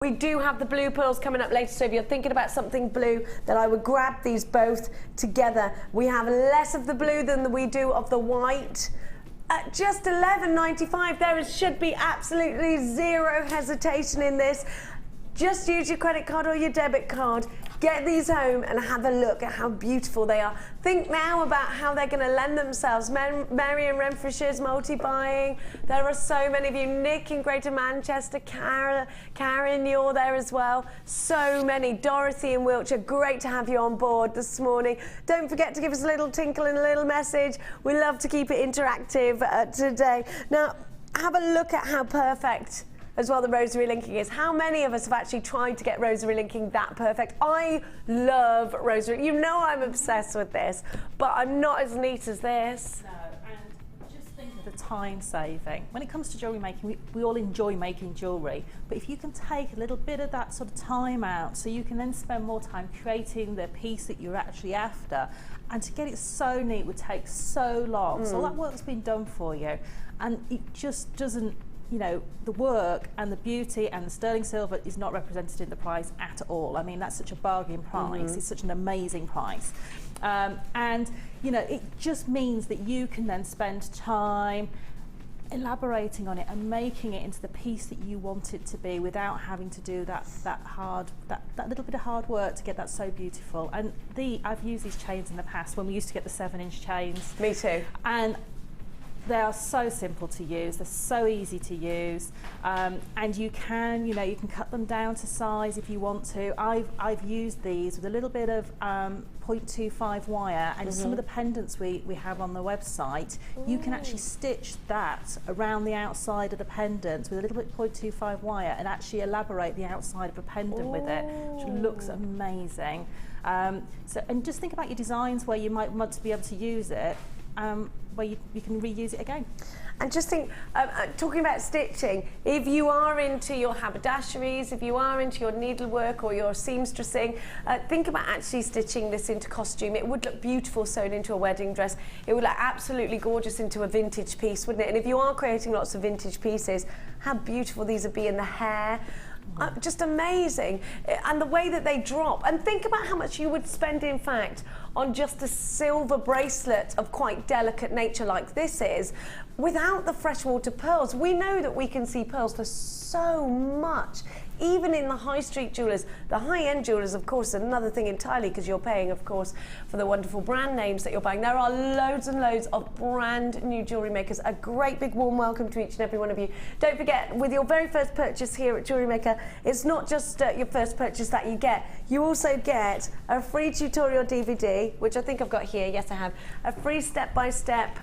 We do have the blue pearls coming up later, so if you're thinking about something blue, then I would grab these both together. We have less of the blue than we do of the white. At just $11.95, there should be absolutely zero hesitation in this. Just use your credit card or your debit card. Get these home and have a look at how beautiful they are. Think now about how they're going to lend themselves. Mary and Renfrewshire's multi-buying. There are so many of you. Nick in Greater Manchester. Karen, you're there as well. So many. Dorothy in Wiltshire. Great to have you on board this morning. Don't forget to give us a little tinkle and a little message. We love to keep it interactive today. Now, have a look at how perfect as well the rosary linking is. How many of us have actually tried to get rosary linking that perfect? I love rosary. You know I'm obsessed with this, but I'm not as neat as this. No, and just think of the time saving. When it comes to jewellery making, we all enjoy making jewellery, but if you can take a little bit of that sort of time out so you can then spend more time creating the piece that you're actually after, and to get it so neat would take so long. So all that work's been done for you, and it just doesn't, you know, the work and the beauty and the sterling silver is not represented in the price at all. I mean, that's such a bargain price. It's such an amazing price. And, you know, it just means that you can then spend time elaborating on it and making it into the piece that you want it to be without having to do that little bit of hard work to get that so beautiful. And I've used these chains in the past when we used to get the 7-inch chains. Me too. And they are so simple to use, they're so easy to use, and you can cut them down to size if you want to. I've used these with a little bit of 0.25 wire, and some of the pendants we have on the website, you can actually stitch that around the outside of the pendants with a little bit of 0.25 wire and actually elaborate the outside of a pendant with it, which looks amazing. And just think about your designs where you might want to be able to use it, where you can reuse it again. And just think, talking about stitching, if you are into your haberdasheries, if you are into your needlework or your seamstressing, think about actually stitching this into costume. It would look beautiful sewn into a wedding dress. It would look absolutely gorgeous into a vintage piece, wouldn't it? And if you are creating lots of vintage pieces, how beautiful these would be in the hair. Just amazing. And the way that they drop. And think about how much you would spend, in fact, on just a silver bracelet of quite delicate nature like this is, without the freshwater pearls. We know that we can see pearls for so much, even in the high street jewellers. The high-end jewellers, of course, is another thing entirely, because you're paying, of course, for the wonderful brand names that you're buying. There are loads and loads of brand new jewellery makers. A great big warm welcome to each and every one of you. Don't forget, with your very first purchase here at Jewellery Maker, it's not just your first purchase that you get. You also get a free tutorial DVD, which I think I've got here. Yes, I have. A free step-by-step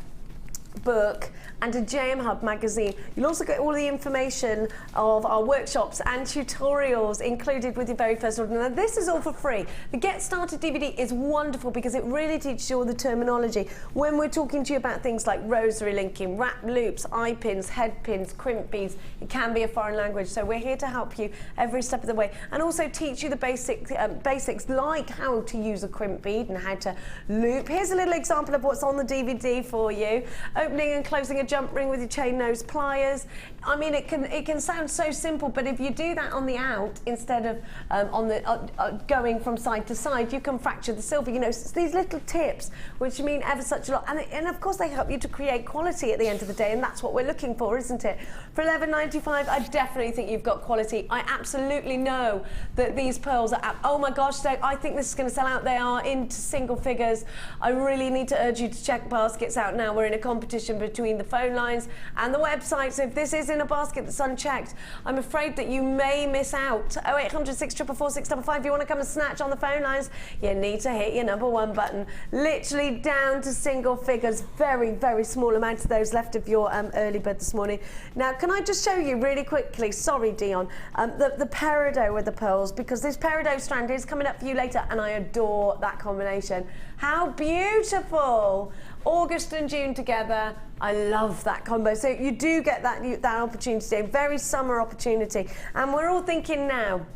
book and a JM Hub magazine. You'll also get all the information of our workshops and tutorials included with your very first order. Now, this is all for free. The Get Started DVD is wonderful because it really teaches you all the terminology. When we're talking to you about things like rosary linking, wrap loops, eye pins, head pins, crimp beads, it can be a foreign language. So we're here to help you every step of the way and also teach you the basics like how to use a crimp bead and how to loop. Here's a little example of what's on the DVD for you. Opening and closing a jump ring with your chain nose pliers. I mean, it can sound so simple, but if you do that on the out instead of on the going from side to side, you can fracture the silver. You know, it's these little tips which mean ever such a lot, and of course they help you to create quality at the end of the day, and that's what we're looking for, isn't it? For $11.95, I definitely think you've got quality. I absolutely know that these pearls are. Oh my gosh, I think this is going to sell out. They are into single figures. I really need to urge you to check baskets out now. We're in a competition between the phone lines and the website, so if this is in a basket that's unchecked, I'm afraid that you may miss out. 0800 644 655. If you want to come and snatch on the phone lines, you need to hit your #1 button. Literally down to single figures. Very, very small amount of those left of your early bird this morning. Now, can I just show you really quickly, sorry Dion, the peridot with the pearls, because this peridot strand is coming up for you later, and I adore that combination. How beautiful! August and June together. I love that combo. So you do get that opportunity, a very summer opportunity. And we're all thinking now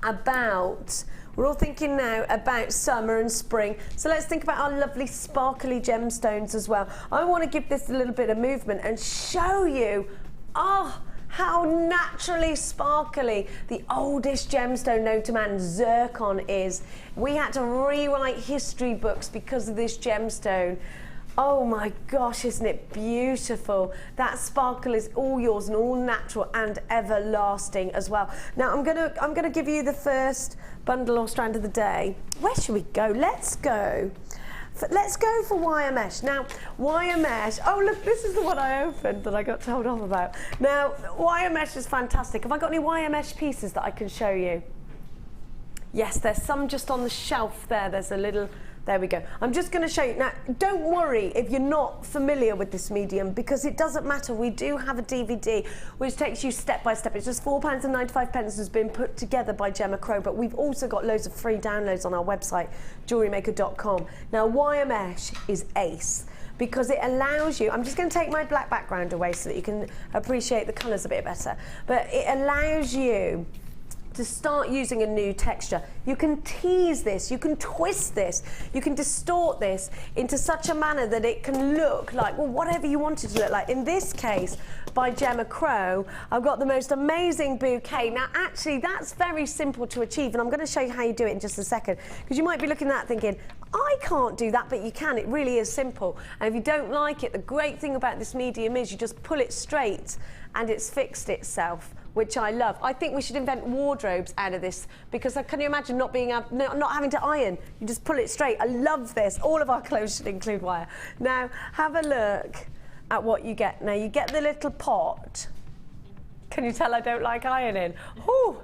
about summer and spring. So let's think about our lovely sparkly gemstones as well. I want to give this a little bit of movement and show you, how naturally sparkly the oldest gemstone known to man, zircon, is. We had to rewrite history books because of this gemstone. Oh my gosh, isn't it beautiful? That sparkle is all yours and all natural and everlasting as well. Now I'm gonna give you the first bundle or strand of the day. Where should we go? Let's go for wire mesh. Now, wire mesh, oh look, this is the one I opened that I got told off about. Now, wire mesh is fantastic. Have I got any wire mesh pieces that I can show you? Yes, there's some just on the shelf there. There's a little, there we go. I'm just going to show you. Now, don't worry if you're not familiar with this medium, because it doesn't matter. We do have a DVD which takes you step by step. It's just £4.95 has been put together by Gemma Crow, but we've also got loads of free downloads on our website, JewelleryMaker.com. Now, wire mesh is ace, because it allows you, I'm just going to take my black background away so that you can appreciate the colours a bit better, but it allows you to start using a new texture. You can tease this, you can twist this, you can distort this into such a manner that it can look like, well, whatever you want it to look like. In this case, by Gemma Crow, I've got the most amazing bouquet. Now, actually, that's very simple to achieve, and I'm going to show you how you do it in just a second, because you might be looking at that thinking, I can't do that, but you can. It really is simple. And if you don't like it, the great thing about this medium is you just pull it straight and it's fixed itself, which I love. I think we should invent wardrobes out of this, because can you imagine not having to iron? You just pull it straight. I love this. All of our clothes should include wire. Now, have a look at what you get. Now, you get the little pot. Can you tell I don't like ironing? Ooh.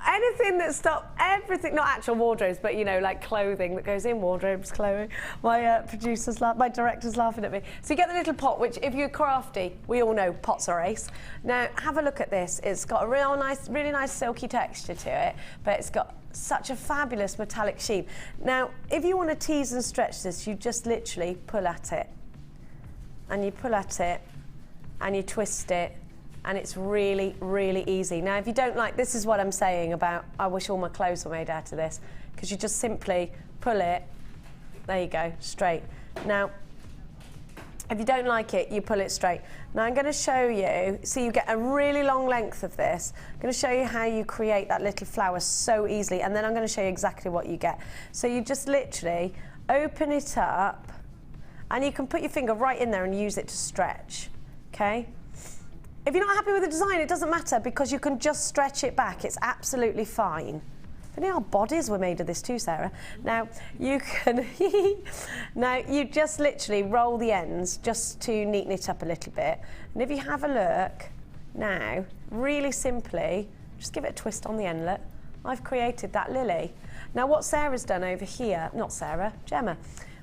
Anything that stops, everything, not actual wardrobes, but you know, like clothing that goes in wardrobes, clothing. My producers laugh, my director's laughing at me. So you get the little pot, which if you're crafty, we all know pots are ace. Now, have a look at this. It's got a really nice silky texture to it, but it's got such a fabulous metallic sheen. Now, if you want to tease and stretch this, you just literally pull at it. And you pull at it, and you twist it, and it's really, really easy. Now, if you don't like, this is what I'm saying about, I wish all my clothes were made out of this, because you just simply pull it, there you go, straight. Now, if you don't like it, you pull it straight. Now, I'm going to show you, so you get a really long length of this. I'm going to show you how you create that little flower so easily, and then I'm going to show you exactly what you get. So you just literally open it up, and you can put your finger right in there and use it to stretch, okay? If you're not happy with the design, it doesn't matter, because you can just stretch it back. It's absolutely fine. I think our bodies were made of this too, Sarah. Now, you can, now you just literally roll the ends just to neaten it up a little bit. And if you have a look, now, really simply, just give it a twist on the endlet. I've created that lily. Now, what Sarah's done over here, not Sarah, Gemma.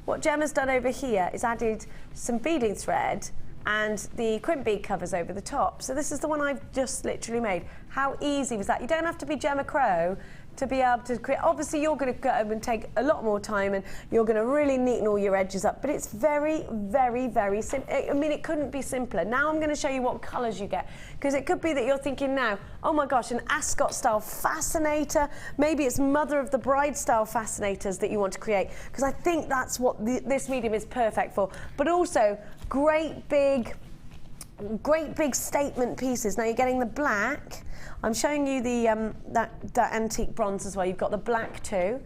What Gemma's done over here is added some beading thread and the crimp bead covers over the top. So this is the one I've just literally made. How easy was that? You don't have to be Gemma Crow to be able to create. Obviously, you're going to go and take a lot more time, and you're going to really neaten all your edges up, but it's very, very, very simple. I mean, it couldn't be simpler. Now I'm going to show you what colours you get, because it could be that you're thinking now, oh my gosh, an ascot style fascinator. Maybe it's mother of the bride style fascinators that you want to create, because I think that's what this medium is perfect for. But also, great big statement pieces. Now you're getting the black. I'm showing you the that antique bronze as well. You've got the black too,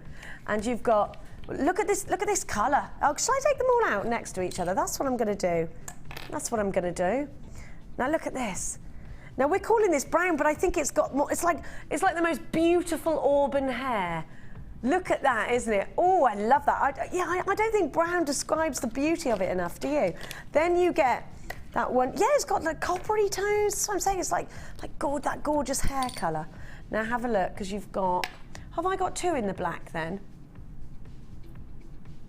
and you've got, look at this colour. Oh, shall I take them all out next to each other? That's what I'm going to do. That's what I'm going to do. Now look at this. Now we're calling this brown, but I think it's got more. It's like the most beautiful auburn hair. Look at that, isn't it? Oh, I love that. I don't think brown describes the beauty of it enough, do you? Then you get that one. Yeah, it's got like coppery tones. That's what I'm saying. It's like that gorgeous hair colour. Now have a look, because you've got, have I got two in the black then?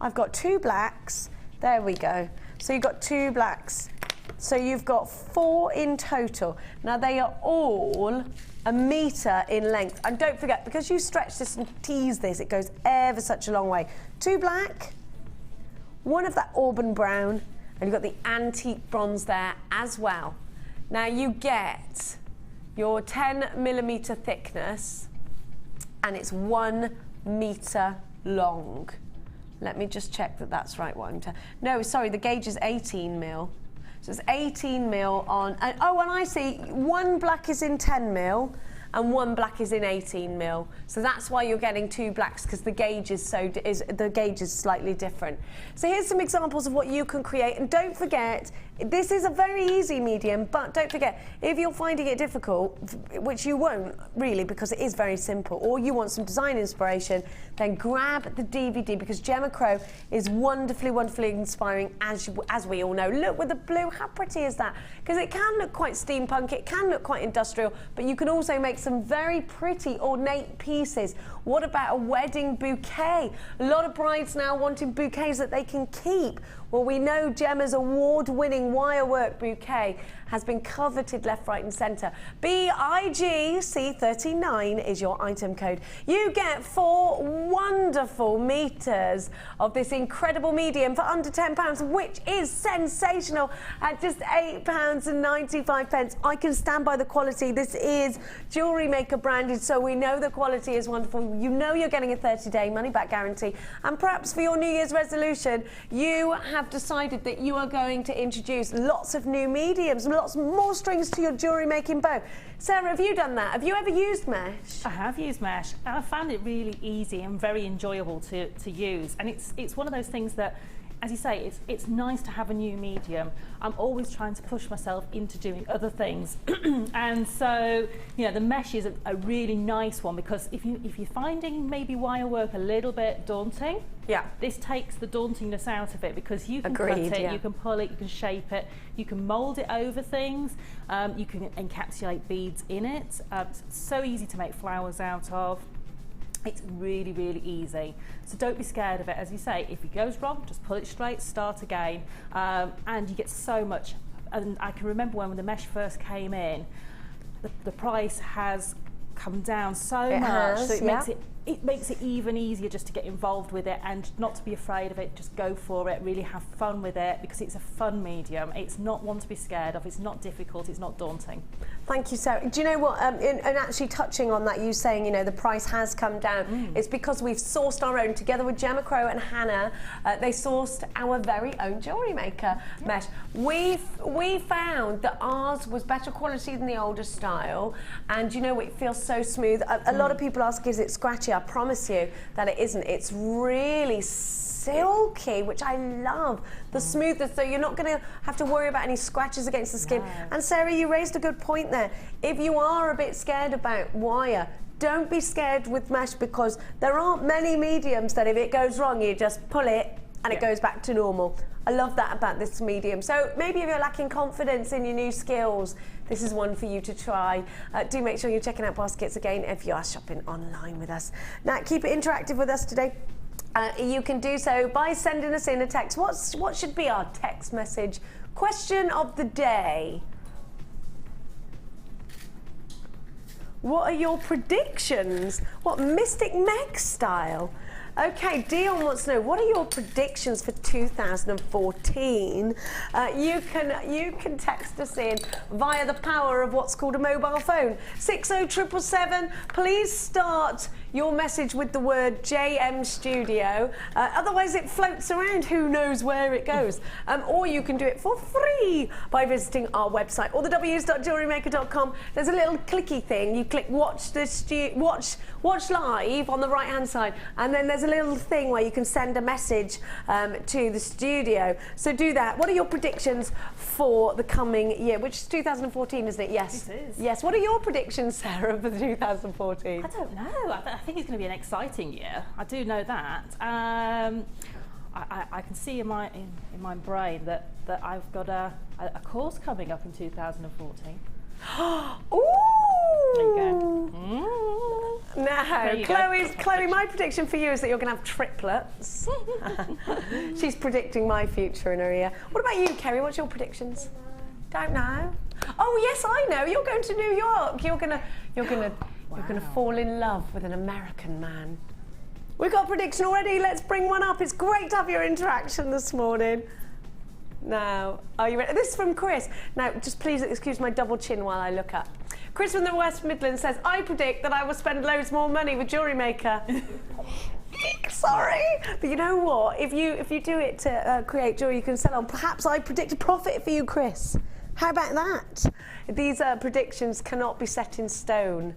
I've got two blacks. There we go. So you've got two blacks. So you've got 4 in total. Now they are all a metre in length. And don't forget, because you stretch this and tease this, it goes ever such a long way. 2 black, 1 of that auburn brown, and you've got the antique bronze there as well. Now you get your 10mm thickness, and it's 1 metre long. Let me just check that that's right. No, sorry, the gauge is 18mm. So So it's 18 mil on, and, oh, and I see one black is in 10 mil and one black is in 18 mil. So that's why you're getting two blacks, because the gauge is slightly different. So here's some examples of what you can create, and don't forget, this is a very easy medium, but don't forget, if you're finding it difficult, which you won't really because it is very simple, or you want some design inspiration, then grab the DVD, because Gemma Crow is wonderfully, wonderfully inspiring, as we all know. Look with the blue, how pretty is that? Because it can look quite steampunk, it can look quite industrial, but you can also make some very pretty, ornate pieces. What about a wedding bouquet? A lot of brides now wanting bouquets that they can keep. Well, we know Gemma's award-winning wirework bouquet has been coveted left, right and centre. BIGC39 is your item code. You get 4 wonderful metres of this incredible medium for under £10, which is sensational, at just £8.95. I can stand by the quality. This is Jewellery Maker branded, so we know the quality is wonderful. You know you're getting a 30-day money-back guarantee. And perhaps for your New Year's resolution, you have decided that you are going to introduce lots of new mediums, lots more strings to your jewellery making bow. Sarah, have you done that? Have you ever used mesh? I have used mesh, and I found it really easy and very enjoyable to use. And it's one of those things that, as you say, it's nice to have a new medium. I'm always trying to push myself into doing other things. And so, you know, the mesh is a really nice one, because if you're finding maybe wire work a little bit daunting, yeah, this takes the dauntingness out of it, because you can cut it, you can pull it, you can shape it, you can mould it over things, you can encapsulate beads in it. It's so easy to make flowers out of. It's really, really easy. So don't be scared of it. As you say, if it goes wrong, just pull it straight, start again, and you get so much. And I can remember when the mesh first came in, the price has come down so much, so it makes it even easier just to get involved with it and not to be afraid of it. Just go for it, really have fun with it, because it's a fun medium. It's not one to be scared of, it's not difficult, it's not daunting. Thank you, Sarah. Do you know what, and actually touching on that, you saying, you know, the price has come down, it's because we've sourced our own, together with Gemma Crow and Hannah, they sourced our very own Jewellery Maker mesh. We found that ours was better quality than the older style, and you know, it feels so smooth. A lot of people ask, is it scratchy? I promise you that it isn't. It's really silky, which I love. The smoothness, so you're not going to have to worry about any scratches against the skin. No. And Sarah, you raised a good point there. If you are a bit scared about wire, don't be scared with mesh, because there aren't many mediums that if it goes wrong, you just pull it and it goes back to normal. I love that about this medium. So maybe if you're lacking confidence in your new skills, this is one for you to try. Do make sure you're checking out baskets again if you are shopping online with us. Now, keep it interactive with us today. You can do so by sending us in a text. What should be our text message? Question of the day. What are your predictions? What, Mystic Meg style? Okay, Dion wants to know, what are your predictions for 2014? You can text us in via the power of what's called a mobile phone. 60777. Please start your message with the word JM Studio. Otherwise it floats around, who knows where it goes. Or you can do it for free by visiting our website, or the w's.jewellerymaker.com. There's a little clicky thing. You click watch live on the right hand side, and then there's a little thing where you can send a message to the studio. So do that. What are your predictions for the coming year, which is 2014, isn't it? Yes. It is. Yes. What are your predictions, Sarah, for 2014? I don't know. I think it's going to be an exciting year. I do know that. I can see in my brain that I've got a course coming up in 2014. Ooh! There you go. No, Chloe, my prediction for you is that you're going to have triplets. She's predicting my future in her ear. What about you, Kerry? What's your predictions? Don't know. Oh yes, I know. You're going to New York. You're gonna fall in love with an American man. We've got a prediction already. Let's bring one up. It's great to have your interaction this morning. Now, are you ready? This is from Chris. Now, just please excuse my double chin while I look up. Chris from the West Midlands says, I predict that I will spend loads more money with Jewellery Maker. Sorry, but you know what? If you do it to create jewellery you can sell on, perhaps I predict a profit for you, Chris. How about that? These predictions cannot be set in stone.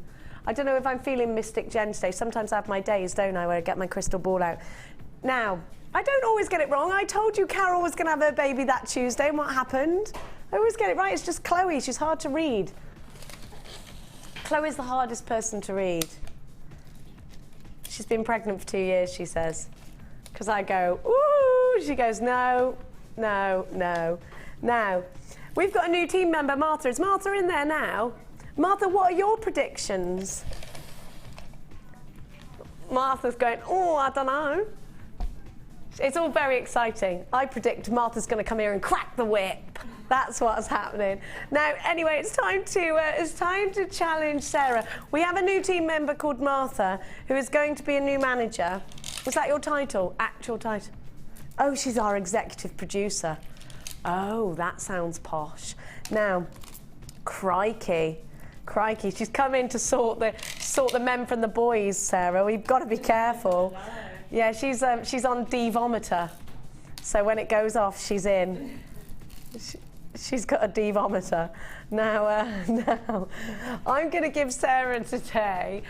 I don't know if I'm feeling Mystic Jen today. Sometimes I have my days, don't I, where I get my crystal ball out. Now, I don't always get it wrong. I told you Carol was going to have her baby that Tuesday, and what happened? I always get it right. It's just Chloe. She's hard to read. Chloe's the hardest person to read. She's been pregnant for 2 years, she says. Because I go, ooh, she goes, no, no, no. Now, we've got a new team member, Martha. Is Martha in there now? Martha, what are your predictions? Martha's going, oh, I don't know. It's all very exciting. I predict Martha's going to come here and crack the whip. That's what's happening. Now, anyway, it's time to challenge Sarah. We have a new team member called Martha, who is going to be a new manager. Was that your title? Actual title? Oh, she's our executive producer. Oh, that sounds posh. Now, crikey. Crikey, she's come in to sort the men from the boys, Sarah. We've got to be careful. Yeah, she's on devometer. So when it goes off, she's in. She's got a devometer. Now, now, I'm going to give Sarah today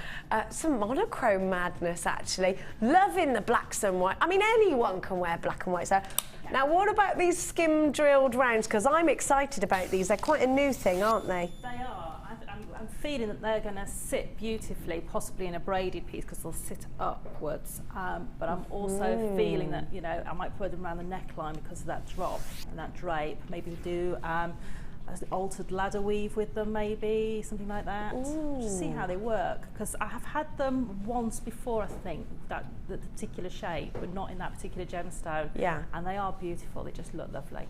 some monochrome madness, actually. Loving the blacks and white. I mean, anyone can wear black and white, Sarah. Now, what about these skim drilled rounds? Because I'm excited about these. They're quite a new thing, aren't they? They are. I'm feeling that they're going to sit beautifully, possibly in a braided piece, because they'll sit upwards. But I'm also feeling that, you know, I might put them around the neckline because of that drop and that drape. Maybe do an altered ladder weave with them, maybe something like that. Just see how they work, because I have had them once before, I think, that the particular shape, but not in that particular gemstone. Yeah. And they are beautiful. They just look lovely.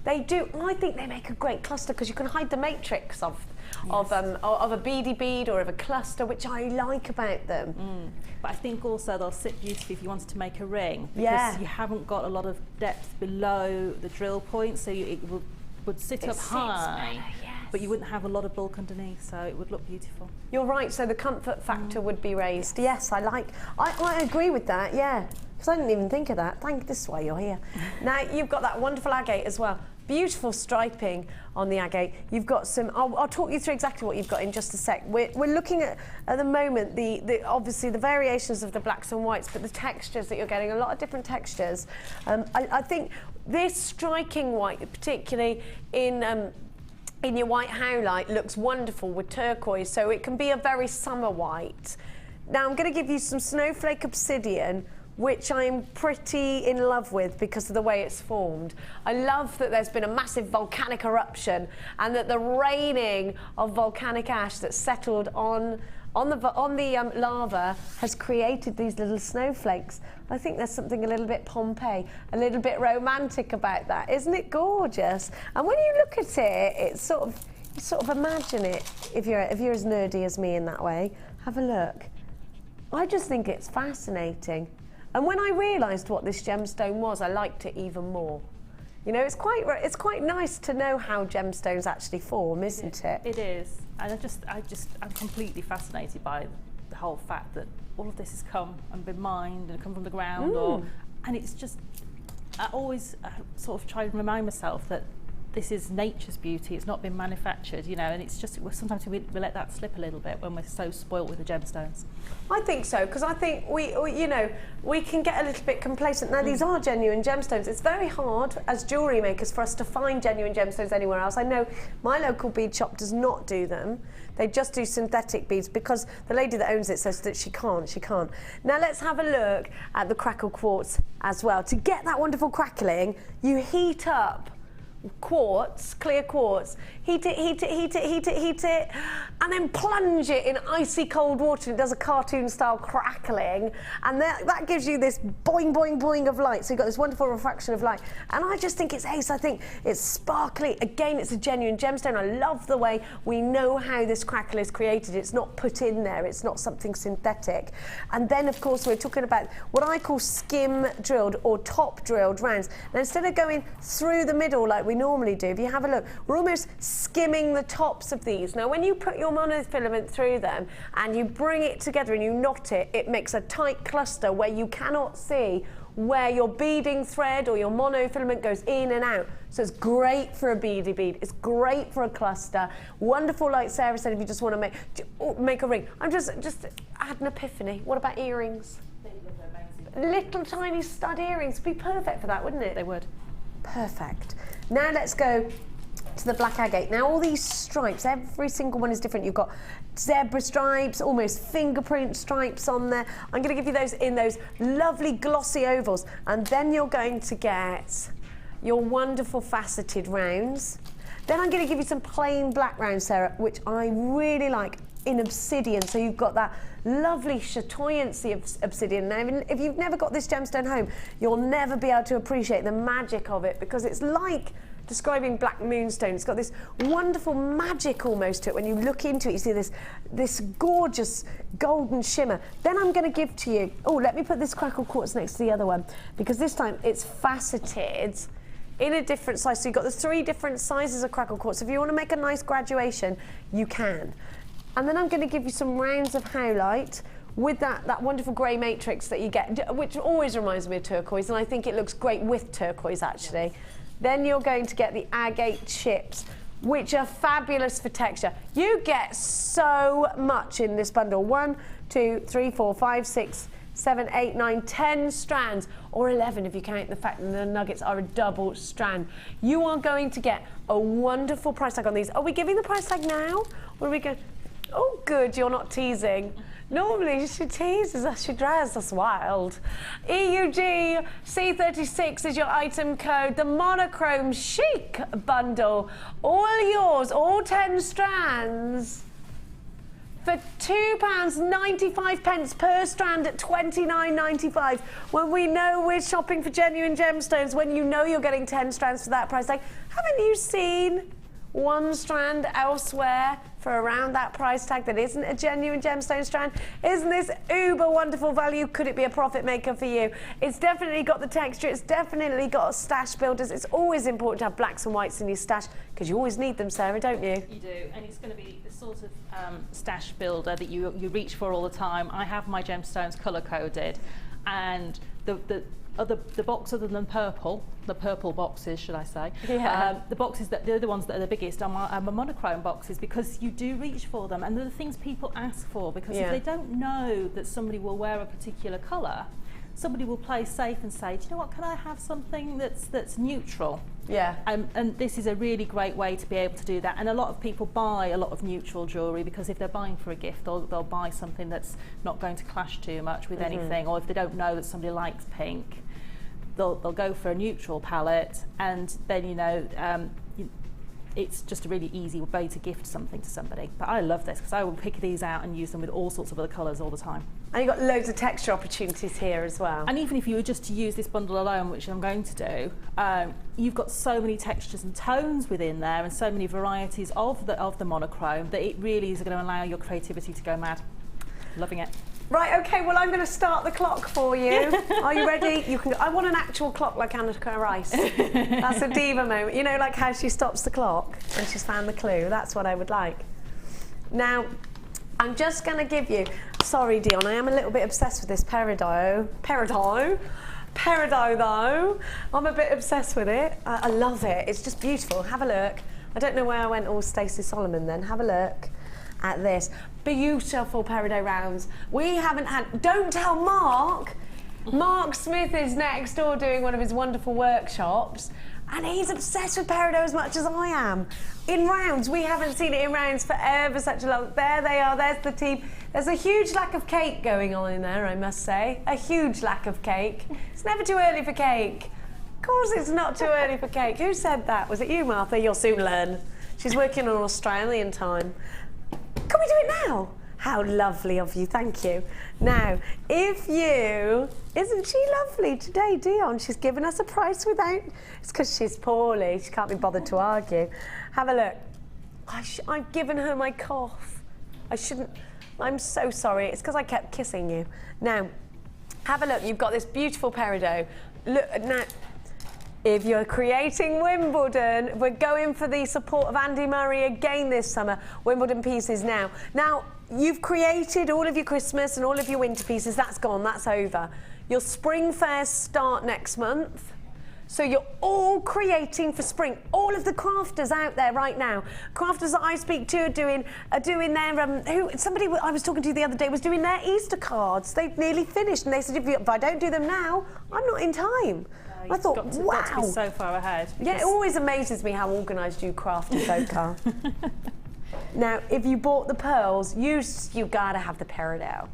They do. I think they make a great cluster because you can hide the matrix of a beady bead or of a cluster, which I like about them. But I think also they'll sit beautifully if you wanted to make a ring, because you haven't got a lot of depth below the drill point, so it would sit up high, better, yes. But you wouldn't have a lot of bulk underneath, so it would look beautiful. You're right. So the comfort factor would be raised. Yes, I agree with that. Yeah, because I didn't even think of that. This is why you're here. Now you've got that wonderful agate as well. Beautiful striping on the agate. You've got some. I'll talk you through exactly what you've got in just a sec. We're looking at the moment the obviously the variations of the blacks and whites, but the textures that you're getting, a lot of different textures. I think this striking white, particularly in your white howlite, looks wonderful with turquoise. So it can be a very summer white. Now I'm going to give you some snowflake obsidian, which I'm pretty in love with because of the way it's formed. I love that there's been a massive volcanic eruption and that the raining of volcanic ash that's settled on the lava has created these little snowflakes. I think there's something a little bit Pompeii, a little bit romantic about that. Isn't it gorgeous? And when you look at it, it's you sort of imagine it, if you're as nerdy as me in that way. Have a look. I just think it's fascinating. And when I realised what this gemstone was, I liked it even more. You know, it's quite nice to know how gemstones actually form, isn't it? It is. And I'm completely fascinated by the whole fact that all of this has come and been mined and come from the ground, and it's just, I always sort of try to remind myself that this is nature's beauty. It's not been manufactured, you know, and it's just sometimes we let that slip a little bit when we're so spoilt with the gemstones. I think so, because I think we can get a little bit complacent. Now these are genuine gemstones. It's very hard as jewellery makers for us to find genuine gemstones anywhere else. I know my local bead shop does not do them. They just do synthetic beads because the lady that owns it says that she can't. Now let's have a look at the crackle quartz as well. To get that wonderful crackling, you heat up quartz, clear quartz, heat it, and then plunge it in icy cold water. It does a cartoon style crackling, and that gives you this boing, boing, boing of light. So you've got this wonderful refraction of light. And I just think it's ace. I think it's sparkly. Again, it's a genuine gemstone. I love the way we know how this crackle is created. It's not put in there. It's not something synthetic. And then, of course, we're talking about what I call skim drilled or top drilled rounds. Now, instead of going through the middle like we normally do. If you have a look, we're almost skimming the tops of these. Now, when you put your monofilament through them and you bring it together and you knot it, it makes a tight cluster where you cannot see where your beading thread or your monofilament goes in and out. So it's great for a beady bead. It's great for a cluster. Wonderful, like Sarah said, if you just want to make a ring. I'm just had an epiphany. What about earrings? Little tiny stud earrings would be perfect for that, wouldn't it? They would. Perfect. Now let's go to the black agate. Now all these stripes, every single one is different. You've got zebra stripes, almost fingerprint stripes on there. I'm going to give you those in those lovely glossy ovals, and then you're going to get your wonderful faceted rounds. Then I'm going to give you some plain black rounds, Sarah, which I really like, in obsidian. So you've got that lovely chatoyancy of obsidian. Now, if you've never got this gemstone home, you'll never be able to appreciate the magic of it, because it's like describing black moonstone. It's got this wonderful magic almost to it. When you look into it, you see this gorgeous golden shimmer. Then I'm going to give to you, oh, let me put this crackle quartz next to the other one, because this time it's faceted in a different size. So you've got the 3 different sizes of crackle quartz. If you want to make a nice graduation, you can. And then I'm going to give you some rounds of howlite with that wonderful grey matrix that you get, which always reminds me of turquoise, and I think it looks great with turquoise, actually. Then you're going to get the agate chips, which are fabulous for texture. You get so much in this bundle. 1, 2, 3, 4, 5, 6, 7, 8, 9, 10 strands, or 11 if you count the fact that the nuggets are a double strand. You are going to get a wonderful price tag on these. Are we giving the price tag now? Or are we going? Oh, good, you're not teasing. Normally she teases us, she drags us wild. EUG C36 is your item code. The monochrome chic bundle, all yours, all 10 strands, for £2.95 per strand at £29.95. When we know we're shopping for genuine gemstones, when you know you're getting 10 strands for that price tag, haven't you seen one strand elsewhere for around that price tag that isn't a genuine gemstone strand? Isn't this uber wonderful value? Could it be a profit maker for you? It's definitely got the texture, it's definitely got stash builders. It's always important to have blacks and whites in your stash, because you always need them, Sarah, don't you? You do, and it's going to be the sort of stash builder that you reach for all the time. I have my gemstones colour coded, and the box other than purple, the purple boxes, should I say, the boxes that they're the ones that are the biggest are my monochrome boxes, because you do reach for them, and they're the things people ask for, because if they don't know that somebody will wear a particular colour, somebody will play safe and say, do you know what, can I have something that's neutral? Yeah. And this is a really great way to be able to do that. And a lot of people buy a lot of neutral jewellery because if they're buying for a gift, they'll buy something that's not going to clash too much with anything, or if they don't know that somebody likes pink, they'll go for a neutral palette, and then, you know, it's just a really easy way to gift something to somebody. But I love this because I will pick these out and use them with all sorts of other colours all the time. And you've got loads of texture opportunities here as well. And even if you were just to use this bundle alone, which I'm going to do, you've got so many textures and tones within there, and so many varieties of the monochrome, that it really is going to allow your creativity to go mad. Loving it. Right, okay, well, I'm going to start the clock for you. Are you ready? You can. I want an actual clock like Annika Rice. That's a diva moment. You know, like how she stops the clock when she's found the clue. That's what I would like. Now, I'm just going to give you... Sorry, Dion, I am a little bit obsessed with this peridot. Peridot, though. I'm a bit obsessed with it. I love it. It's just beautiful. Have a look. I don't know where I went all Stacey Solomon then. Have a look at this. Beautiful peridot rounds. We haven't had... Don't tell Mark. Mark Smith is next door doing one of his wonderful workshops, and he's obsessed with peridot as much as I am. In rounds. We haven't seen it in rounds for ever such a long... There they are. There's the team. There's a huge lack of cake going on in there, I must say. A huge lack of cake. It's never too early for cake. Of course it's not too early for cake. Who said that? Was it you, Martha? You'll soon learn. She's working on Australian time. Can we do it now? How lovely of you, thank you. Now, if you... Isn't she lovely today, Dion? She's given us a price without... It's because she's poorly, she can't be bothered to argue. Have a look. I've given her my cough. I shouldn't... I'm so sorry, it's because I kept kissing you. Now, have a look, you've got this beautiful peridot. Look, now... If you're creating Wimbledon, we're going for the support of Andy Murray again this summer. Wimbledon pieces now. Now, you've created all of your Christmas and all of your winter pieces. That's gone, that's over. Your spring fairs start next month. So you're all creating for spring. All of the crafters out there right now, crafters that I speak to are doing their, somebody I was talking to the other day was doing their Easter cards. They've nearly finished and they said, if I don't do them now, I'm not in time. I thought, wow. Got to be so far ahead. Yeah, it always amazes me how organised you crafters folk are. Now, if you bought the pearls, you gotta have the peridot.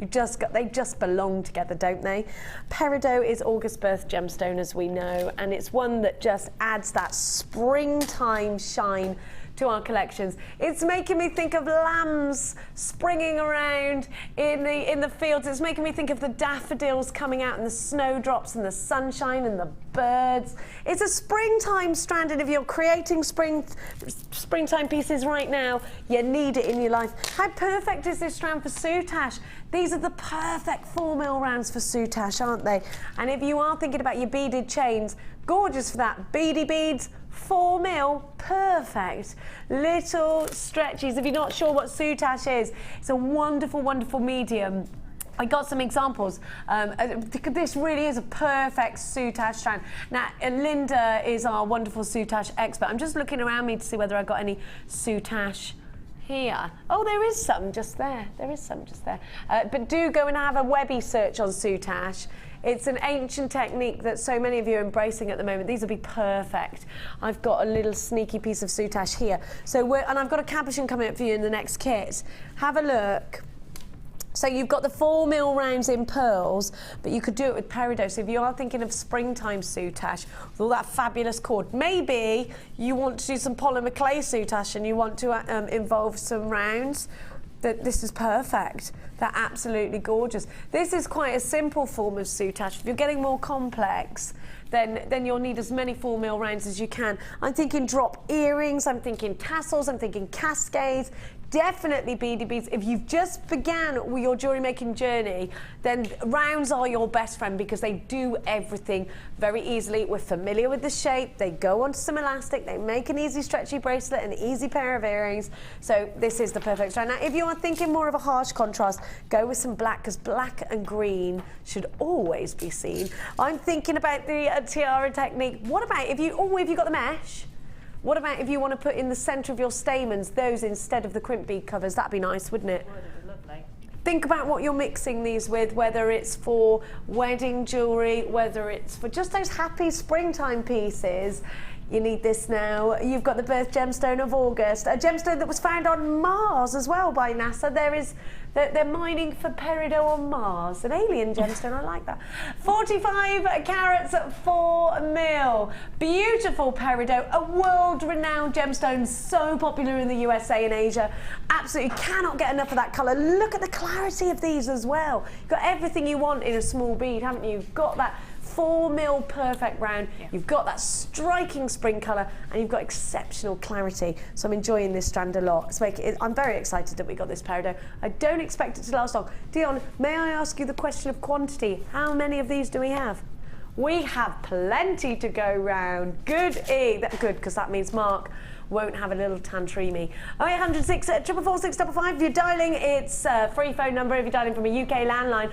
They just belong together, don't they? Peridot is August birth gemstone, as we know, and it's one that just adds that springtime shine to our collections. It's making me think of lambs springing around in the fields. It's making me think of the daffodils coming out and the snowdrops and the sunshine and the birds. It's a springtime strand, and if you're creating springtime pieces right now, you need it in your life. How perfect is this strand for soutache? These are the perfect 4mm rounds for soutache, aren't they? And if you are thinking about your beaded chains, gorgeous for that. Beady beads, 4mm, perfect. Little stretchies. If you're not sure what soutache is, it's a wonderful, wonderful medium. I got some examples. This really is a perfect soutache strand. Now, Linda is our wonderful soutache expert. I'm just looking around me to see whether I got any soutache here. Oh, there is some just there. There is some just there. But do go and have a Webby search on soutache. It's an ancient technique that so many of you are embracing at the moment. These will be perfect. I've got a little sneaky piece of soutache here. And I've got a capuchin coming up for you in the next kit. Have a look. So you've got the 4mm rounds in pearls, but you could do it with peridot. So if you are thinking of springtime soutache, with all that fabulous cord, maybe you want to do some polymer clay soutache and you want to involve some rounds, this is perfect. They're absolutely gorgeous. This is quite a simple form of soutache. If you're getting more complex, then you'll need as many 4mm rounds as you can. I'm thinking drop earrings, I'm thinking tassels, I'm thinking cascades. Definitely beady beads. If you've just began with your jewellery making journey, then rounds are your best friend because they do everything very easily. We're familiar with the shape, they go onto some elastic, they make an easy stretchy bracelet, an easy pair of earrings. So this is the perfect strand. Now, if you are thinking more of a harsh contrast, go with some black, because black and green should always be seen. I'm thinking about the tiara technique. What about if you got the mesh? What about if you want to put in the centre of your stamens, those instead of the crimp bead covers? That'd be nice, wouldn't it? Would be lovely. Think about what you're mixing these with, whether it's for wedding jewellery, whether it's for just those happy springtime pieces. You need this now. You've got the birth gemstone of August, a gemstone that was found on Mars as well by NASA. They're mining for peridot on Mars, an alien gemstone. I like that. 45 carats at 4mm. Beautiful peridot, a world-renowned gemstone, so popular in the USA and Asia. Absolutely cannot get enough of that colour. Look at the clarity of these as well. You've got everything you want in a small bead, haven't you? You've got that 4mm perfect round, you've got that striking spring colour, and you've got exceptional clarity. So I'm enjoying this strand a lot. I'm very excited that we got this peridot. I don't expect it to last long. Dion, may I ask you the question of quantity? How many of these do we have? We have plenty to go round. Good, because that means Mark won't have a little tantremy. 0800 444 655. If you're dialing, it's a free phone number. If you're dialing from a UK landline,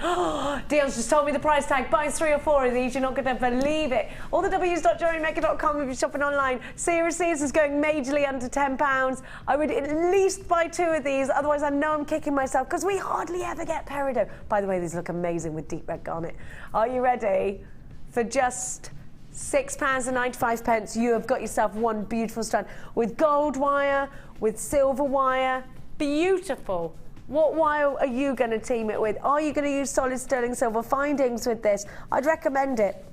Dion's just told me the price tag. Buy 3 or 4 of these, you're not going to believe it. All the w's.jewellerymaker.com if you're shopping online. Seriously, this is going majorly under £10. I would at least buy 2 of these, otherwise I know I'm kicking myself because we hardly ever get peridot. By the way, these look amazing with deep red garnet. Are you ready? For just £6.95, you have got yourself one beautiful strand with gold wire, with silver wire. Beautiful. What wire are you going to team it with? Are you going to use solid sterling silver findings with this? I'd recommend it.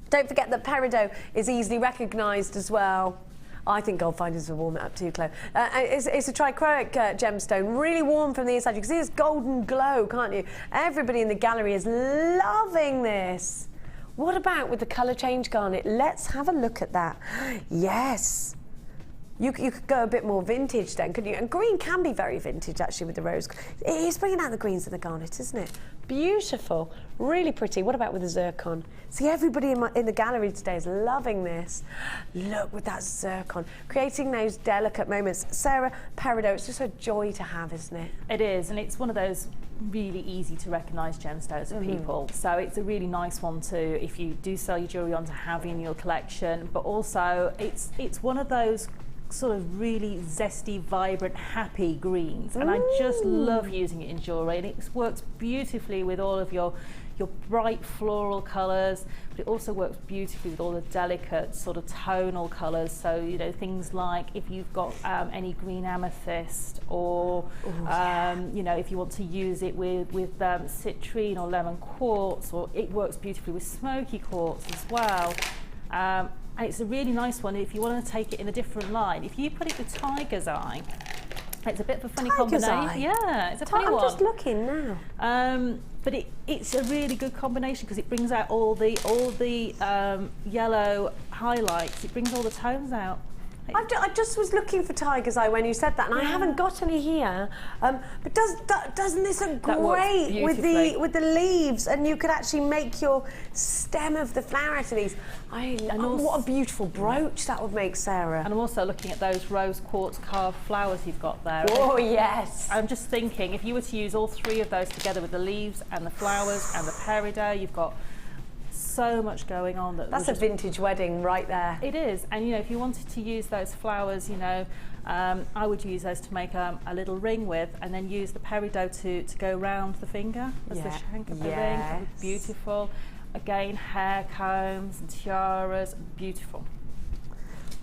Don't forget that peridot is easily recognised as well. I think gold findings will warm it up too, Chloe. It's a trichroic gemstone, really warm from the inside. You can see this golden glow, can't you? Everybody in the gallery is loving this. What about with the colour change garnet? Let's have a look at that. Yes. You could go a bit more vintage then, couldn't you? And green can be very vintage, actually, with the rose. It's bringing out the greens and the garnet, isn't it? Beautiful, really pretty. What about with the zircon? See, everybody in the gallery today is loving this. Look, with that zircon, creating those delicate moments. Sara, peridot, it's just a joy to have, isn't it? It is, and it's one of those really easy to recognise gemstones for people. So it's a really nice one to, if you do sell your jewellery on, to have in your collection. But also, it's one of those sort of really zesty, vibrant, happy greens, and I just love using it in jewellery, and it works beautifully with all of your bright floral colours, but it also works beautifully with all the delicate sort of tonal colours. So, you know, things like if you've got any green amethyst, or you know, if you want to use it with citrine or lemon quartz, or it works beautifully with smoky quartz as well. And it's a really nice one if you want to take it in a different line. If you put it with tiger's eye, it's a bit of a funny combination. Eye? Yeah, it's a funny one. I'm just looking now. But it's a really good combination because it brings out all the yellow highlights. It brings all the tones out. I just was looking for tiger's eye when you said that, and I haven't got any here. But doesn't this look great with the leaves? And you could actually make your stem of the flower out of these. What a beautiful brooch that would make, Sara. And I'm also looking at those rose quartz carved flowers you've got there. Oh yes. I'm just thinking, if you were to use all three of those together with the leaves and the flowers and the peridot, you've got so much going on. That's a vintage wedding right there. It is. And you know, if you wanted to use those flowers, you know, I would use those to make a little ring with, and then use the peridot to go round the finger as the shank of the ring. That would be beautiful. Again, hair combs and tiaras, beautiful.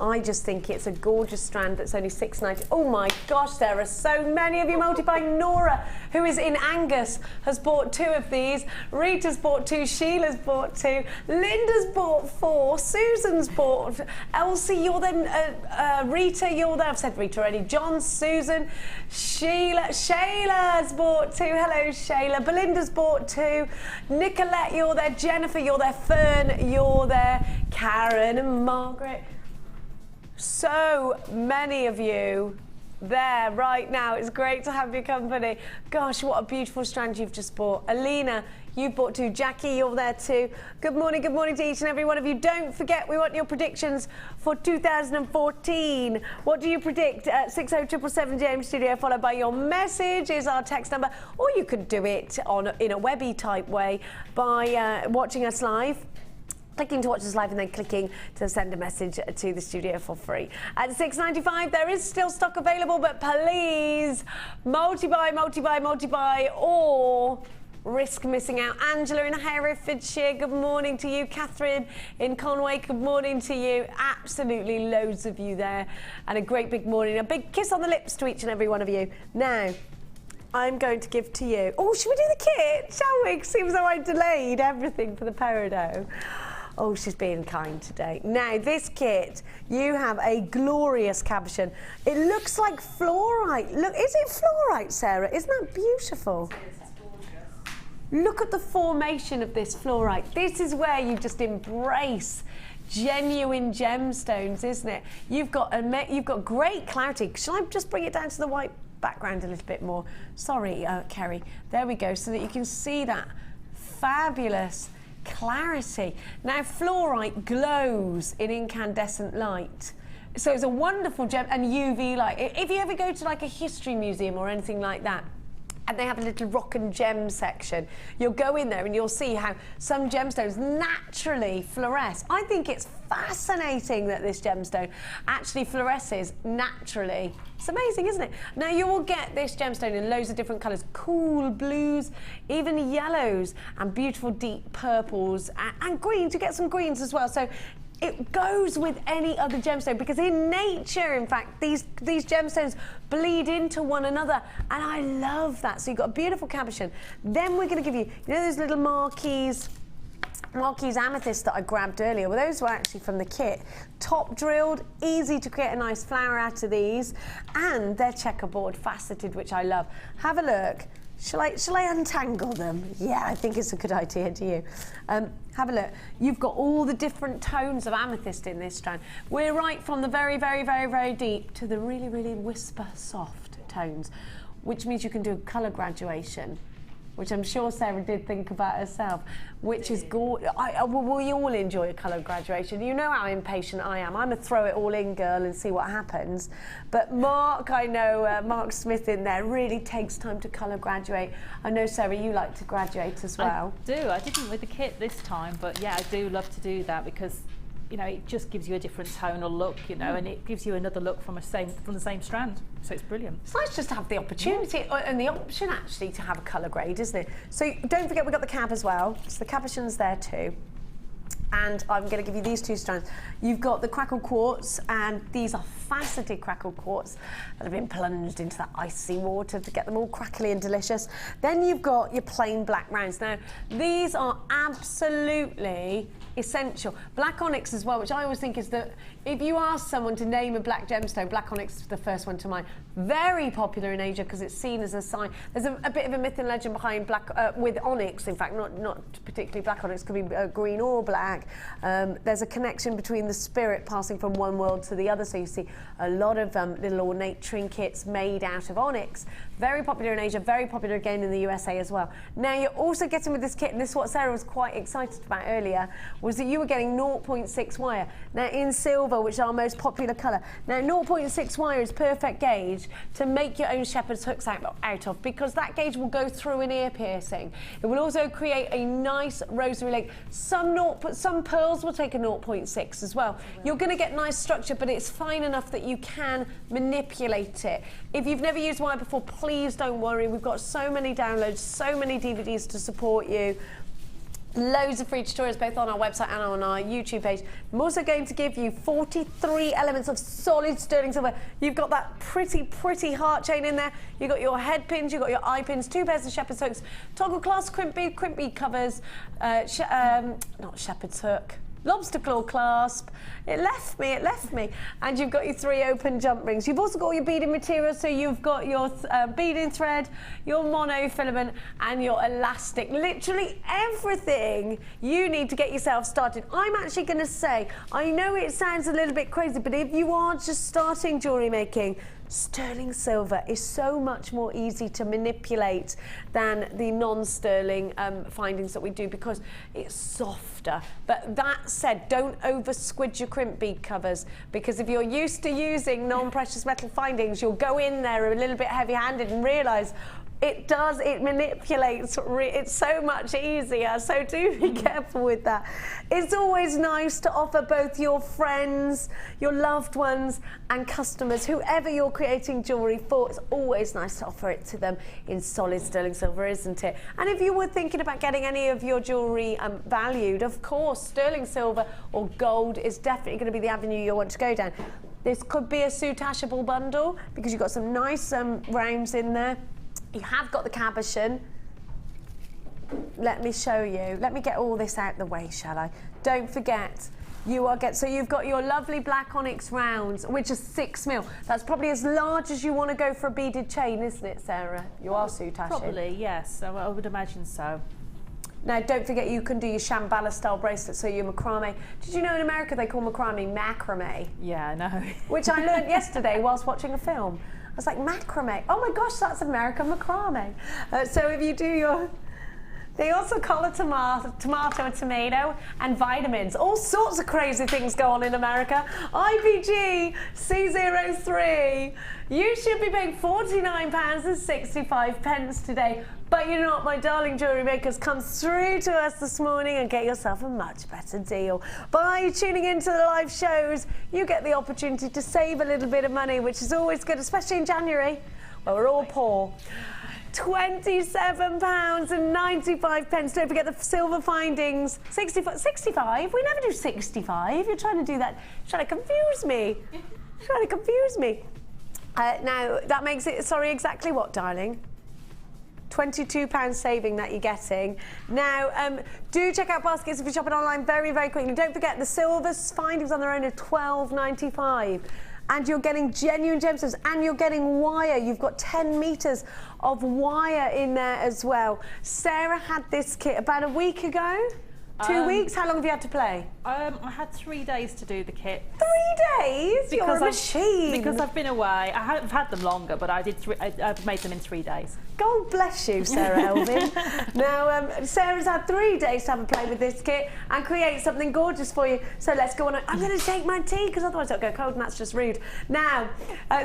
I just think it's a gorgeous strand that's only $6.90. Oh my gosh, there are so many of you multiplying. Nora, who is in Angus, has bought 2 of these. Rita's bought 2. Sheila's bought 2. Linda's bought 4. Susan's bought. Elsie, you're then. Rita, you're there. I've said Rita already. John, Susan, Sheila. Shayla's bought 2. Hello, Shayla. Belinda's bought 2. Nicolette, you're there. Jennifer, you're there. Fern, you're there. Karen and Margaret. So many of you there right now. It's great to have your company. Gosh, what a beautiful strand you've just bought. Alina, you've bought 2. Jackie, you're there too. Good morning to each and every one of you. Don't forget, we want your predictions for 2014. What do you predict? 60777 JM Studio, followed by your message is our text number, or you could do it in a webby type way by watching us live. Clicking to watch us live and then clicking to send a message to the studio for free. At $6.95, there is still stock available, but please multi-buy, or risk missing out. Angela in Herefordshire, good morning to you. Catherine in Conway, good morning to you. Absolutely loads of you there, and a great big morning. A big kiss on the lips to each and every one of you. Now, I'm going to give to you. Oh, should we do the kit? Shall we? Seems though I delayed everything for the peridot. Oh, she's being kind today. Now, this kit, you have a glorious cabochon. It looks like fluorite. Look, is it fluorite, Sara? Isn't that beautiful? It is, it's gorgeous. Look at the formation of this fluorite. This is where you just embrace genuine gemstones, isn't it? You've got great clarity. Shall I just bring it down to the white background a little bit more? Sorry, Kerry. There we go, so that you can see that fabulous clarity. Now, fluorite glows in incandescent light. So it's a wonderful gem, and UV light. If you ever go to like a history museum or anything like that, and they have a little rock and gem section, you'll go in there and you'll see how some gemstones naturally fluoresce. I think it's fascinating that this gemstone actually fluoresces naturally. It's amazing, isn't it? Now, you will get this gemstone in loads of different colours, cool blues, even yellows, and beautiful deep purples, and greens. You get some greens as well. So it goes with any other gemstone, because in nature, in fact, these gemstones bleed into one another, and I love that. So you've got a beautiful cabochon. Then we're going to give you, you know, those little marquise amethyst that I grabbed earlier. Well, those were actually from the kit. Top drilled, easy to create a nice flower out of these, and they're checkerboard faceted, which I love. Have a look. Shall I untangle them? Yeah, I think it's a good idea, do you? Have a look. You've got all the different tones of amethyst in this strand. We're right from the very, very, very, very deep to the really, really whisper soft tones, which means you can do colour graduation, which I'm sure Sarah did think about herself, which is gorgeous. We all enjoy a colour graduation. You know how impatient I am. I'm a throw it all in girl and see what happens. But Mark, I know, Mark Smith in there really takes time to colour graduate. I know, Sarah, you like to graduate as well. I do. I didn't with the kit this time, but yeah, I do love to do that because, you know, it just gives you a different tonal look, you know, and it gives you another look from the same strand. So it's brilliant. It's nice just to have the opportunity and the option actually to have a colour grade, isn't it? So don't forget we've got the cab as well. So the cabochon's there too. And I'm going to give you these two strands. You've got the crackled quartz, and these are faceted crackled quartz that have been plunged into that icy water to get them all crackly and delicious. Then you've got your plain black rounds. Now, these are absolutely essential. Black onyx as well, which I always think is that if you ask someone to name a black gemstone, black onyx is the first one to mind. Very popular in Asia because it's seen as a sign. There's a bit of a myth and legend behind black with onyx. In fact, not particularly black onyx, could be green or black. There's a connection between the spirit passing from one world to the other. So you see a lot of little ornate trinkets made out of onyx. Very popular in Asia, very popular again in the USA as well. Now you're also getting with this kit, and this is what Sarah was quite excited about earlier, was that you were getting 0.6 wire. Now in silver, which is our most popular colour. Now 0.6 wire is perfect gauge to make your own shepherd's hooks out of, because that gauge will go through an ear piercing. It will also create a nice rosary link. Some pearls will take a 0.6 as well. You're going to get nice structure, but it's fine enough that you can manipulate it. If you've never used wire before, please don't worry. We've got so many downloads, so many DVDs to support you. Loads of free tutorials both on our website and on our YouTube page. I'm also going to give you 43 elements of solid sterling silver. You've got that pretty heart chain in there. You've got your head pins, you've got your eye pins, 2 pairs of shepherd's hooks, toggle clasp crimp bead covers, not shepherd's hook, lobster claw clasp. It left me. And you've got your 3 open jump rings. You've also got your beading material, so you've got your beading thread, your monofilament, and your elastic. Literally everything you need to get yourself started. I'm actually going to say, I know it sounds a little bit crazy, but if you are just starting jewellery making, sterling silver is so much more easy to manipulate than the non-sterling findings that we do, because it's softer. But that said, don't over squidge your crimp bead covers, because if you're used to using non-precious metal findings, you'll go in there a little bit heavy-handed and realise it manipulates, it's so much easier, so do be careful with that. It's always nice to offer both your friends, your loved ones and customers, whoever you're creating jewellery for, it's always nice to offer it to them in solid sterling silver, isn't it? And if you were thinking about getting any of your jewellery valued, of course, sterling silver or gold is definitely going to be the avenue you'll want to go down. This could be a sootashable bundle because you've got some nice rounds in there. You have got the cabochon. Let me show you. Let me get all this out the way, shall I? Don't forget, so you've got your lovely black onyx rounds, which is 6 mil. That's probably as large as you want to go for a beaded chain, isn't it, Sarah? You are sootashing. Probably, yes. I would imagine so. Now, don't forget you can do your Shambhala style bracelet, so your macrame. Did you know in America they call macrame macrame? Yeah, I know. Which I learned yesterday whilst watching a film. I was like, macrame. Oh my gosh, that's American macrame. So if you do your... They also call it tomato, and vitamins. All sorts of crazy things go on in America. IPG C03. You should be paying £49.65 today. But you know what, my darling jewellery makers, come through to us this morning and get yourself a much better deal. By tuning into the live shows, you get the opportunity to save a little bit of money, which is always good, especially in January, where we're all poor. £27.95. Don't forget the silver findings. 65? We never do 65. You're trying to do that. You're trying to confuse me. Now, that makes it, sorry, exactly what, darling? £22 saving that you're getting. Now, do check out baskets if you're shopping online very, very quickly. Don't forget the silver findings on their own are £12.95. and you're getting genuine gemstones, and you're getting wire. You've got 10 meters of wire in there as well. Sarah had this kit about a week ago. 2 weeks? How long have you had to play? I had 3 days to do the kit. 3 days? You're a machine. Because I've been away. I've had them longer, but I've made them in 3 days. God bless you, Sarah Elvin. Now, Sarah's had 3 days to have a play with this kit and create something gorgeous for you. So let's go on. I'm going to take my tea because otherwise it'll go cold and that's just rude. Now,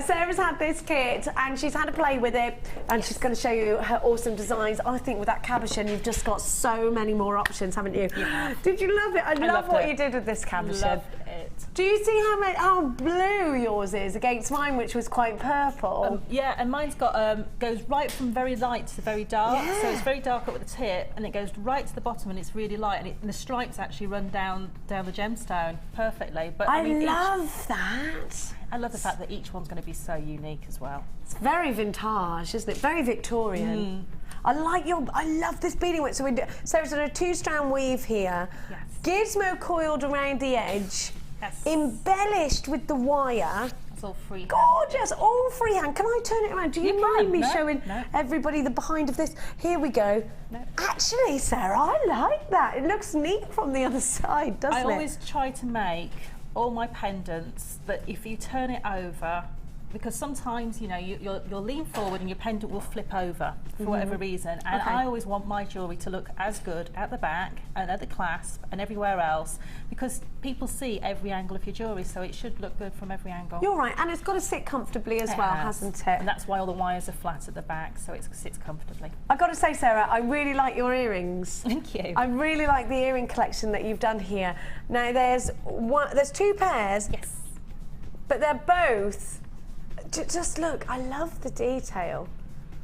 Sarah's had this kit and she's had a play with it, and she's going to show you her awesome designs. I think with that cabochon, you've just got so many more options, haven't you? Yeah. Did you love it? I love what you did with this cabochon. Love it. Do you see how blue yours is against mine, which was quite purple? Yeah, and mine's got goes right from very light to very dark. Yeah. So it's very dark up at the tip, and it goes right to the bottom, and it's really light, and the stripes actually run down the gemstone perfectly. But I love that. I love the fact that each one's going to be so unique as well. It's very vintage, isn't it? Very Victorian. I love this beading work. So Sarah's done a 2-strand weave here. Yes. Gizmo coiled around the edge. Yes. Embellished with the wire. It's all freehand. Gorgeous, all freehand. Can I turn it around? Do you mind me showing No. everybody the behind of this? Here we go. No. Actually, Sarah, I like that. It looks neat from the other side, doesn't it? I always try to make all my pendants that if you turn it over, because sometimes, you know, you'll lean forward and your pendant will flip over for whatever reason. And I always want my jewellery to look as good at the back and at the clasp and everywhere else, because people see every angle of your jewellery, so it should look good from every angle. You're right, and it's got to sit comfortably as well, hasn't it? And that's why all the wires are flat at the back, so it sits comfortably. I've got to say, Sarah, I really like your earrings. Thank you. I really like the earring collection that you've done here. Now, there's 2 pairs. Yes. But they're both... Just look, I love the detail.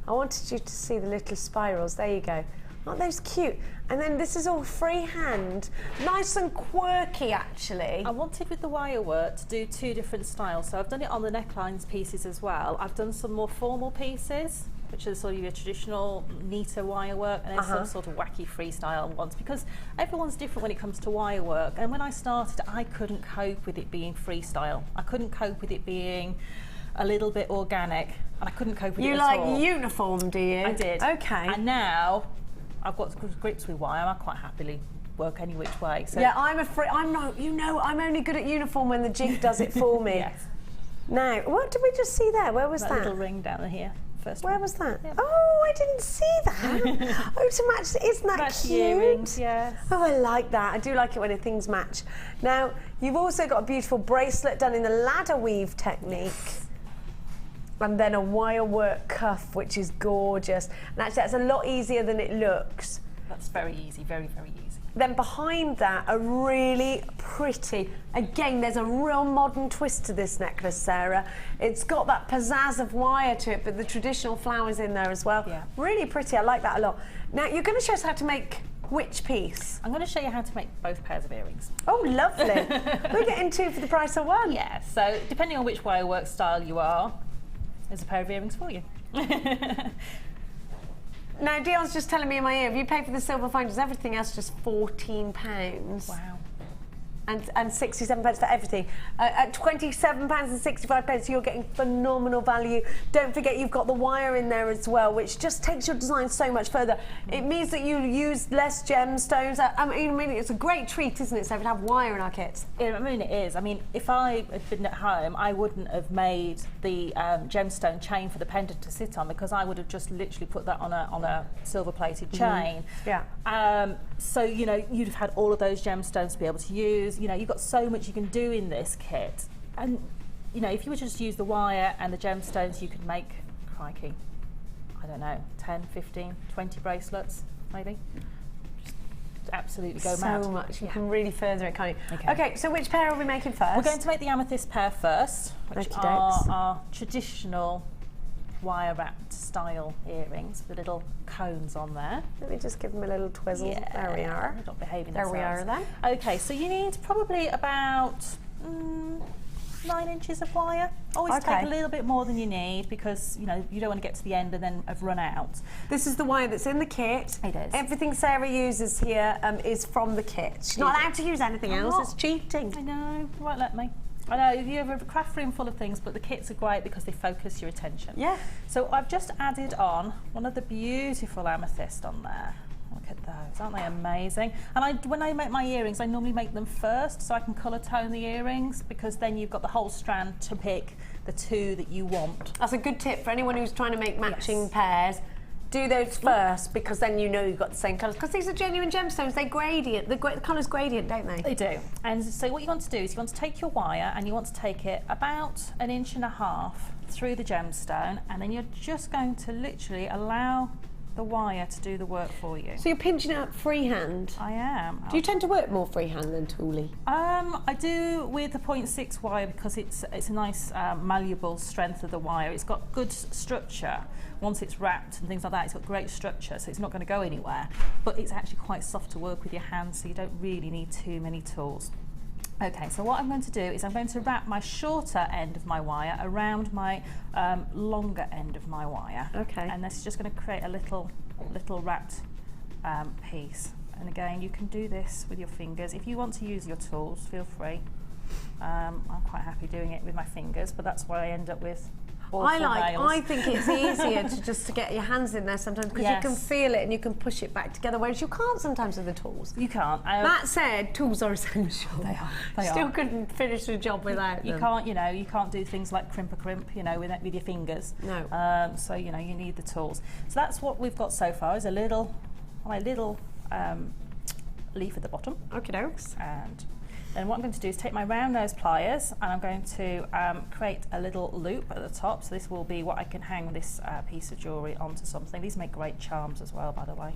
I wanted you to see the little spirals. There you go. Aren't those cute? And then this is all freehand. Nice and quirky, actually. I wanted with the wire work to do 2 different styles. So I've done it on the necklines pieces as well. I've done some more formal pieces, which is sort of your traditional neater wire work, and then some sort of wacky freestyle ones, because everyone's different when it comes to wire work. And when I started, I couldn't cope with it being freestyle. I couldn't cope with it being a little bit organic, and I couldn't cope with it at all. You like uniform, do you? I did. Okay. And now I've got grips with wire. I quite happily work any which way. So yeah, I'm not. You know, I'm only good at uniform when the jig does it for me. Yes. Now, what did we just see there? Where was that? Little ring down here. First Where one. was that? Yeah. Oh, I didn't see that. Oh, to match, isn't that Match cute? earrings, yes. Oh, I like that. I do like it when things match. Now, you've also got a beautiful bracelet done in the ladder weave technique. Yes. And then a wire work cuff, which is gorgeous. And actually, that's a lot easier than it looks. That's very easy, very, very easy. Then behind that, a really pretty, again, there's a real modern twist to this necklace, Sarah. It's got that pizzazz of wire to it, but the traditional flowers in there as well. Yeah. Really pretty, I like that a lot. Now, you're going to show us how to make which piece? I'm going to show you how to make both pairs of earrings. Oh, lovely. We're getting 2 for the price of 1. Yeah, so depending on which wire work style you are, there's a pair of earrings for you. Now, Dion's just telling me in my ear, if you pay for the silver finders, everything else just £14. Wow. And 67 pence for everything. At 27 pounds and 65 pence, you're getting phenomenal value. Don't forget you've got the wire in there as well, which just takes your design so much further. It means that you use less gemstones. I mean, it's a great treat, isn't it, so to have wire in our kits? Yeah, I mean, it is. I mean, if I had been at home, I wouldn't have made the gemstone chain for the pendant to sit on, because I would have just literally put that on a silver-plated chain. Yeah. So, you know, you'd have had all of those gemstones to be able to use. You know, you've got so much you can do in this kit. And, you know, if you were to just use the wire and the gemstones, you could make, crikey, I don't know, 10, 15, 20 bracelets, maybe. Just absolutely go mad. So much. You can really further it, can't you? Okay. Okay, so which pair are we making first? We're going to make the amethyst pair first, which Okey are dokes. our traditional wire wrapped style earrings with little cones on there. Let me just give them a little twizzle. There we are. They're not behaving There themselves. we are then. Okay, so you need probably about 9 inches of wire. Always Okay. take a little bit more than you need, because you know you don't want to get to the end and then have run out. This is the wire that's in the kit. It is. Everything Sarah uses here is from the kit. She's not allowed to use anything I'm else. not. It's cheating. I know. Right, let me. I know, you have a craft room full of things, but the kits are great because they focus your attention. Yeah. So I've just added on one of the beautiful amethyst on there. Look at those, aren't they amazing? And when I make my earrings, I normally make them first so I can colour tone the earrings, because then you've got the whole strand to pick the two that you want. That's a good tip for anyone who's trying to make matching Yes. pairs. Do those first, because then you know you've got the same colours. Because these are genuine gemstones, they gradient, the colours gradient, don't they? They do. And so what you want to do is you want to take your wire and you want to take it about 1.5 inches through the gemstone, and then you're just going to literally allow the wire to do the work for you. So you're pinching out freehand? I am. Do you tend to work more freehand than tooly? I do with the 0.6 wire because it's a nice malleable strength of the wire. It's got good structure. Once it's wrapped and things like that, it's got great structure, so it's not going to go anywhere. But it's actually quite soft to work with your hands, so you don't really need too many tools. Okay, so what I'm going to do is I'm going to wrap my shorter end of my wire around my longer end of my wire. Okay. And this is just going to create a little wrapped piece. And again, you can do this with your fingers. If you want to use your tools, feel free. I'm quite happy doing it with my fingers, but that's why I end up with I think it's easier to get your hands in there sometimes, because Yes. you can feel it and you can push it back together, whereas you can't sometimes with the tools. You can't. That said, tools are essential. They are. They Still are. couldn't finish the job without You them. can't, you can't do things like crimp, with your fingers. No. So, you need the tools. So that's what we've got so far, is my little leaf at the bottom. Okie dokes. And then what I'm going to do is take my round nose pliers and I'm going to create a little loop at the top. So this will be what I can hang this piece of jewellery onto something. These make great charms as well, by the way,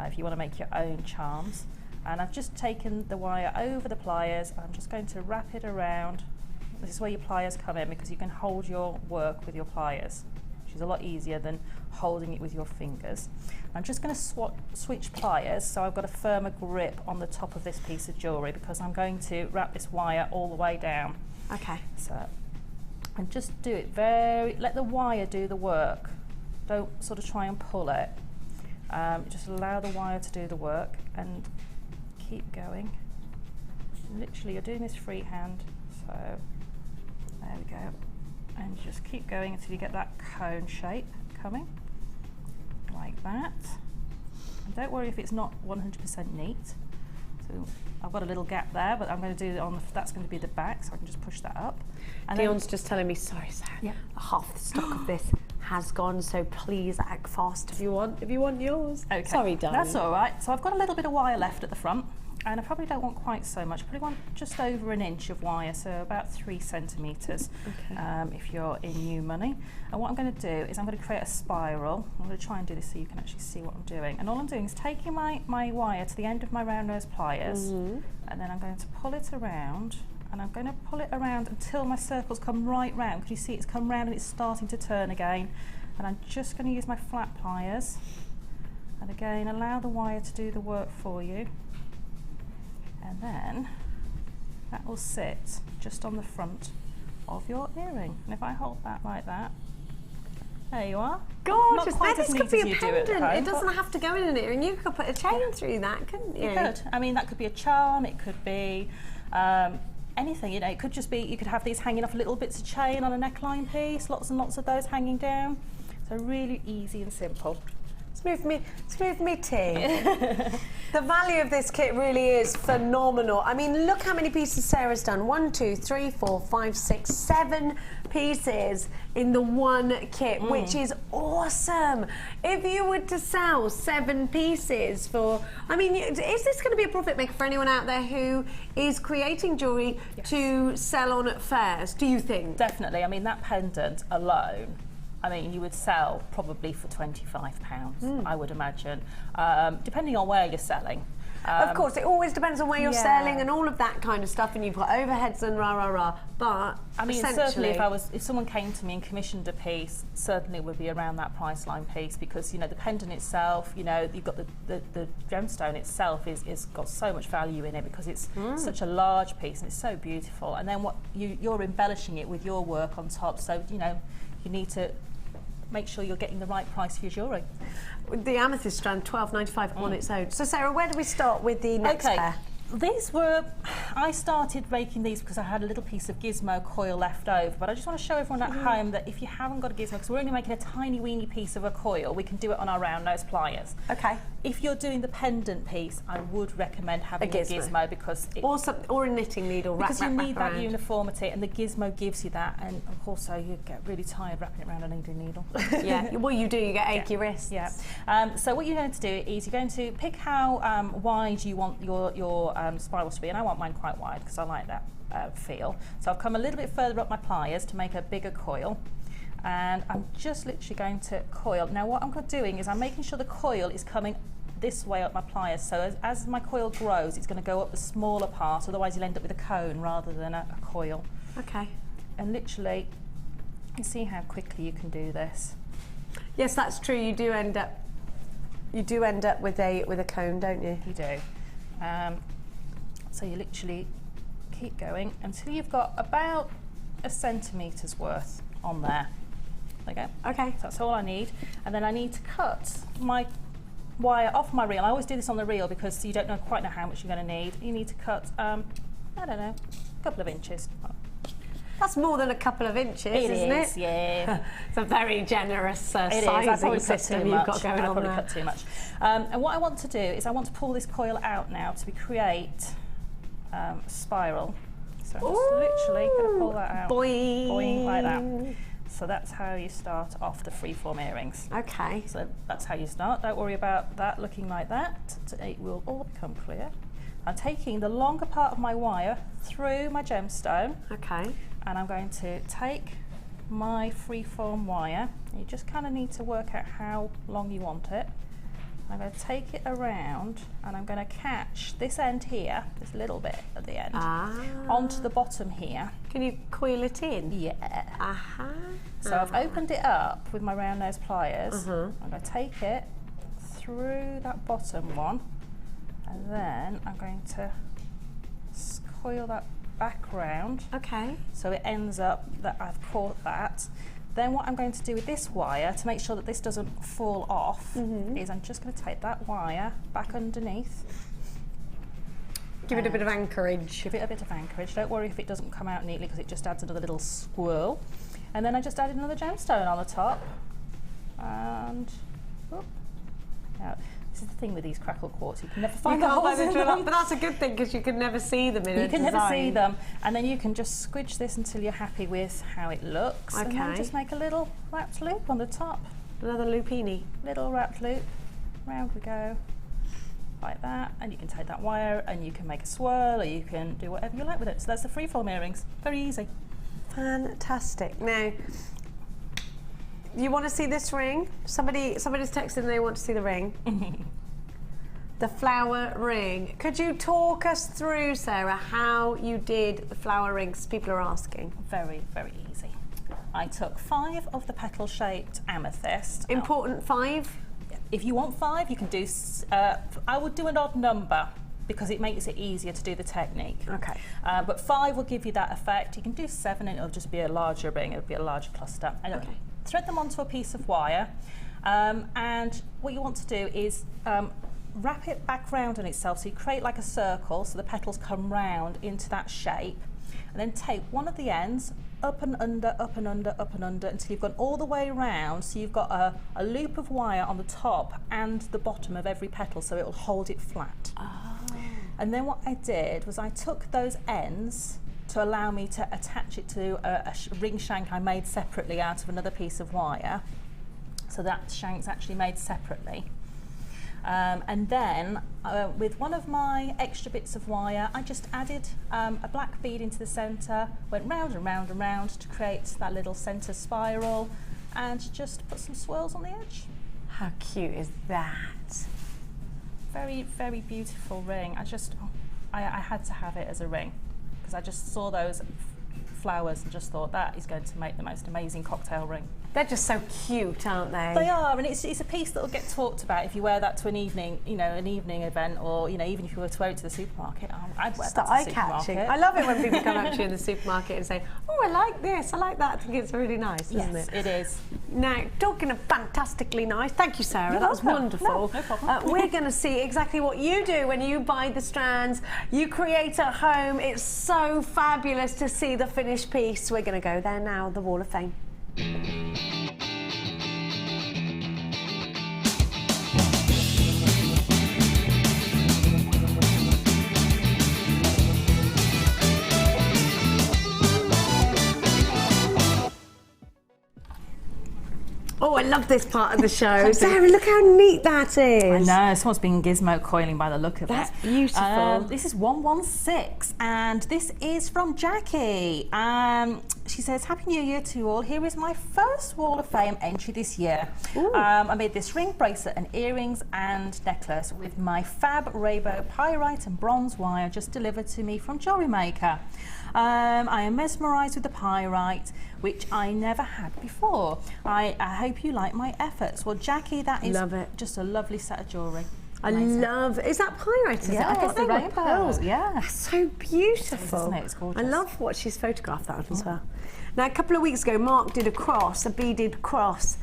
if you want to make your own charms. And I've just taken the wire over the pliers. I'm just going to wrap it around. This is where your pliers come in, because you can hold your work with your pliers, which is a lot easier than holding it with your fingers. I'm just going to switch pliers so I've got a firmer grip on the top of this piece of jewellery, because I'm going to wrap this wire all the way down. Okay. So, and just do it let the wire do the work. Don't sort of try and pull it. Just allow the wire to do the work and keep going. Literally, you're doing this freehand, so there we go. And just keep going until you get that cone shape coming, like that. And don't worry if it's not 100% neat. So I've got a little gap there, but I'm going to do it on that's going to be the back, so I can just push that up. And Dion's just telling me, sorry, Sarah, Yeah. half the stock of this has gone, so please act fast if you want yours. Okay. Sorry, darling. That's all right. So I've got a little bit of wire left at the front, and I probably don't want quite so much. I probably want just over 1 inch of wire, so about 3 centimetres, if you're in new money. And what I'm going to do is I'm going to create a spiral. I'm going to try and do this so you can actually see what I'm doing. And all I'm doing is taking my wire to the end of my round nose pliers, and then I'm going to pull it around, and I'm going to pull it around until my circles come right round. Can you see it's come round and it's starting to turn again? And I'm just going to use my flat pliers, and again allow the wire to do the work for you. And then that will sit just on the front of your earring. And if I hold that like that, there you are. Gorgeous. Not quite This as could neat be as a you do it pendant. at home, It doesn't have to go in an earring. You could put a chain through that, couldn't you? You could. I mean, that could be a charm. It could be anything. It could just be, you could have these hanging off little bits of chain on a neckline piece. Lots and lots of those hanging down. So really easy and simple. Smooth me tea. The value of this kit really is phenomenal. I mean, look how many pieces Sarah's done. 1, 2, 3, 4, 5, 6, 7 pieces in the one kit, which is awesome. If you were to sell 7 pieces for, I mean, is this going to be a profit maker for anyone out there who is creating jewellery to sell on at fairs, do you think? Definitely. I mean, that pendant alone, I mean, you would sell probably for £25, I would imagine, depending on where you're selling. Of course, it always depends on where you're selling and all of that kind of stuff, and you've got overheads and rah. But I mean, essentially, certainly if someone came to me and commissioned a piece, certainly it would be around that price line piece, because the pendant itself, you've got the gemstone itself is got so much value in it, because it's such a large piece and it's so beautiful. And then you're embellishing it with your work on top, so you need to make sure you're getting the right price for your jewellery. The amethyst strand, £12.95 on its own. So Sarah, where do we start with the next pair? These were, I started making these because I had a little piece of gizmo coil left over, but I just want to show everyone at home that if you haven't got a gizmo, because we're only making a tiny weeny piece of a coil, we can do it on our round nose pliers. Okay. If you're doing the pendant piece, I would recommend having a gizmo because or a knitting needle. Because you need that around. uniformity, and the gizmo gives you that, and also you get really tired wrapping it around a needle. Yeah, well you do, you get achy wrists. Yeah. So what you're going to do is you're going to pick how wide you want your spirals to be, and I want mine quite wide because I like that feel. So I've come a little bit further up my pliers to make a bigger coil, and I'm just literally going to coil. Now what I'm doing is I'm making sure the coil is coming this way up my pliers, so as my coil grows it's going to go up the smaller part, otherwise you'll end up with a cone rather than a coil. Okay. And literally, you see how quickly you can do this. Yes, that's true. You do end up with a cone, don't you? You do. So you literally keep going until you've got about a centimetre's worth on there. There you go. Okay. So that's all I need. And then I need to cut my wire off my reel. I always do this on the reel because you don't quite know how much you're going to need. You need to cut, I don't know, a couple of inches. That's more than a couple of inches, isn't it? Yeah. It's a very generous sizing system you've got going on there. I probably cut too much. And what I want to do is I want to pull this coil out now to create a spiral. So I'm just literally going to pull that out. Boing. Boing, like that. So that's how you start off the freeform earrings. Okay. So that's how you start. Don't worry about that looking like that. It will all become clear. I'm taking the longer part of my wire through my gemstone. Okay. And I'm going to take my freeform wire. You just kind of need to work out how long you want it. I'm going to take it around and I'm going to catch this end here, this little bit at the end, onto the bottom here. Can you coil it in? Yeah. Aha. So I've opened it up with my round nose pliers. I'm going to take it through that bottom one, and then I'm going to coil that back round. Okay. So it ends up that I've caught that. Then what I'm going to do with this wire to make sure that this doesn't fall off is I'm just going to take that wire back underneath. Give it a bit of anchorage. Give it a bit of anchorage. Don't worry if it doesn't come out neatly because it just adds another little swirl. And then I just added another gemstone on the top. And now, this is the thing with these crackle quartz, you can never find the holes in them. But that's a good thing because you can never see them in a You can design. never see them. And then you can just squidge this until you're happy with how it looks. Okay. And then just make a little wrapped loop on the top. Another loopini. Little wrapped loop. Round we go. Like that. And you can take that wire and you can make a swirl, or you can do whatever you like with it. So that's the freeform earrings. Very easy. Fantastic. Now, you want to see this ring? Somebody's texting and they want to see the ring. The flower ring. Could you talk us through, Sarah, how you did the flower rings? People are asking. Very, very easy. I took 5 of the petal-shaped amethyst. Important 5? If you want 5, you can do, I would do an odd number because it makes it easier to do the technique. Okay. But 5 will give you that effect. You can do 7 and it'll just be a larger ring, it'll be a larger cluster. Anyway, Okay. Thread them onto a piece of wire, and what you want to do is wrap it back round on itself, so you create like a circle so the petals come round into that shape, and then take one of the ends up and under, up and under, up and under until you've gone all the way round, so you've got a loop of wire on the top and the bottom of every petal, so it will hold it flat. And then what I did was I took those ends to allow me to attach it to a ring shank I made separately out of another piece of wire. So that shank's actually made separately. And then with one of my extra bits of wire, I just added a black bead into the centre, went round and round and round to create that little centre spiral, and just put some swirls on the edge. How cute is that? Very, very beautiful ring. I had to have it as a ring because I just saw those flowers and just thought that is going to make the most amazing cocktail ring. They're just so cute, aren't they? They are, and it's a piece that will get talked about if you wear that to an evening, an evening event, or even if you were to wear it to the supermarket. I'd wear that to the eye-catching. supermarket. I love it when people come up to you in the supermarket and say, "Oh, I like this. I like that." I think it's really nice, isn't it? Yes, it is. Now, talking of fantastically nice, thank you, Sarah. That was wonderful. No problem. We're going to see exactly what you do when you buy the strands. You create at home. It's so fabulous to see the finished piece. We're going to go there now, the Wall of Fame. Oh, I love this part of the show. Sarah, look how neat that is. I know, someone's been gizmo coiling by the look of That's it. That's beautiful. This is 116, and this is from Jackie. She says, Happy New Year to you all. Here is my first Wall of Fame entry this year. I made this ring, bracelet and earrings and necklace with my fab rainbow pyrite and bronze wire just delivered to me from Jewellery Maker. I am mesmerised with the pyrite, which I never had before. I hope you like my efforts. Well, Jackie, that is just a lovely set of jewellery. Amazing. I love. Is that pyrite? Is it? I thought they were pearls. Yeah, that's so beautiful. Isn't it? It's gorgeous. I love what she's photographed that as well. Now, a couple of weeks ago, Mark did a cross, a beaded cross.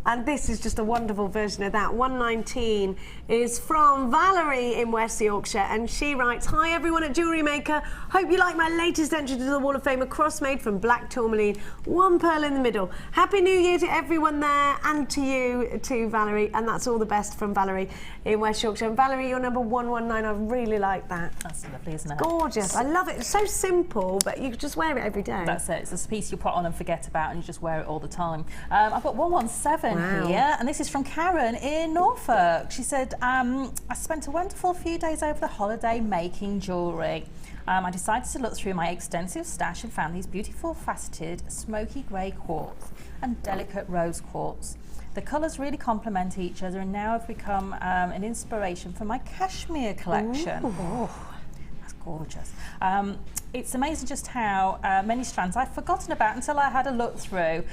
And this is just a wonderful version of that. 119 is from Valerie in West Yorkshire, and she writes, Hi everyone at Jewellery Maker. Hope you like my latest entry to the Wall of Fame, a cross made from black tourmaline, one pearl in the middle. Happy New Year to everyone there, and to you too, Valerie. And that's all the best from Valerie in West Yorkshire. And Valerie, you're number 119. I really like that. That's lovely, isn't it? Gorgeous. I love it. It's so simple, but you could just wear it every day. That's it. It's a piece you put on and forget about, and you just wear it all the time. I've got 117 here, and this is from Karen in Norfolk. She said, I spent a wonderful few days over the holiday making jewellery. I decided to look through my extensive stash and found these beautiful faceted smoky grey quartz and delicate rose quartz. The colours really complement each other and now have become an inspiration for my cashmere collection. Oh, that's gorgeous. It's amazing just how many strands I've forgotten about until I had a look through.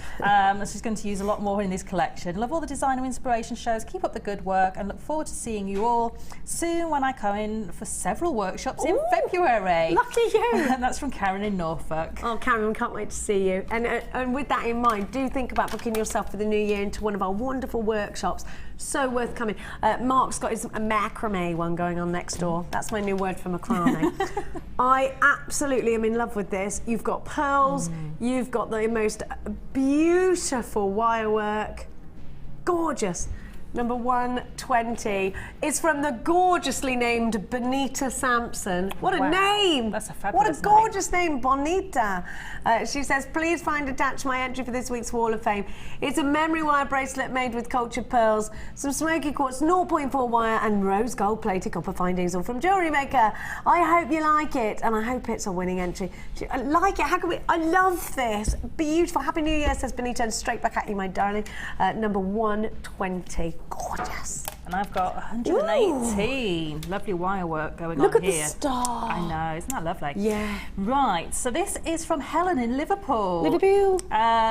She's going to use a lot more in this collection. Love all the designer inspiration shows. Keep up the good work and look forward to seeing you all soon when I come in for several workshops in February. Lucky you. And that's from Karen in Norfolk. Oh, Karen, can't wait to see you. And with that in mind, do think about booking yourself for the new year into one of our wonderful workshops. So worth coming. Mark's got his macrame one going on next door. That's my new word for macrame. I absolutely am in love with this. You've got pearls, you've got the most beautiful wire work. Gorgeous. Number 120 is from the gorgeously named Bonita Sampson. What a name! That's a fabulous What a gorgeous name, Bonita. She says, please find attached my entry for this week's Wall of Fame. It's a memory wire bracelet made with cultured pearls, some smoky quartz 0.4 wire and rose gold plated copper findings, all from Jewellery Maker. I hope you like it, and I hope it's a winning entry. I like it. How can we? I love this. Beautiful. Happy New Year, says Bonita, and straight back at you, my darling. Number 120. Gorgeous. And I've got 118. Ooh. Lovely wire work going on here. Look at the star. I know, isn't that lovely? Yeah. Right, so this is from Helen in Liverpool. Liverpool.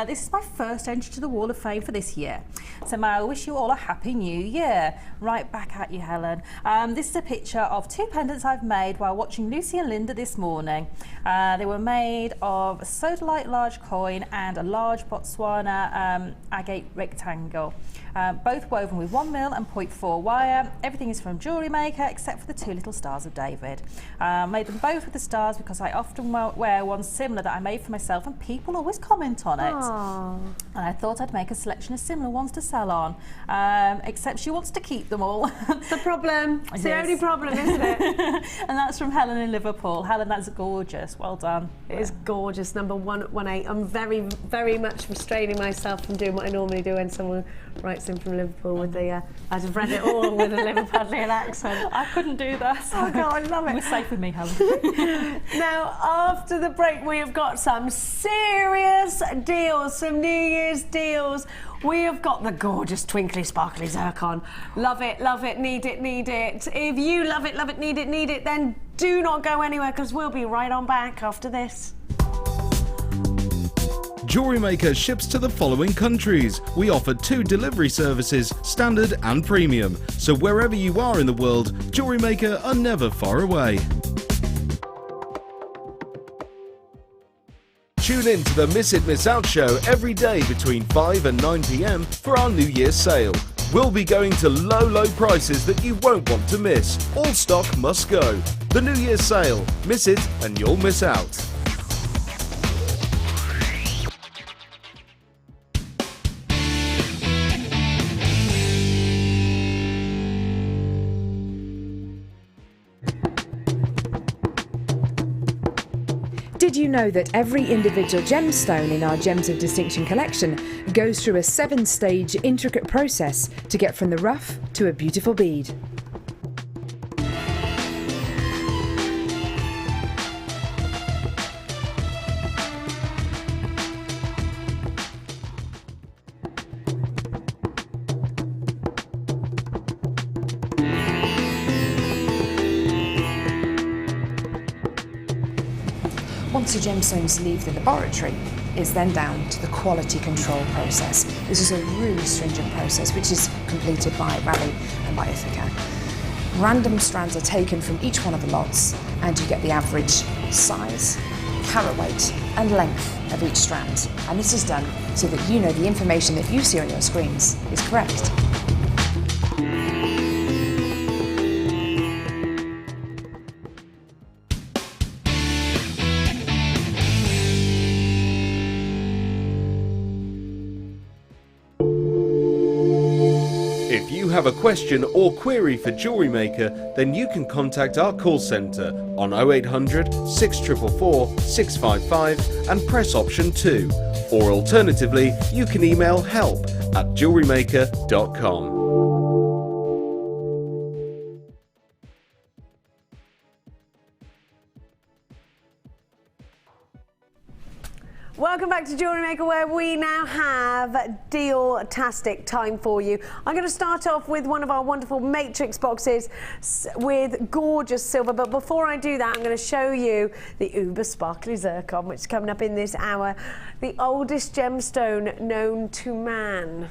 This is my first entry to the Wall of Fame for this year. So I wish you all a happy new year. Right back at you, Helen. This is a picture of two pendants I've made while watching Lucy and Linda this morning. They were made of a sodalite large coin and a large Botswana agate rectangle. Both woven with 1 mil and 0.4 wire. Everything is from Jewellery Maker except for the two little stars of David. Made them both with the stars because I often wear one similar that I made for myself and people always comment on it. Aww. And I thought I'd make a selection of similar ones to sell on, except she wants to keep them all. It's the problem. It's the only problem, isn't it? And that's from Helen in Liverpool. Helen, that's gorgeous. Well done. It is gorgeous. Number 118. I'm very, very much restraining myself from doing what I normally do when someone writes in from Liverpool with the, I'd have read it all with a Liverpudlian accent. I couldn't do that. Oh God, I love it. You're safe with me, Helen. Now, after the break, we have got some serious deals, some New Year's deals. We have got the gorgeous twinkly sparkly zircon. Love it, need it, need it. If you love it, need it, then do not go anywhere because we'll be right on back after this. Jewellery Maker ships to the following countries. We offer 2 delivery services, standard and premium. So wherever you are in the world, Jewellery Maker are never far away. Tune in to the Miss It Miss Out show every day between 5 and 9 p.m. for our New Year's sale. We'll be going to low prices that you won't want to miss. All stock must go. The New Year's sale. Miss it and you'll miss out. Did you know that every individual gemstone in our Gems of Distinction collection goes through a 7-stage intricate process to get from the rough to a beautiful bead? Once your gemstones leave the laboratory, it's then down to the quality control process. This is a really stringent process which is completed by Raleigh and by Ithaca. Random strands are taken from each one of the lots and you get the average size, carat weight and length of each strand. And this is done so that you know the information that you see on your screens is correct. If you have a question or query for Jewellery Maker, then you can contact our call centre on 0800 644 655 and press option 2. Or alternatively, you can email help@jewellerymaker.com. Welcome back to Jewellery Maker, where we now have deal-tastic time for you. I'm going to start off with one of our wonderful matrix boxes with gorgeous silver, but before I do that, I'm going to show you the uber sparkly zircon, which is coming up in this hour, the oldest gemstone known to man.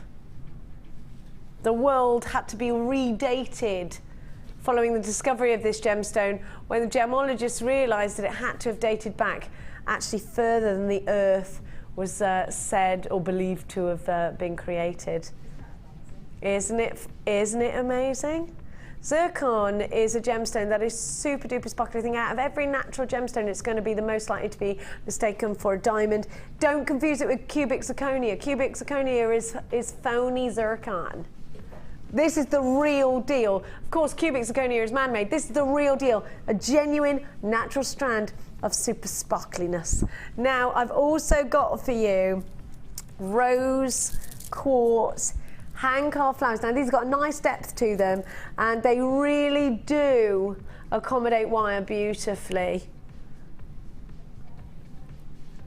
The world had to be redated following the discovery of this gemstone when the gemologists realised that it had to have dated back actually further than the Earth was said or believed to have been created. Isn't it amazing? Zircon is a gemstone that is super duper sparkly. I think out of every natural gemstone, it's going to be the most likely to be mistaken for a diamond. Don't confuse it with cubic zirconia. Cubic zirconia is phony zircon. This is the real deal. Of course, cubic zirconia is man-made. This is the real deal. A genuine natural strand of super sparkliness. Now, I've also got for you rose quartz hand-carved flowers. Now, these have got a nice depth to them, and they really do accommodate wire beautifully.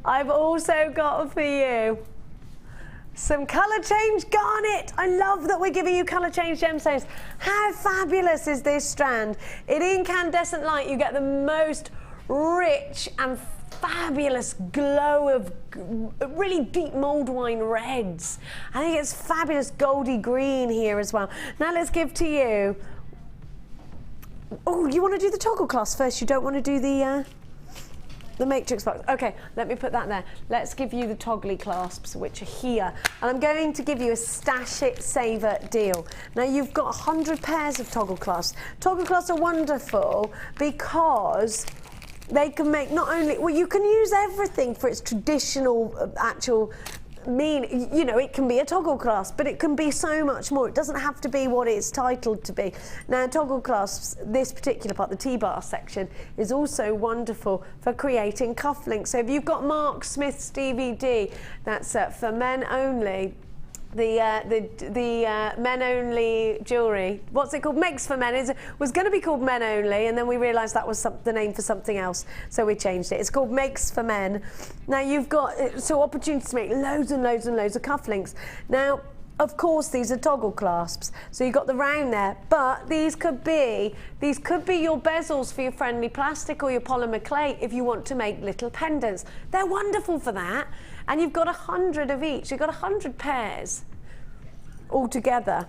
I've also got for you some colour change garnet. I love that we're giving you colour change gemstones. How fabulous is this strand? In incandescent light, you get the most rich and fabulous glow of really deep mulled wine reds. I think it's fabulous goldy green here as well. Now let's give to you. Oh, you want to do the toggle clasp first? You don't want to do the matrix box. Okay, let me put that there. Let's give you the toggly clasps, which are here. And I'm going to give you a stash it saver deal. Now you've got 100 pairs of toggle clasps. Toggle clasps are wonderful because they can make not only, well, you can use everything for its traditional actual mean, you know, it can be a toggle clasp, but it can be so much more. It doesn't have to be what it's titled to be. Now, toggle clasps, this particular part, the T-bar section, is also wonderful for creating cufflinks. So if you've got Mark Smith's DVD, that's for men only. The men only jewellery, what's it called? Makes for Men, was going to be called Men Only, and then we realised that was the name for something else, so we changed it. It's called Makes for Men. Now you've got opportunities to make loads and loads and loads of cufflinks. Now, of course, these are toggle clasps, so you've got the round there, but these could be your bezels for your friendly plastic or your polymer clay if you want to make little pendants. They're wonderful for that. and you've got 100 of each. You've got 100 pairs altogether,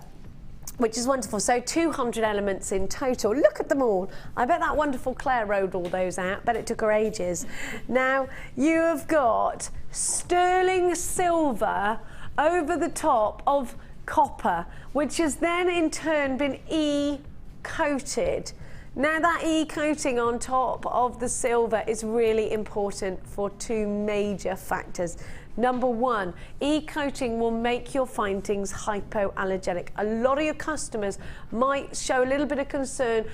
which is wonderful. So 200 elements in total. Look at them all. I bet that wonderful Claire wrote all those out. Bet it took her ages. Now, you have got sterling silver over the top of copper, which has then in turn been E-coated. Now that E-coating on top of the silver is really important for two major factors. Number one, E-coating will make your findings hypoallergenic. A lot of your customers might show a little bit of concern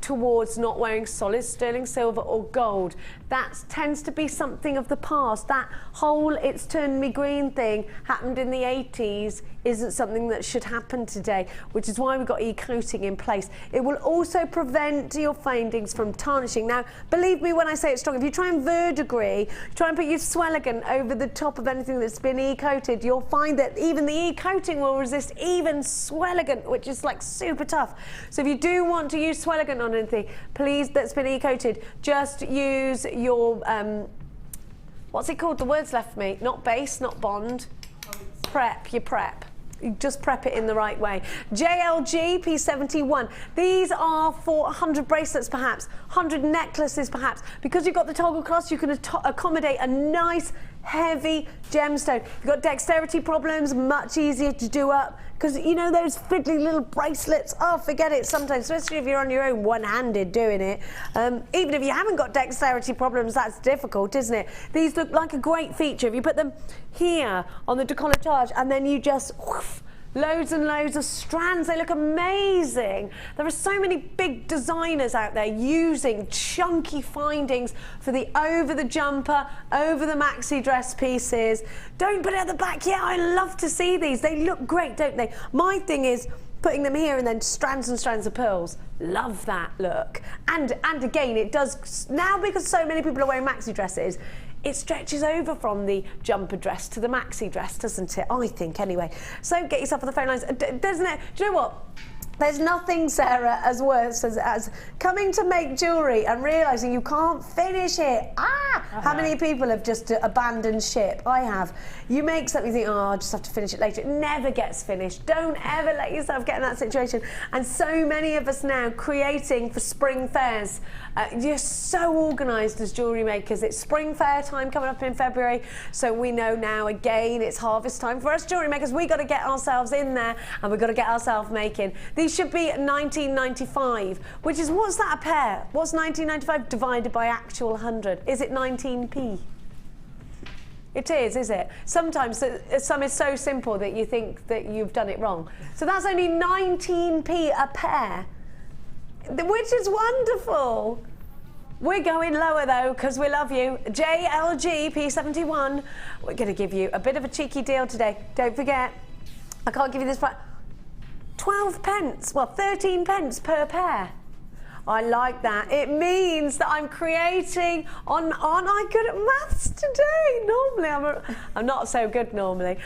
towards not wearing solid sterling silver or gold. That tends to be something of the past. That whole "it's turned me green" thing happened in the 80s, isn't something that should happen today, which is why we've got E-coating in place. It will also prevent your findings from tarnishing. Now, believe me when I say it's strong. If you try and verdigris, try and put your Swelligan over the top of anything that's been E-coated, you'll find that even the E-coating will resist even Swelligan, which is like super tough. So if you do want to use Swelligan on anything, please, that's been E-coated, just use your, what's it called? The word's left me. Not base, not bond. Prep, your prep. You just prep it in the right way. JLG P71. These are for 100 bracelets perhaps, 100 necklaces perhaps. Because you've got the toggle clasp, you can accommodate a nice heavy gemstone. You've got dexterity problems, much easier to do up. Because you know those fiddly little bracelets, oh forget it sometimes, especially if you're on your own one-handed doing it. Even if you haven't got dexterity problems, that's difficult, isn't it? These look like a great feature. If you put them here on the decolletage and then you just whoosh, loads and loads of strands, they look amazing. There are so many big designers out there using chunky findings for the over the jumper, over the maxi dress pieces. Don't put it at the back. Yeah, I love to see these. They look great, don't they? My thing is putting them here and then strands and strands of pearls. Love that look. And again, it does, now because so many people are wearing maxi dresses, it stretches over from the jumper dress to the maxi dress, doesn't it? I think, anyway. So get yourself on the phone lines. Doesn't it? Do you know what? There's nothing, Sarah, as worse as coming to make jewellery and realising you can't finish it. How many people have just abandoned ship? I have. You make something, you think, oh, I'll just have to finish it later. It never gets finished. Don't ever let yourself get in that situation. And so many of us now creating for spring fairs. You're so organised as jewellery makers. It's spring fair time coming up in February, so we know now again it's harvest time for us jewellery makers. We've got to get ourselves in there and we've got to get ourselves making. These should be $19.95, which is, what's that a pair? What's $19.95 divided by actual 100? Is it 19p? It is it? Sometimes some is so simple that you think that you've done it wrong. So that's only 19p a pair, which is wonderful. We're going lower though because we love you. JLG P71. We're going to give you a bit of a cheeky deal today. Don't forget, I can't give you this price. 12 pence, well 13 pence per pair. I like that. It means that I'm creating aren't I good at maths today? Normally I'm not so good normally.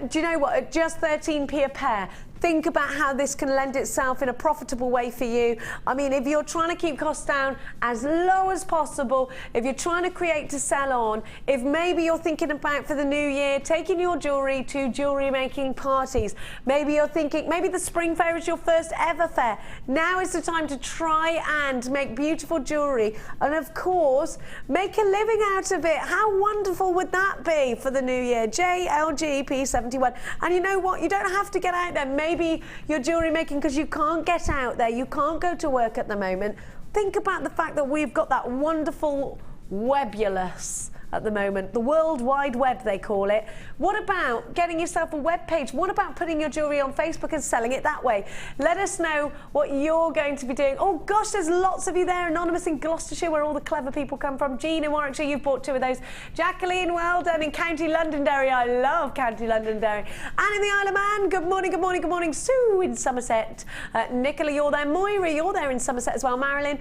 Do you know what? At just 13p a pair, think about how this can lend itself in a profitable way for you. I mean, if you're trying to keep costs down as low as possible, if you're trying to create to sell on, if maybe you're thinking about for the new year taking your jewellery to jewellery making parties, maybe you're thinking, maybe the spring fair is your first ever fair. Now is the time to try and make beautiful jewellery and of course make a living out of it. How wonderful would that be for the new year? JLG P71. And you know what? You don't have to get out there. Maybe you're jewellery making because you can't get out there, you can't go to work at the moment. Think about the fact that we've got that wonderful webulous at the moment, the World Wide Web they call it. What about getting yourself a web page? What about putting your jewellery on Facebook and selling it that way? Let us know what you're going to be doing. Oh gosh, there's lots of you there. Anonymous in Gloucestershire, where all the clever people come from. Jean in Warwickshire, you've bought 2 of those. Jacqueline, well done, in County Londonderry. I love County Londonderry. Anne in the Isle of Man, good morning, good morning, good morning. Sue in Somerset. Nicola, you're there. Moira, you're there in Somerset as well. Marilyn,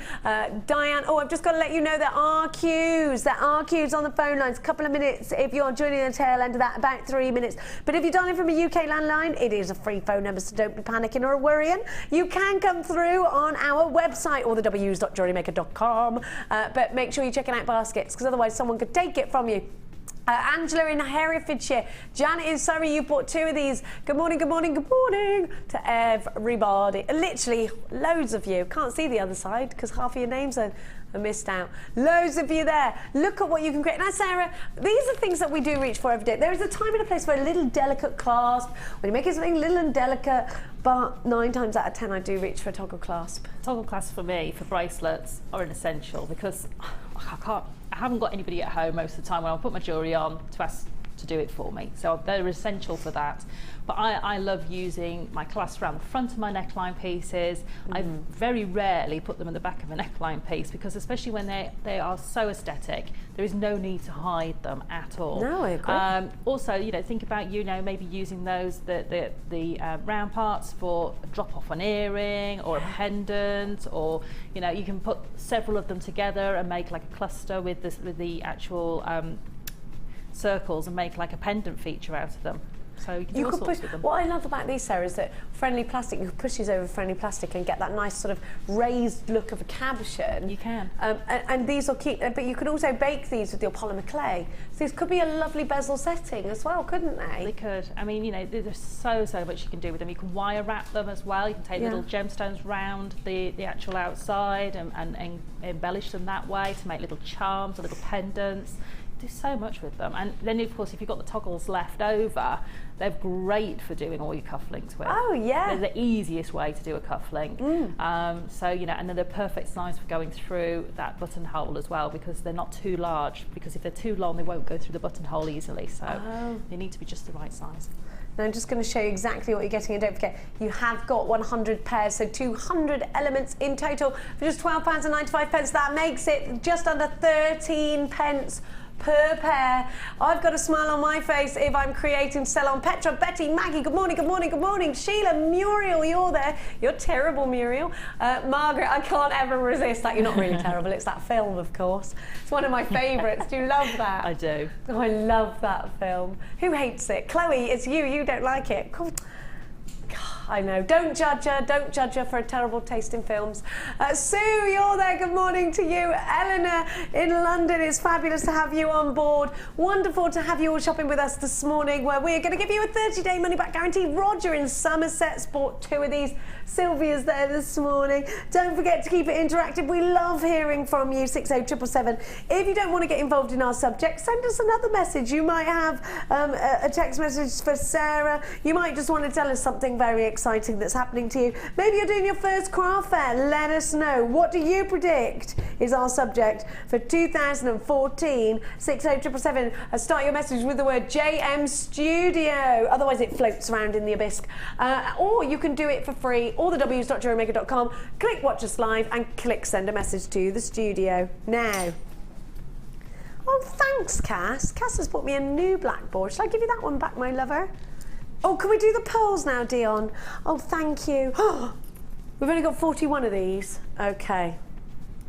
Diane. Oh, I've just got to let you know there are queues. There are queues on the phone lines. A couple of minutes if you're joining the tail end of that, about 3 minutes. But if you're dialing from a UK landline, it is a free phone number, so don't be panicking or worrying. You can come through on our website or the w's.jewellerymaker.com, but make sure you're checking out baskets because otherwise someone could take it from you. Angela in Herefordshire. Janet in Surrey, you bought 2 of these. Good morning, good morning, good morning to everybody. Literally, loads of you. Can't see the other side because half of your names are missed out. Loads of you there. Look at what you can create. Now, Sarah, these are things that we do reach for every day. There is a time and a place for a little delicate clasp, when you're making something little and delicate, but 9 times out of 10, I do reach for a toggle clasp. Toggle clasp for me, for bracelets, are an essential because I haven't got anybody at home most of the time when I put my jewellery on to ask to do it for me. So they're essential for that. But I love using my clasps around the front of my neckline pieces. I very rarely put them in the back of a neckline piece because especially when they are so aesthetic, there is no need to hide them at all. No, I agree. Also, you know, think about, you know, maybe using those, the round parts for a drop off an earring or a pendant, or, you know, you can put several of them together and make like a cluster with the actual circles and make like a pendant feature out of them. So you can do all sorts with them. What I love about these, Sarah, is that friendly plastic, you can push these over friendly plastic and get that nice sort of raised look of a cabochon. You can. And these will keep, but you could also bake these with your polymer clay. So these could be a lovely bezel setting as well, couldn't they? They could. I mean, you know, there's so much you can do with them. You can wire wrap them as well. You can take little gemstones round the actual outside and embellish them that way to make little charms or little pendants. Do so much with them. And then of course if you've got the toggles left over, they're great for doing all your cufflinks with. Oh yeah. They're the easiest way to do a cufflink. So, you know, and then they're perfect size for going through that buttonhole as well, because they're not too large, because if they're too long they won't go through the buttonhole easily, so they need to be just the right size. Now I'm just going to show you exactly what you're getting, and don't forget you have got 100 pairs, so 200 elements in total for just £12.95. That makes it just under 13 pence per pair. I've got a smile on my face if I'm creating to sell on. Petra, Betty, Maggie, good morning, good morning, good morning. Sheila, Muriel, you're there. You're terrible, Muriel. Margaret, I can't ever resist that. You're not really terrible, it's that film, of course. It's one of my favourites. Do you love that? I do. Oh, I love that film. Who hates it? Chloe, it's you. You don't like it. God, I know. Don't judge her for a terrible taste in films. Sue, you're there. Good morning to you. Eleanor in London, it's fabulous to have you on board. Wonderful to have you all shopping with us this morning, where we're going to give you a 30-day money-back guarantee. Roger in Somerset's bought 2 of these. Sylvia's there this morning. Don't forget to keep it interactive. We love hearing from you. 60777. If you don't want to get involved in our subject, send us another message. You might have a text message for Sarah. You might just want to tell us something very exciting that's happening to you. Maybe you're doing your first craft fair. Let us know. What do you predict is our subject for 2014? 60777. Start your message with the word JM Studio. Otherwise it floats around in the abyss. Or you can do it for free. All the w's.jewellerymaker.com. Click watch us live and click send a message to the studio now. Oh, thanks, Cass. Cass has bought me a new blackboard. Shall I give you that one back, my lover? Oh, can we do the pearls now, Dion? Oh, thank you. We've only got 41 of these. Okay.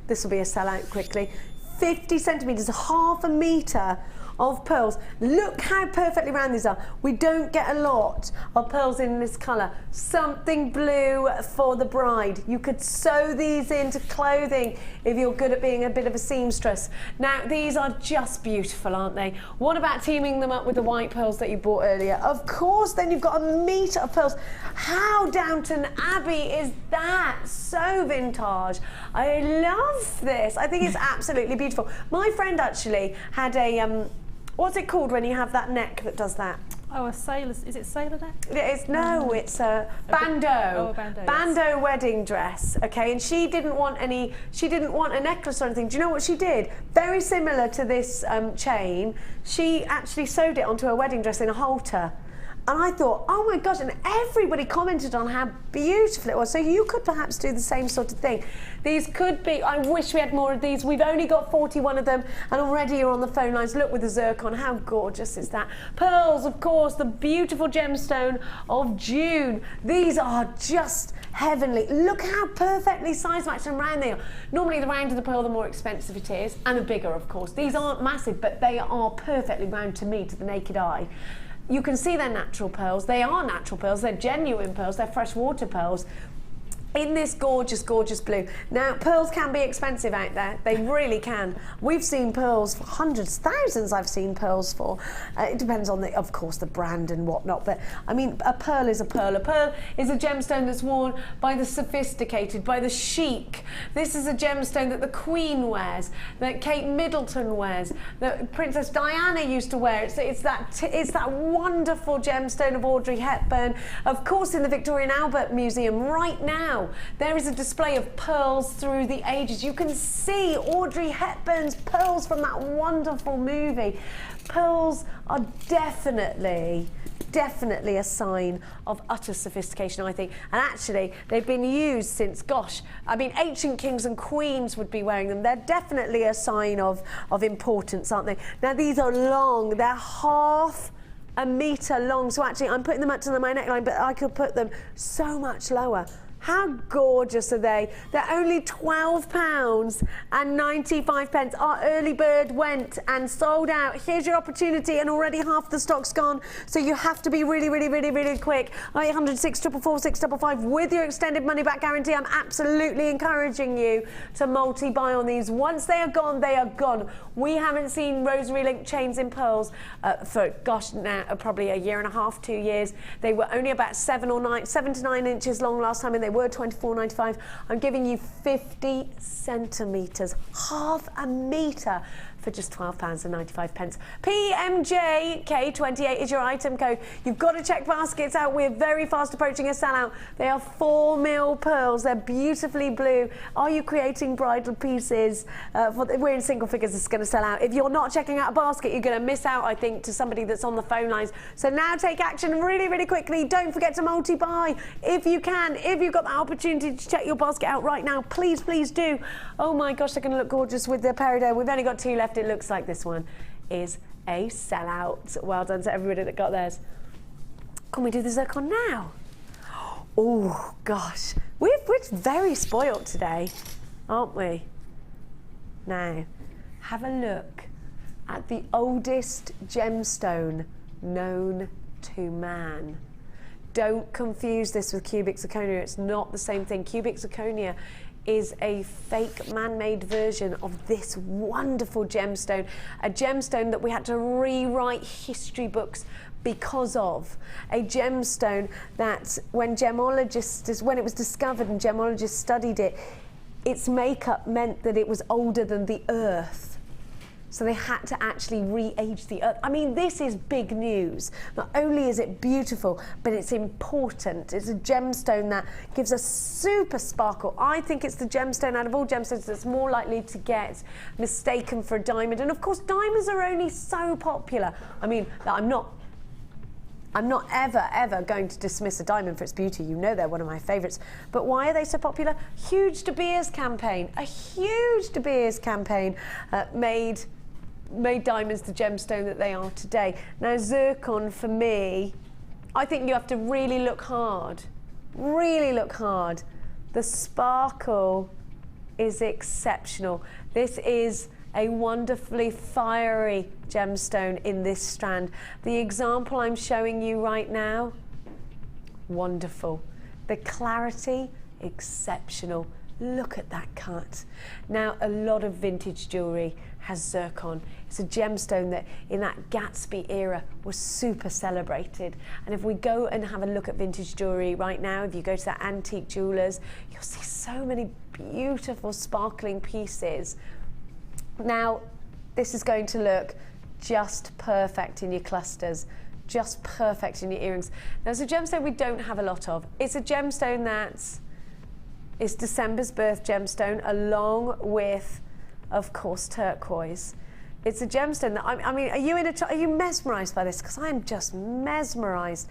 This will be a sellout quickly. 50 centimetres, half a metre of pearls. Look how perfectly round these are. We don't get a lot of pearls in this colour. Something blue for the bride. You could sew these into clothing if you're good at being a bit of a seamstress. Now, these are just beautiful, aren't they? What about teaming them up with the white pearls that you bought earlier? Of course, then you've got a metre of pearls. How Downton Abbey is that? So vintage. I love this. I think it's absolutely beautiful. My friend actually had a what's it called when you have that neck that does that? Oh, a sailor's, is it sailor neck? It's a bandeau. Oh, a bandeau. Bandeau yes. Wedding dress, okay, and she didn't want a necklace or anything. Do you know what she did? Very similar to this chain, she actually sewed it onto her wedding dress in a halter. And I thought, oh my gosh, and everybody commented on how beautiful it was. So you could perhaps do the same sort of thing. These could be, I wish we had more of these. We've only got 41 of them, and already you're on the phone lines. Look with the zircon, how gorgeous is that? Pearls, of course, the beautiful gemstone of June. These are just heavenly. Look how perfectly size matched and round they are. Normally the rounder the pearl, the more expensive it is, and the bigger, of course. These aren't massive, but they are perfectly round to me, to the naked eye. You can see they're natural pearls. They are natural pearls. They're genuine pearls. They're freshwater pearls. in this gorgeous, gorgeous blue. Now, pearls can be expensive out there. They really can. We've seen pearls for hundreds, thousands I've seen pearls for. It depends on, of course, the brand and whatnot. But, I mean, a pearl is a pearl. A pearl is a gemstone that's worn by the sophisticated, by the chic. This is a gemstone that the Queen wears, that Kate Middleton wears, that Princess Diana used to wear. It's that wonderful gemstone of Audrey Hepburn. Of course, in the Victoria and Albert Museum right now, there is a display of pearls through the ages. You can see Audrey Hepburn's pearls from that wonderful movie. Pearls are definitely a sign of utter sophistication, I think. And actually, they've been used since, gosh, I mean, ancient kings and queens would be wearing them. They're definitely a sign of importance, aren't they? Now, these are long. They're half a metre long. So actually, I'm putting them up to my neckline, but I could put them so much lower. How gorgeous are they? They're only £12.95. Our early bird went and sold out. Here's your opportunity, and already half the stock's gone. So you have to be really, really, really, really quick. 800 644 655 with your extended money back guarantee. I'm absolutely encouraging you to multi-buy on these. Once they are gone, they are gone. We haven't seen rosary link chains in pearls for, gosh, now probably a year and a half, 2 years. They were only about 7 to 9 inches long last time, and they were £24.95. I'm giving you 50 centimetres, half a metre, for just £12.95. PMJK28 is your item code. You've got to check baskets out. We're very fast approaching a sellout. They are 4mm pearls. They're beautifully blue. Are you creating bridal pieces? We're in single figures. It's going to sell out. If you're not checking out a basket, you're going to miss out, I think, to somebody that's on the phone lines. So now take action really, really quickly. Don't forget to multi-buy if you can. If you've got the opportunity to check your basket out right now, please, please do. Oh my gosh, they're going to look gorgeous with the peridot. We've only got 2 left. It looks like this one is a sellout. Well done to everybody that got theirs. Can we do the zircon now? Oh gosh, we're very spoilt today, aren't we? Now, have a look at the oldest gemstone known to man. Don't confuse this with cubic zirconia. It's not the same thing. Cubic zirconia is a fake man-made version of this wonderful gemstone, a gemstone that we had to rewrite history books because of. A gemstone that when it was discovered and gemologists studied it, its makeup meant that it was older than the earth. So they had to actually re-age the earth. I mean, this is big news. Not only is it beautiful, but it's important. It's a gemstone that gives a super sparkle. I think it's the gemstone out of all gemstones that's more likely to get mistaken for a diamond. And of course, diamonds are only so popular. I mean, I'm not ever going to dismiss a diamond for its beauty. You know they're one of my favourites. But why are they so popular? Huge De Beers campaign. A huge De Beers campaign made diamonds the gemstone that they are today. Now, zircon, for me, I think you have to really look hard. Really look hard. The sparkle is exceptional. This is a wonderfully fiery gemstone in this strand. The example I'm showing you right now, wonderful. The clarity, exceptional. Look at that cut. Now, a lot of vintage jewellery has zircon. It's a gemstone that in that Gatsby era was super celebrated. And if we go and have a look at vintage jewellery right now, if you go to that antique jewellers, you'll see so many beautiful sparkling pieces. Now, this is going to look just perfect in your clusters, just perfect in your earrings. Now, it's a gemstone we don't have a lot of. It's a gemstone that's December's birth gemstone, along with, of course, turquoise. It's a gemstone that, I mean, are you mesmerised by this? Because I am just mesmerised.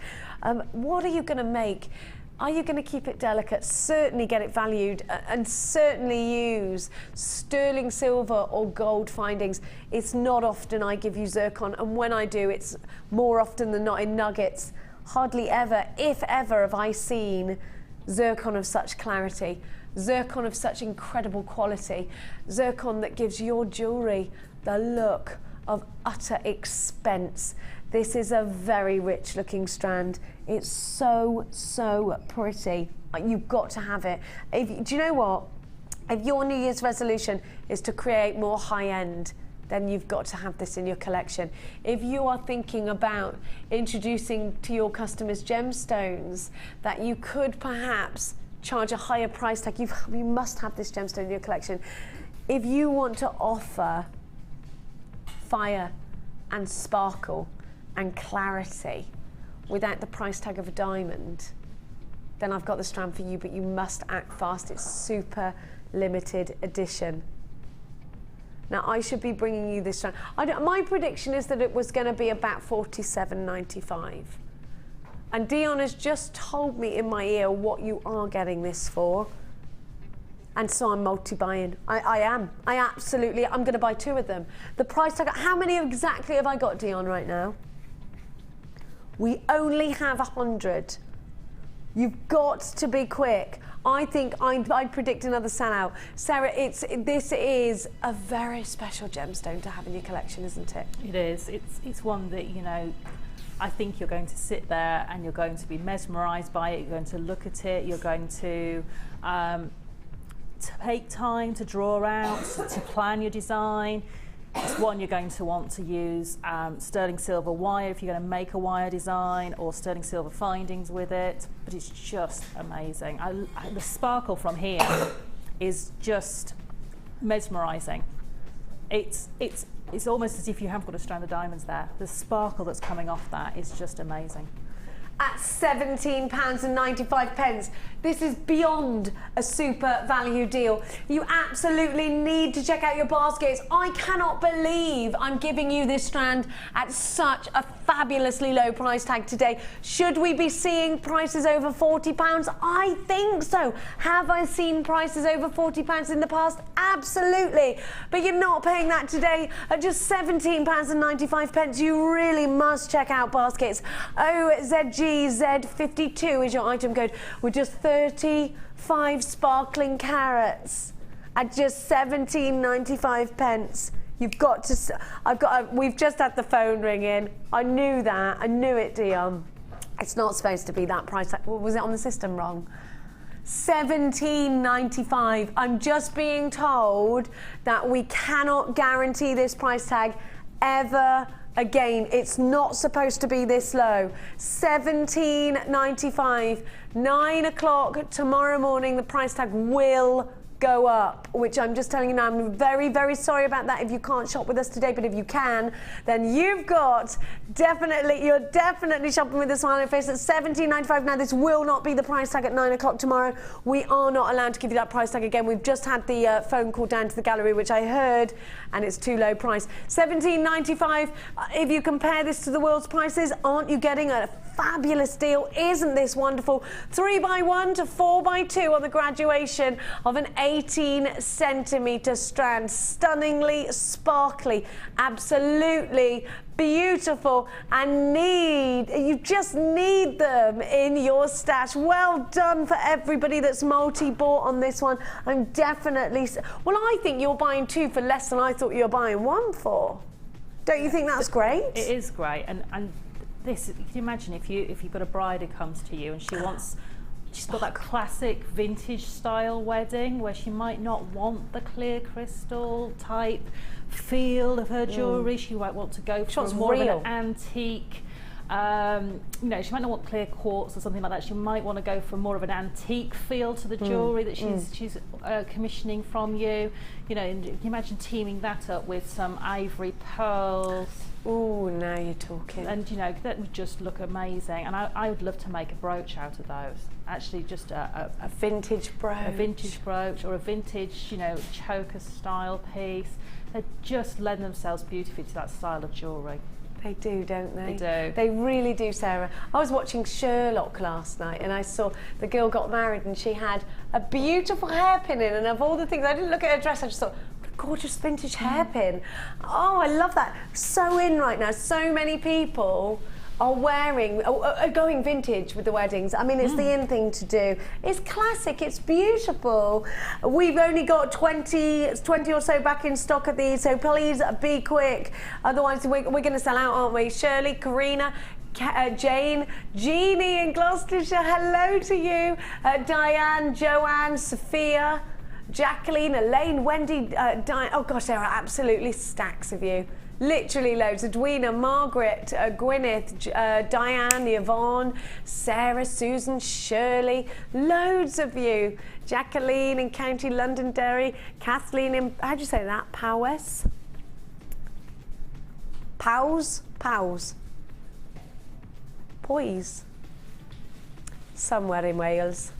What are you going to make? Are you going to keep it delicate? Certainly get it valued, and certainly use sterling silver or gold findings. It's not often I give you zircon, and when I do, it's more often than not in nuggets. Hardly ever, if ever, have I seen zircon of such clarity, zircon of such incredible quality, zircon that gives your jewellery the look of utter expense. This is a very rich looking strand. It's so, so pretty. You've got to have it. Do you know what? If your New Year's resolution is to create more high-end, then you've got to have this in your collection. If you are thinking about introducing to your customers gemstones that you could perhaps charge a higher price tag, you must have this gemstone in your collection. If you want to offer fire and sparkle and clarity without the price tag of a diamond, then I've got the strand for you, but you must act fast. It's super limited edition. Now, I should be bringing you this strand. My prediction is that it was going to be about $47.95. And Dion has just told me in my ear what you are getting this for. And so I'm multi-buying. I'm going to buy 2 of them. The price tag, how many exactly have I got, Dion, right now? We only have 100. You've got to be quick. I think I'd predict another sellout. Sarah, this is a very special gemstone to have in your collection, isn't it? It is. It's one that, I think you're going to sit there and you're going to be mesmerised by it. You're going to look at it. You're going to take time to draw out, to plan your design. It's one you're going to want to use sterling silver wire if you're going to make a wire design, or sterling silver findings with it. But it's just amazing. The sparkle from here is just mesmerising. It's almost as if you have got a strand of diamonds there. The sparkle that's coming off that is just amazing. At £17.95. This is beyond a super value deal. You absolutely need to check out your baskets. I cannot believe I'm giving you this strand at such a fabulously low price tag today. Should we be seeing prices over £40? I think so. Have I seen prices over £40 in the past? Absolutely. But you're not paying that today at just £17.95. You really must check out baskets. OZGZ52 is your item code with just 35 sparkling carats at just 17.95 pence. You've got to, we've just had the phone ring in. I knew that, I knew it, Dion. It's not supposed to be that price. Was it on the system wrong? $17.95. I'm just being told that we cannot guarantee this price tag ever again. It's not supposed to be this low. $17.95. 9 o'clock tomorrow morning, the price tag will go up, which I'm just telling you now. I'm very, very sorry about that if you can't shop with us today, but if you can, then you're definitely shopping with a smile on your face at $17.95. Now, this will not be the price tag at 9 o'clock tomorrow. We are not allowed to give you that price tag again. We've just had the phone call down to the gallery, which I heard, and it's too low price. $17.95. If you compare this to the world's prices, aren't you getting a fabulous deal? Isn't this wonderful? 3x1 to 4x2 on the graduation of an 18-centimetre strand. Stunningly sparkly, absolutely beautiful, and you just need them in your stash. Well done for everybody that's multi-bought on this one. I'm definitely, well, I think you're buying 2 for less than I thought you were buying 1 for. Don't you think that's great? It is great, and this, can you imagine if you've got a bride who comes to you and she's got that classic vintage style wedding where she might not want the clear crystal type feel of her jewellery. She might want to go for more of an antique. She might not want clear quartz or something like that. She might want to go for more of an antique feel to the jewellery that she's commissioning from you. And you can imagine teaming that up with some ivory pearls. Oh, now you're talking. And that would just look amazing. And I would love to make a brooch out of those. Actually, just a vintage brooch. A vintage brooch or a vintage, choker style piece. They just lend themselves beautifully to that style of jewellery. They do, don't they? They do. They really do, Sarah. I was watching Sherlock last night and I saw the girl got married and she had a beautiful hairpin in, and of all the things, I didn't look at her dress, I just thought, what a gorgeous vintage hairpin. Oh, I love that. So in right now. So many people are going vintage with the weddings. I mean, it's the in thing to do. It's classic, it's beautiful. We've only got 20 or so back in stock of these, so please be quick. Otherwise, we're going to sell out, aren't we? Shirley, Karina, Jane, Jeannie in Gloucestershire, hello to you. Diane, Joanne, Sophia, Jacqueline, Elaine, Wendy, Diane. Oh gosh, there are absolutely stacks of you. Literally loads. Edwina, Margaret, Gwyneth, Diane, Yvonne, Sarah, Susan, Shirley, loads of you. Jacqueline in County Londonderry, Kathleen in, how do you say that, Powys? Pows? Poise. Somewhere in Wales.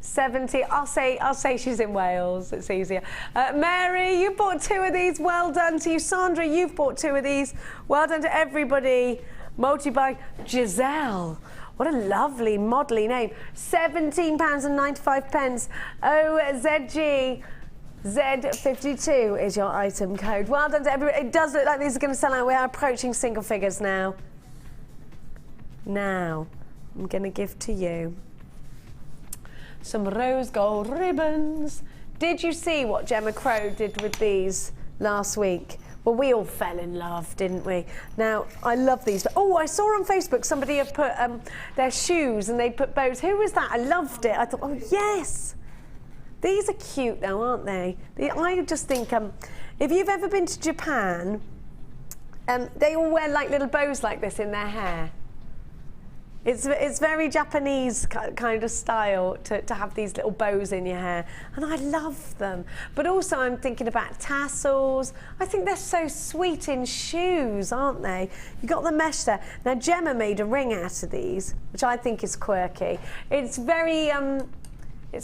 70, I'll say she's in Wales, it's easier. Mary, you bought 2 of these, well done to you. Sandra, you've bought 2 of these, well done to everybody. Multi-bag, Giselle, what a lovely modelly name. £17.95. OZG, Z52 is your item code. Well done to everybody. It does look like these are going to sell out. We are approaching single figures now. Now, I'm going to give to you some rose gold ribbons. Did you see what Gemma Crow did with these last week? Well, we all fell in love, didn't we? Now, I love these. Oh, I saw on Facebook somebody had put their shoes and they put bows. Who was that? I loved it. I thought, oh, yes. These are cute, though, aren't they? I just think, if you've ever been to Japan, they all wear like little bows like this in their hair. It's very Japanese kind of style to have these little bows in your hair, and I love them. But also I'm thinking about tassels. I think they're so sweet in shoes, aren't they? You got the mesh there. Now Gemma made a ring out of these, which I think is quirky. It's very,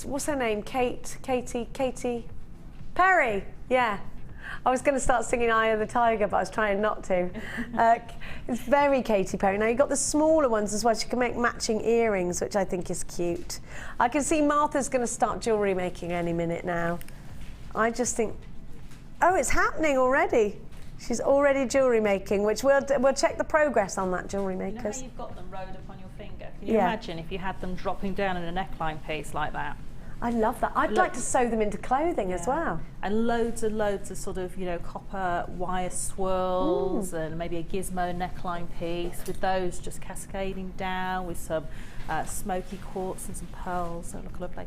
what's her name? Katy Perry, yeah. I was going to start singing Eye of the Tiger, but I was trying not to. It's very Katy Perry. Now, you've got the smaller ones as well. So you can make matching earrings, which I think is cute. I can see Martha's going to start jewellery making any minute now. I just think, oh, it's happening already. She's already jewellery making, which we'll check the progress on that, Jewellery Makers. You know how you've got them rode upon your finger? Can you imagine if you had them dropping down in a neckline piece like that? I love that. I'd like to sew them into clothing as well. And loads and loads of sort of, copper wire swirls and maybe a gizmo neckline piece with those just cascading down with some smoky quartz and some pearls. That look lovely.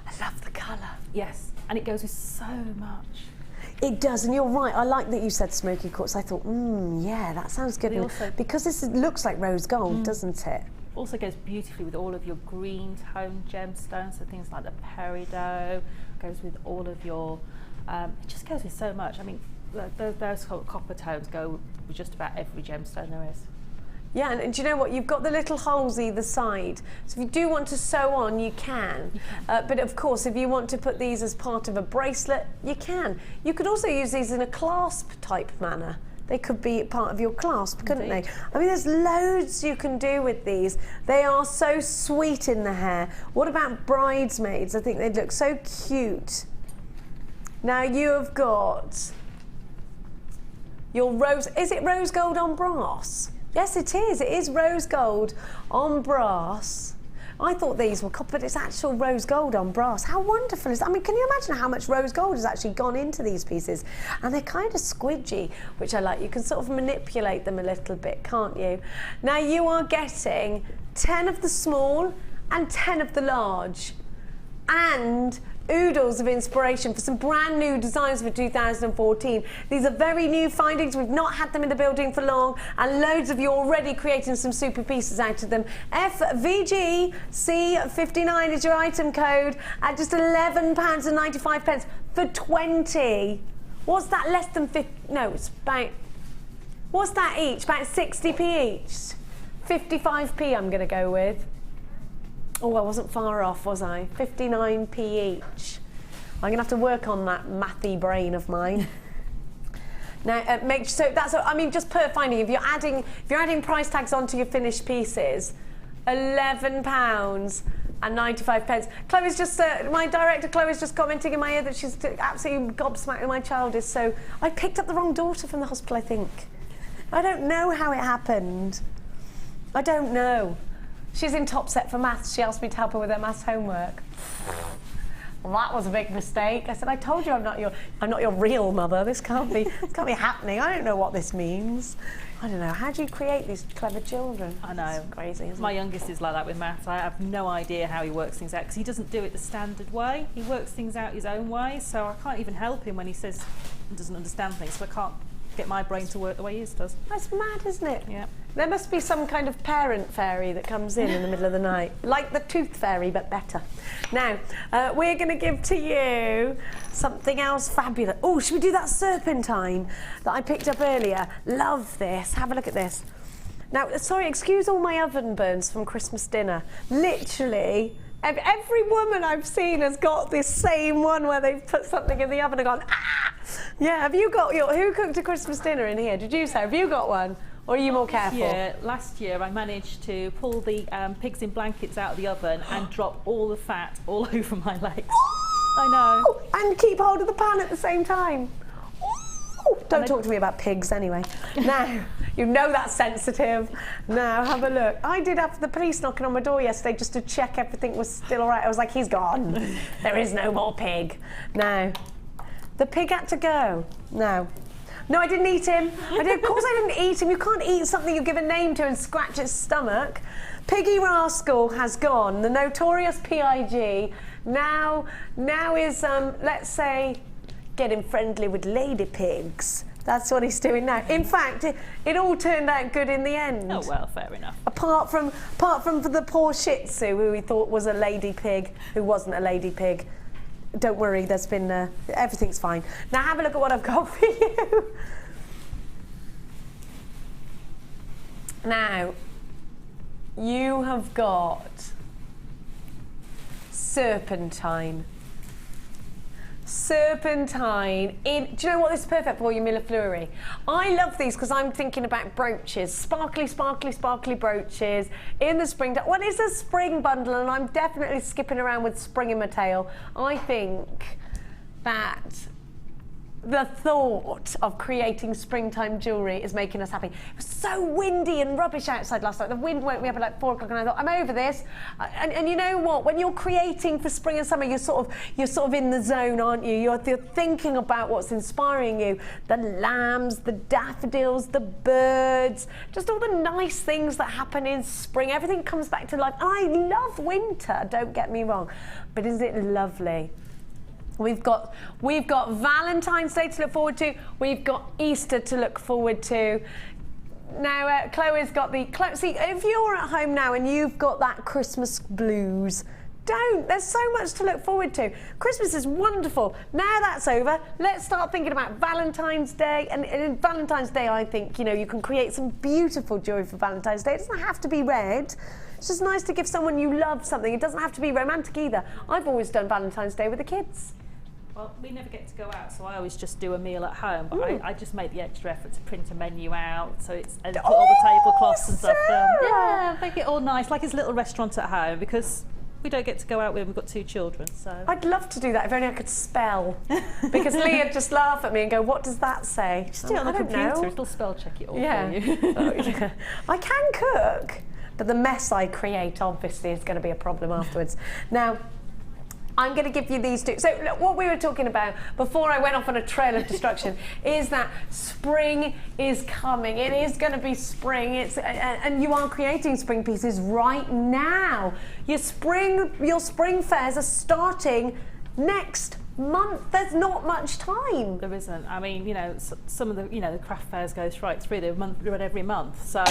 I love the colour. Yes, and it goes with so much. It does, and you're right. I like that you said smoky quartz. I thought, yeah, that sounds good. Because this looks like rose gold, doesn't it? Also goes beautifully with all of your green tone gemstones, so things like the peridot, goes with all of your, it just goes with so much. I mean, those copper tones go with just about every gemstone there is. Yeah, and do you know what? You've got the little holes either side. So if you do want to sew on, you can. But of course, if you want to put these as part of a bracelet, you can. You could also use these in a clasp type manner. They could be part of your clasp, couldn't they? I mean, there's loads you can do with these. They are so sweet in the hair. What about bridesmaids? I think they'd look so cute. Now you have got your rose, is it rose gold on brass? Yes, it is. It is rose gold on brass. I thought these were copper, but it's actual rose gold on brass. How wonderful is that? I mean, can you imagine how much rose gold has actually gone into these pieces? And they're kind of squidgy, which I like. You can sort of manipulate them a little bit, can't you? Now you are getting 10 of the small and 10 of the large. And oodles of inspiration for some brand new designs for 2014. These are very new findings. We've not had them in the building for long, and loads of you already creating some super pieces out of them. FVGC59 is your item code at just £11.95 for 20. What's that, less than 50? No, it's about, what's that each? About 60p each? 55p I'm going to go with. Oh, I wasn't far off, was I? 59p each. I'm going to have to work on that mathy brain of mine. Now, just per finding, if you're adding price tags onto your finished pieces, £11.95. Chloe's just, my director Chloe's just commenting in my ear that she's absolutely gobsmacked. My child is so. I picked up the wrong daughter from the hospital, I think. I don't know how it happened. I don't know. She's in top set for maths. She asked me to help her with her maths homework. well, that was a big mistake. I said, I told you I'm not your real mother. This can't be happening. I don't know what this means. I don't know. How do you create these clever children? I know. It's crazy, isn't My it? youngest is like that with maths. I have no idea how he works things out because he doesn't do it the standard way. He works things out his own way, so I can't even help him when he says he doesn't understand things, so I can't get my brain to work the way his does. That's mad, isn't it? Yeah. There must be some kind of parent fairy that comes in the middle of the night, like the tooth fairy, but better. Now, we're going to give to you something else fabulous. Oh, should we do that serpentine that I picked up earlier? Love this. Have a look at this. Now, sorry, excuse all my oven burns from Christmas dinner. Literally, every woman I've seen has got this same one where they've put something in the oven and gone, ah! Yeah, have you got who cooked a Christmas dinner in here? Did you, Sarah? Have you got one? Or are you more careful? Yeah, last year I managed to pull the pigs in blankets out of the oven and drop all the fat all over my legs. I know. And keep hold of the pan at the same time. Don't talk to me about pigs anyway. Now, you know that's sensitive. Now, have a look. I did have the police knocking on my door yesterday just to check everything was still all right. I was like, he's gone. There is no more pig. Now, the pig had to go. Now, no, I didn't eat him. Of course I didn't eat him. You can't eat something you give a name to and scratch its stomach. Piggy Rascal has gone. The notorious PIG now is, let's say, getting friendly with lady pigs. That's what he's doing now. In fact, it all turned out good in the end. Oh well, fair enough. Apart from the poor Shih Tzu who we thought was a lady pig, who wasn't a lady pig. Don't worry, there's been everything's fine. Now have a look at what I've got for you. Now, you have got serpentine. Serpentine. Do you know what this is perfect for, you millefleury? I love these because I'm thinking about brooches. Sparkly, sparkly, sparkly brooches in the spring. Well, it's a spring bundle and I'm definitely skipping around with spring in my tail. I think that the thought of creating springtime jewellery is making us happy. It was so windy and rubbish outside last night. The wind woke me up at like 4 o'clock and I thought, I'm over this. And you know what? When you're creating for spring and summer, you're sort of in the zone, aren't you? You're thinking about what's inspiring you. The lambs, the daffodils, the birds, just all the nice things that happen in spring. Everything comes back to life. I love winter, don't get me wrong. But isn't it lovely? We've got Valentine's Day to look forward to. We've got Easter to look forward to. Now, Chloe's got see, if you're at home now and you've got that Christmas blues, don't. There's so much to look forward to. Christmas is wonderful. Now that's over, let's start thinking about Valentine's Day. And in Valentine's Day, I think, you can create some beautiful jewellery for Valentine's Day. It doesn't have to be red. It's just nice to give someone you love something. It doesn't have to be romantic either. I've always done Valentine's Day with the kids. Well, we never get to go out, so I always just do a meal at home. But I just make the extra effort to print a menu out, so it's and put all the tablecloths and stuff. Yeah, make it all nice, like it's a little restaurant at home, because we don't get to go out when we've got 2 children. So I'd love to do that if only I could spell, because Leah'd just laugh at me and go, "What does that say?" Just do it on the computer; it'll spell check it all for you. Yeah. I can cook, but the mess I create obviously is going to be a problem afterwards. Now, I'm going to give you these 2. So look, what we were talking about before I went off on a trail of destruction is that spring is coming. It is going to be spring. And you are creating spring pieces right now. Your spring fairs are starting next month. There's not much time. There isn't. I mean, some of the, the craft fairs go right through. They run every month. So,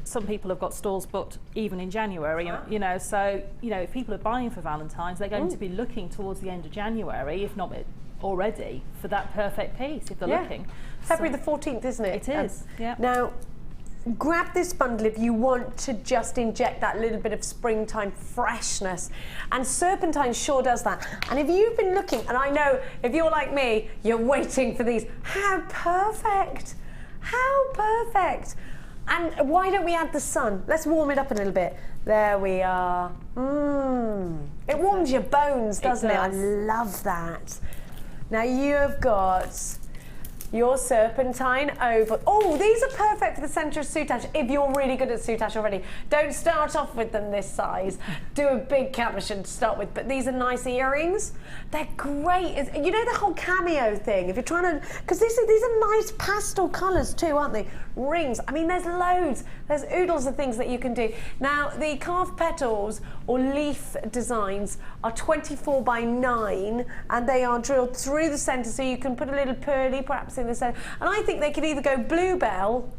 some people have got stalls booked even in January. So, if people are buying for Valentine's, they're going to be looking towards the end of January, if not already, for that perfect piece, if they're looking. February the 14th, isn't it? It is, yeah. Now, grab this bundle if you want to just inject that little bit of springtime freshness, and serpentine sure does that. And if you've been looking, and I know if you're like me, you're waiting for these, how perfect, and why don't we add the sun? Let's warm it up a little bit. There we are. It warms your bones, doesn't it? I love that. Now you've got your serpentine oval. Oh, these are perfect for the centre of soutache if you're really good at soutache already. Don't start off with them this size. Do a big cabochon to start with, but these are nice earrings. They're great. You know the whole cameo thing, if you're trying to, because these are nice pastel colours too, aren't they? Rings, I mean, there's loads. There's oodles of things that you can do. Now, the carved petals or leaf designs are 24 by 9, and they are drilled through the centre, so you can put a little pearly perhaps in the centre. And I think they could either go bluebell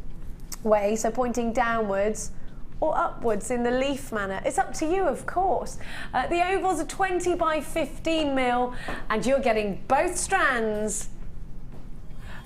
way, so pointing downwards, or upwards in the leaf manner. It's up to you, of course. The ovals are 20 by 15 mil, and you're getting both strands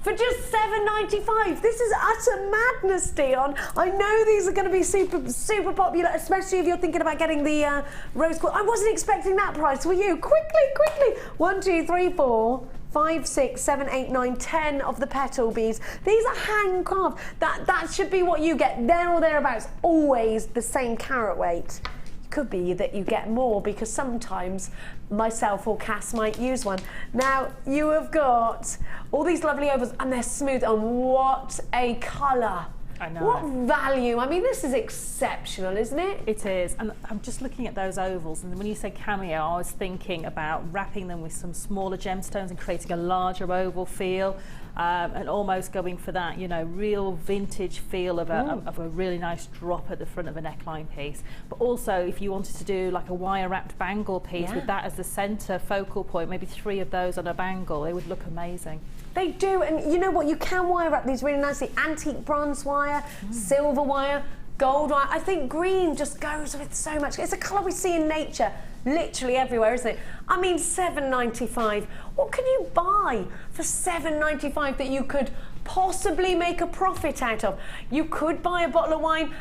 for just £7.95. This is utter madness, Dion. I know these are going to be super popular, especially if you're thinking about getting the rose quartz. I wasn't expecting that price, were you? Quickly. 1, 2, 3, 4, 5, 6, 7, 8, 9, 10 of the petal beads. These are hand carved. That should be what you get, there or thereabouts. Always the same carat weight. Could be that you get more, because sometimes myself or Cass might use one. Now, you have got all these lovely ovals, and they're smooth, and what a colour. I know. What value. I mean, this is exceptional, isn't it? It is, and I'm just looking at those ovals, and when you said cameo, I was thinking about wrapping them with some smaller gemstones and creating a larger oval feel, and almost going for that, you know, real vintage feel of a really nice drop at the front of a neckline piece. But also, if you wanted to do like a wire wrapped bangle piece with that as the centre focal point, maybe 3 of those on a bangle, it would look amazing. They do, and you know what, you can wire wrap these really nicely. Antique bronze wire, silver wire, gold wire. I think green just goes with so much. It's a colour we see in nature literally everywhere, isn't it? I mean, £7.95. What can you buy for £7.95 that you could possibly make a profit out of? You could buy a bottle of wine.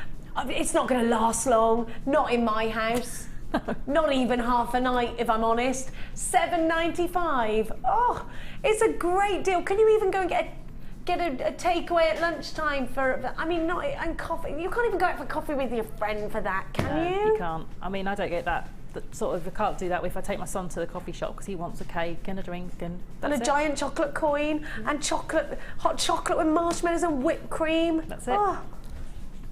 It's not going to last long, not in my house. Not even half a night, if I'm honest. £7.95. Oh, it's a great deal. Can you even go and get a takeaway at lunchtime for? I mean, not and coffee. You can't even go out for coffee with your friend for that, can you? You can't. I mean, I don't get that. Sort of, I can't do that if I take my son to the coffee shop because he wants a cake and a drink and a giant chocolate coin and hot chocolate with marshmallows and whipped cream. That's it.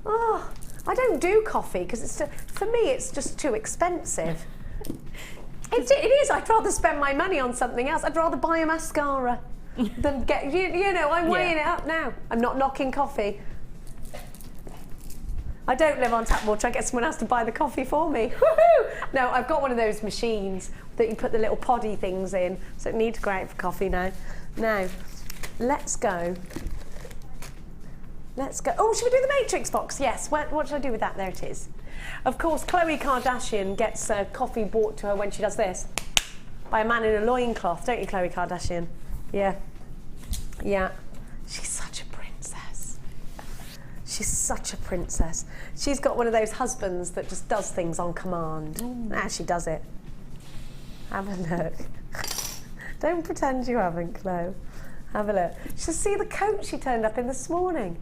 Oh. I don't do coffee because for me it's just too expensive. It is. I'd rather spend my money on something else. I'd rather buy a mascara than get. You know, I'm weighing it up now. I'm not knocking coffee. I don't live on tap water. I get someone else to buy the coffee for me. Woohoo! No, I've got one of those machines that you put the little poddy things in, so it needs to go out for coffee now. Now, let's go. Oh, should we do the Matrix box? Yes. What should I do with that? There it is. Of course, Khloe Kardashian gets coffee brought to her when she does this by a man in a loincloth, don't you, Khloe Kardashian? Yeah. She's such a princess. She's got one of those husbands that just does things on command. Now she does it. Have a look. Don't pretend you haven't, Khloe. Have a look. You should see the coat she turned up in this morning.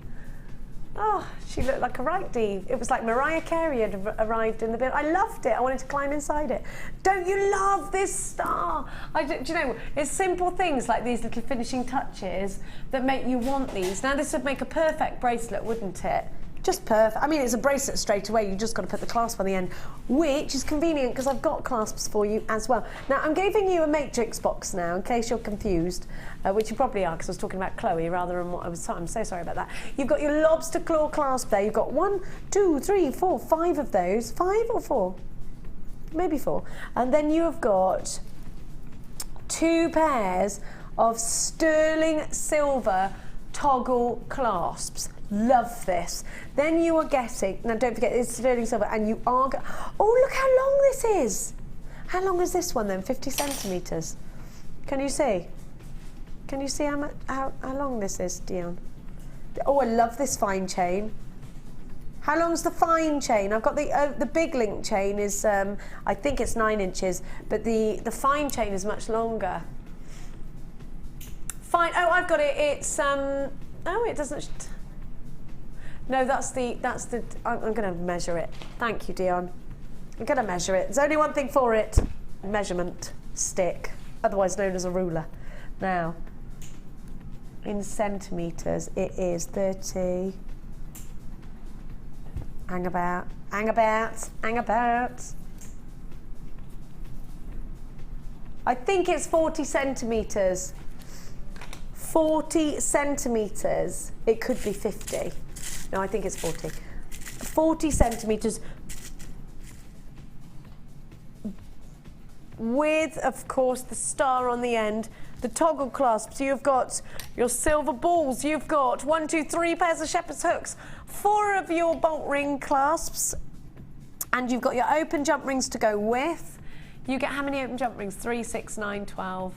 Oh, she looked like a right div. It was like Mariah Carey had arrived in the building. I loved it. I wanted to climb inside it. Don't you love this star? Do you know, it's simple things like these little finishing touches that make you want these. Now, this would make a perfect bracelet, wouldn't it? Just perfect. I mean, it's a bracelet straight away. You just got to put the clasp on the end, which is convenient because I've got clasps for you as well. Now, I'm giving you a matrix box now, in case you're confused, which you probably are because I was talking about Khloe rather than what I was. I'm so sorry about that. You've got your lobster claw clasp there. You've got 1, 2, 3, 4, 5 of those. 5 or 4? Maybe 4. And then you have got 2 pairs of sterling silver toggle clasps. Love this. Then you are getting, now don't forget it's sterling silver, and you are, oh look how long this is. How long is this one then? 50 centimetres. Can you see? Can you see how long this is, Dion? Oh, I love this fine chain. How long's the fine chain? I've got the big link chain is, I think it's 9 inches, but the fine chain is much longer. Fine, oh, I've got it, it's, oh, it doesn't, no, that's the, I'm going to measure it. Thank you, Dion. I'm going to measure it. There's only one thing for it. Measurement stick, otherwise known as a ruler. Now, in centimetres, it is 30. Hang about, hang about, hang about. I think it's 40 centimetres. 40 centimetres. It could be 50. No, I think it's 40. 40 centimetres. With, of course, the star on the end. The toggle clasps, you've got your silver balls, you've got 1, 2, 3 pairs of shepherd's hooks, 4 of your bolt ring clasps, and you've got your open jump rings to go with. You get how many open jump rings? 3, 6, 9, 12,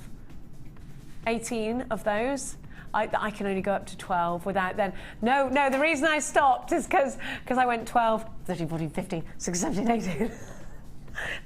18 of those. I can only go up to 12 without then. No, the reason I stopped is because I went 12, 13, 14, 15, 16, 17, 18.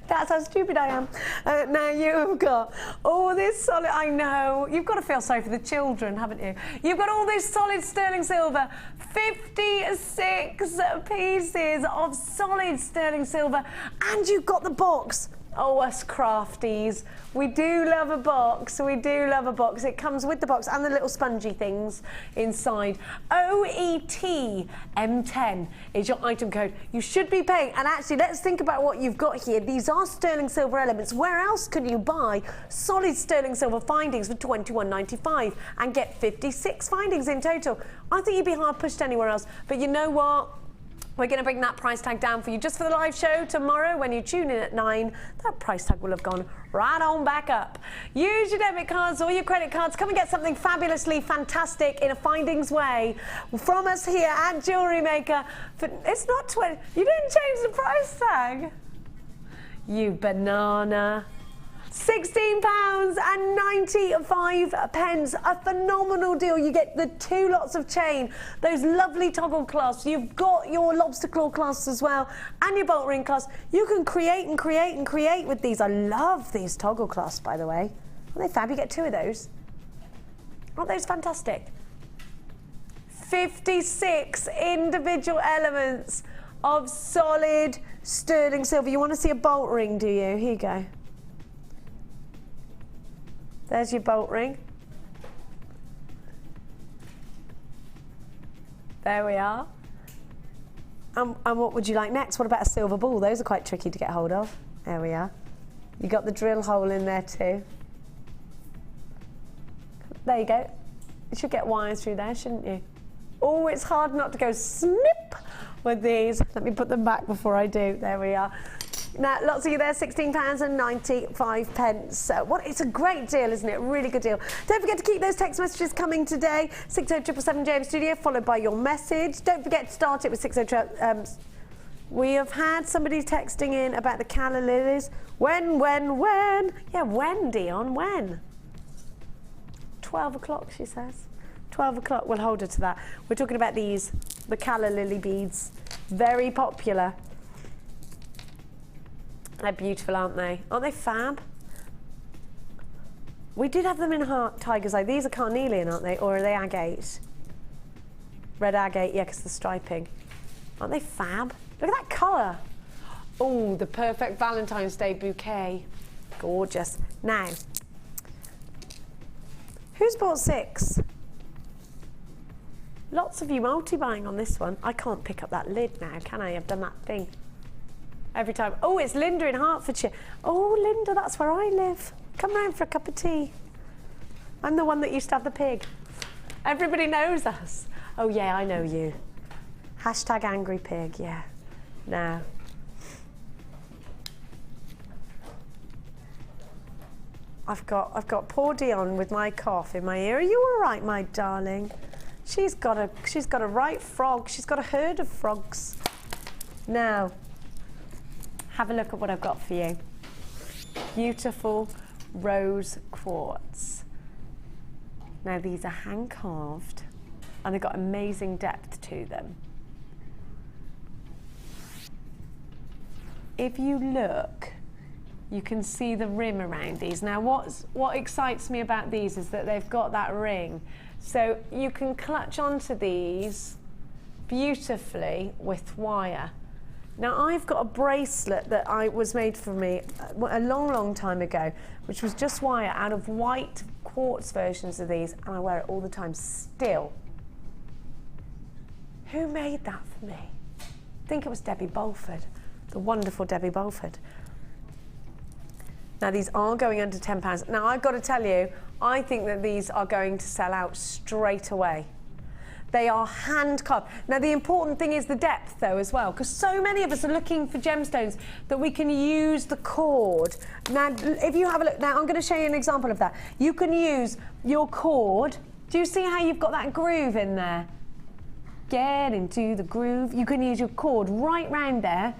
That's how stupid I am. Now you've got all this solid, I know, you've got to feel sorry for the children, haven't you? You've got all this solid sterling silver, 56 pieces of solid sterling silver, and you've got the box. Oh, us crafties. We do love a box. We do love a box. It comes with the box and the little spongy things inside. OET M10 is your item code. You should be paying. And actually, let's think about what you've got here. These are sterling silver elements. Where else can you buy solid sterling silver findings for £21.95 and get 56 findings in total? I think you'd be hard pushed anywhere else. But you know what? We're going to bring that price tag down for you just for the live show tomorrow. When you tune in at 9, that price tag will have gone right on back up. Use your debit cards or your credit cards. Come and get something fabulously fantastic in a findings way from us here at Jewellery Maker. It's not 20. You didn't change the price tag. You banana. £16.95. A phenomenal deal. You get the 2 lots of chain, those lovely toggle clasps. You've got your lobster claw clasps as well, and your bolt ring clasp. You can create and create and create with these. I love these toggle clasps, by the way. Aren't they fab? You get 2 of those. Aren't those fantastic? 56 individual elements of solid sterling silver. You want to see a bolt ring, do you? Here you go. There's your bolt ring. There we are. And what would you like next? What about a silver ball? Those are quite tricky to get hold of. There we are. You got the drill hole in there too. There you go. You should get wires through there, shouldn't you? Oh, it's hard not to go snip with these. Let me put them back before I do. There we are. Now, lots of you there, £16.95. What? It's a great deal, isn't it? Really good deal. Don't forget to keep those text messages coming today. 60777 Studio, followed by your message. Don't forget to start it with 607. We have had somebody texting in about the calla lilies. When? Yeah, when, Dion, when? 12 o'clock, she says. 12 o'clock, we'll hold her to that. We're talking about these, the calla lily beads. Very popular. They're beautiful, aren't they? Aren't they fab? We did have them in tiger's eye. These are carnelian, aren't they? Or are they agate? Red agate, yeah, because the striping. Aren't they fab? Look at that colour. Oh, the perfect Valentine's Day bouquet. Gorgeous. Now, who's bought 6? Lots of you multi-buying on this one. I can't pick up that lid now, can I? I've done that thing. Every time. Oh, it's Linda in Hertfordshire. Oh, Linda, that's where I live. Come round for a cup of tea. I'm the one that used to have the pig. Everybody knows us. Oh, yeah, I know you. Hashtag angry pig, yeah. Now. I've got poor Dion with my cough in my ear. Are you all right, my darling? She's got a right frog. She's got a herd of frogs. Now. Have a look at what I've got for you. Beautiful rose quartz. Now these are hand carved and they've got amazing depth to them. If you look, you can see the rim around these. Now what excites me about these is that they've got that ring. So you can clutch onto these beautifully with wire. Now I've got a bracelet that was made for me a long time ago, which was just wire out of white quartz versions of these, and I wear it all the time still. Who made that for me? I think it was Debbie Bolford, the wonderful Debbie Bolford. Now these are going under £10. Now I've got to tell you, I think that these are going to sell out straight away. They are hand carved. Now the important thing is the depth though as well, because so many of us are looking for gemstones that we can use the cord. Now if you have a look, now I'm going to show you an example of that. You can use your cord. Do you see how you've got that groove in there? Get into the groove. You can use your cord right round there.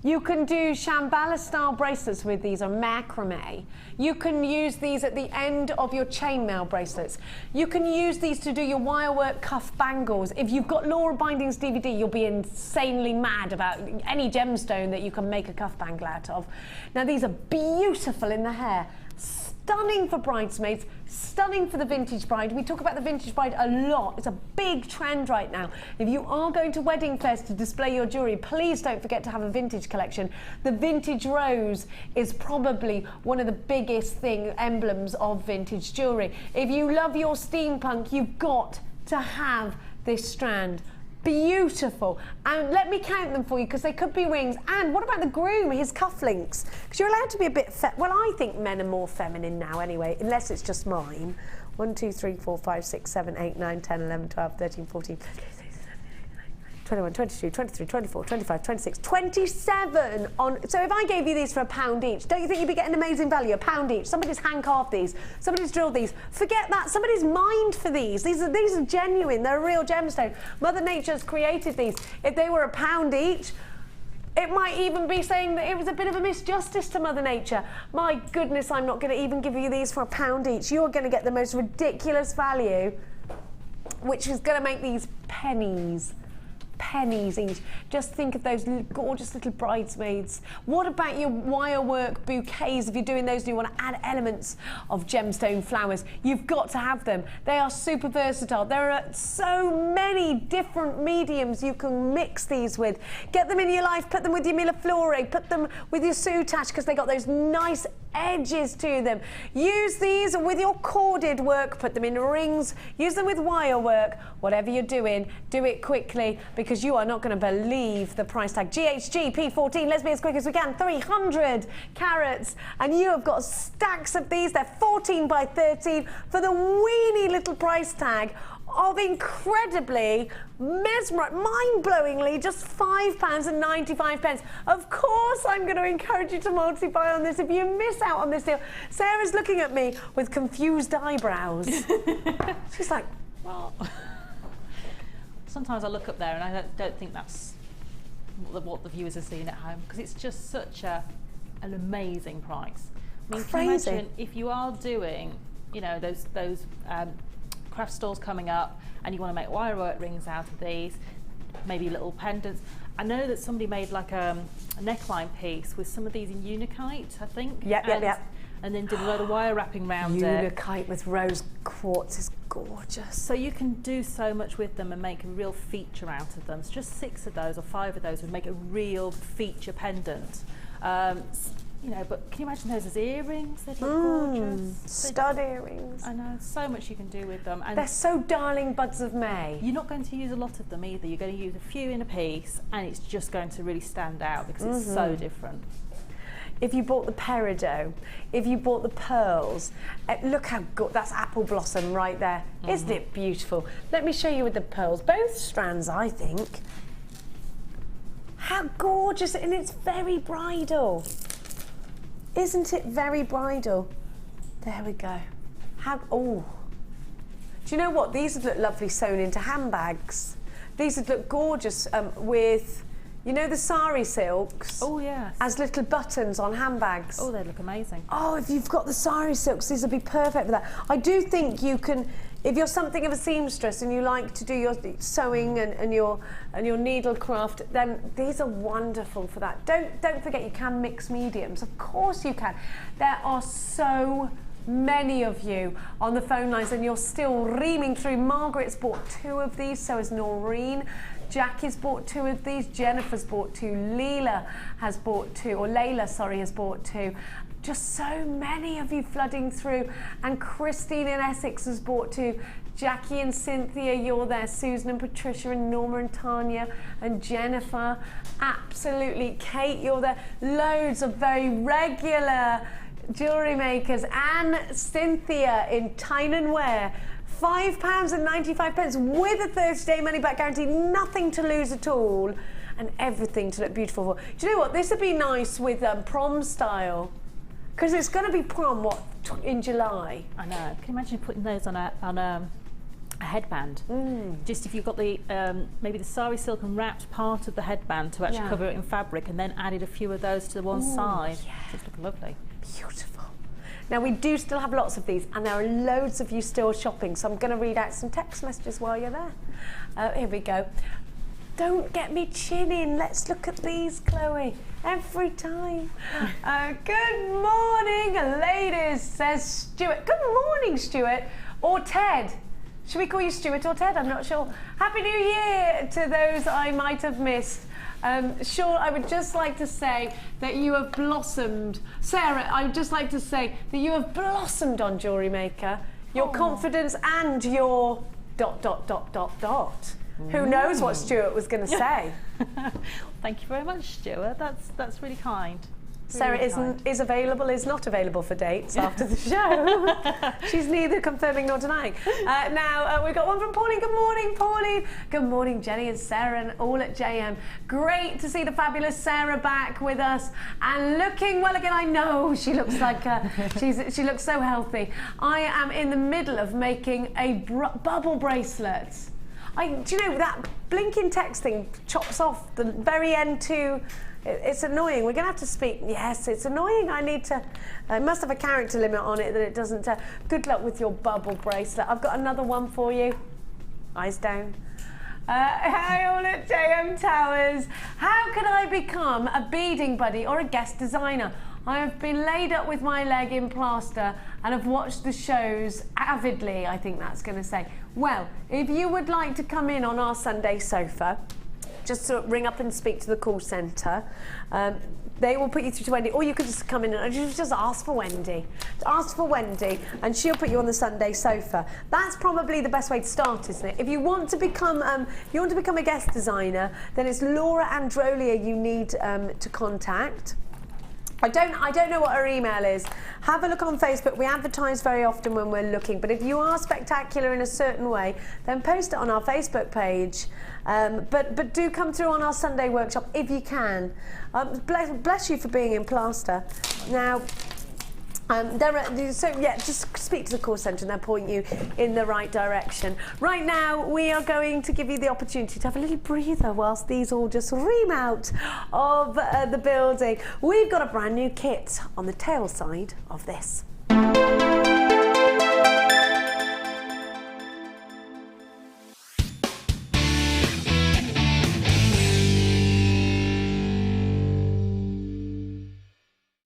You can do Shambhala style bracelets with these, or macrame. You can use these at the end of your chainmail bracelets. You can use these to do your wirework cuff bangles. If you've got Laura Bindings DVD, you'll be insanely mad about any gemstone that you can make a cuff bangle out of. Now these are beautiful in the hair. Stunning for bridesmaids, stunning for the vintage bride. We talk about the vintage bride a lot. It's a big trend right now. If you are going to wedding fairs to display your jewellery, please don't forget to have a vintage collection. The vintage rose is probably one of the biggest emblems of vintage jewellery. If you love your steampunk, you've got to have this strand. Beautiful. And let me count them for you, because they could be rings. And what about the groom, his cufflinks? Because you're allowed to be a bit, well, I think men are more feminine now anyway, unless it's just mine. 1, 2, 3, 4, 5, 6, 7, 8, 9, 10, 11, 12, 13, 14, 21, 22, 23, 24, 25, 26, 27 on. So if I gave you these for £1 each, don't you think you'd be getting amazing value? £1 each. Somebody's hand carved these. Somebody's drilled these. Forget that. Somebody's mined for these. These are genuine. They're a real gemstone. Mother Nature's created these. If they were £1 each, it might even be saying that it was a bit of a misjustice to Mother Nature. My goodness, I'm not going to even give you these for £1 each. You're going to get the most ridiculous value, which is going to make these pennies each. Just think of those gorgeous little bridesmaids. What about your wirework bouquets? If you're doing those and you want to add elements of gemstone flowers, you've got to have them. They are super versatile. There are so many different mediums you can mix these with. Get them in your life, put them with your Milleflore, put them with your soutache, because they got those nice edges to them. Use these with your corded work, put them in rings, use them with wire work. Whatever you're doing, do it quickly, because you are not going to believe the price tag. GHG P14, let's be as quick as we can, 300 carats, and you have got stacks of these. They're 14 by 13 for the weeny little price tag of incredibly mind-blowingly just £5.95. Of course I'm going to encourage you to multi-buy on this if you miss out on this deal. Sarah's looking at me with confused eyebrows. She's like, well, sometimes I look up there and I don't think that's what the viewers are seeing at home, because it's just such an amazing price. I mean, crazy. Can you imagine if you are doing, you know, those craft stores coming up and you want to make wirework rings out of these, maybe little pendants. I know that somebody made like a neckline piece with some of these in unikite, I think. Yep. And then did a load of wire wrapping around it. Unikite with rose quartz is gorgeous. So you can do so much with them and make a real feature out of them. So just 6 of those or 5 of those would make a real feature pendant. You know, but can you imagine those as earrings? They'd look gorgeous. Stud earrings. I know, so much you can do with them. And they're so darling buds of May. you're not going to use a lot of them either. You're going to use a few in a piece, and it's just going to really stand out because it's so different. If you bought the peridot, if you bought the pearls, look how good, that's apple blossom right there. Isn't it beautiful? Let me show you with the pearls. Both strands, I think. How gorgeous, and it's very bridal. Isn't it very bridal? There we go. Do you know what? These would look lovely sewn into handbags. These would look gorgeous with, you know, the sari silks? Oh, yes. As little buttons on handbags. Oh, they look amazing. Oh, if you've got the sari silks, these would be perfect for that. I do think you can, if you're something of a seamstress and you like to do your sewing and your needlecraft, then these are wonderful for that. Don't forget, you can mix mediums. Of course you can. There are so many of you on the phone lines and you're still reaming through. Margaret's bought 2 of these, so has Noreen. Jackie's bought 2 of these, Jennifer's bought 2, Layla has bought 2, Just so many of you flooding through. And Christine in Essex has bought too. Jackie and Cynthia, you're there. Susan and Patricia and Norma and Tanya and Jennifer. Absolutely. Kate, you're there. Loads of very regular jewellery makers. And Cynthia in Tyne & Wear. £5.95 with a 30-day money-back guarantee. Nothing to lose at all. And everything to look beautiful for. Do you know what? This would be nice with prom style. Because it's going to be prom, what, in July? I know. Can you imagine putting those on a headband? Just if you've got the maybe the sari silk and wrapped part of the headband to actually cover it in fabric, and then added a few of those to one side. Yeah. Just look lovely. Beautiful. Now we do still have lots of these, and there are loads of you still shopping, so I'm going to read out some text messages while you're there. Here we go. Don't get me chinning. Let's look at these, Chloe. Every time. Good morning, ladies, says Stuart. Good morning, Stuart. Or Ted. Should we call you Stuart or Ted? I'm not sure. Happy New Year to those I might have missed. Sure, I would just like to say that you have blossomed. Sarah, I would just like to say that you have blossomed on Jewellery Maker. Your confidence and your ... Who knows what Stuart was going to say? Thank you very much, Stuart. That's really kind. Sarah is not available for dates after the show. She's neither confirming nor denying. Now we've got one from Pauline. Good morning, Pauline. Good morning, Jenny and Sarah and all at JM. Great to see the fabulous Sarah back with us and looking well again. I know she looks like she looks so healthy. I am in the middle of making a bubble bracelet. Do you know that blinking text thing chops off the very end too? It's annoying. We're going to have to speak. Yes, it's annoying. I must have a character limit on it that it doesn't. Good luck with your bubble bracelet. I've got another one for you. Eyes down. Hi all at JM Towers. How could I become a beading buddy or a guest designer? I have been laid up with my leg in plaster and have watched the shows avidly, I think that's going to say. Well, if you would like to come in on our Sunday sofa, just sort of ring up and speak to the call centre. They will put you through to Wendy, or you could just come in and just ask for Wendy. Ask for Wendy, and she'll put you on the Sunday sofa. That's probably the best way to start, isn't it? If you want to become, a guest designer, then it's Laura Androlia you need to contact. I don't know what her email is. Have a look on Facebook. We advertise very often when we're looking, but if you are spectacular in a certain way, then post it on our Facebook page. But do come through on our Sunday workshop if you can. Bless you for being in plaster. Now, just speak to the call centre and they'll point you in the right direction. Right now, we are going to give you the opportunity to have a little breather whilst these all just ream out of the building. We've got a brand new kit on the tail side of this.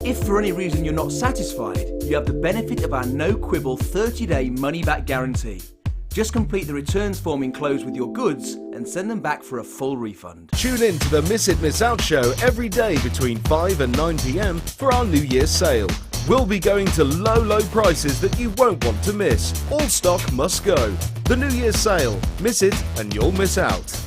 If for any reason you're not satisfied, you have the benefit of our no-quibble 30-day money-back guarantee. Just complete the returns form enclosed with your goods and send them back for a full refund. Tune in to the Miss It Miss Out show every day between 5 and 9 p.m. for our New Year's sale. We'll be going to low prices that you won't want to miss. All stock must go. The New Year's sale. Miss it and you'll miss out.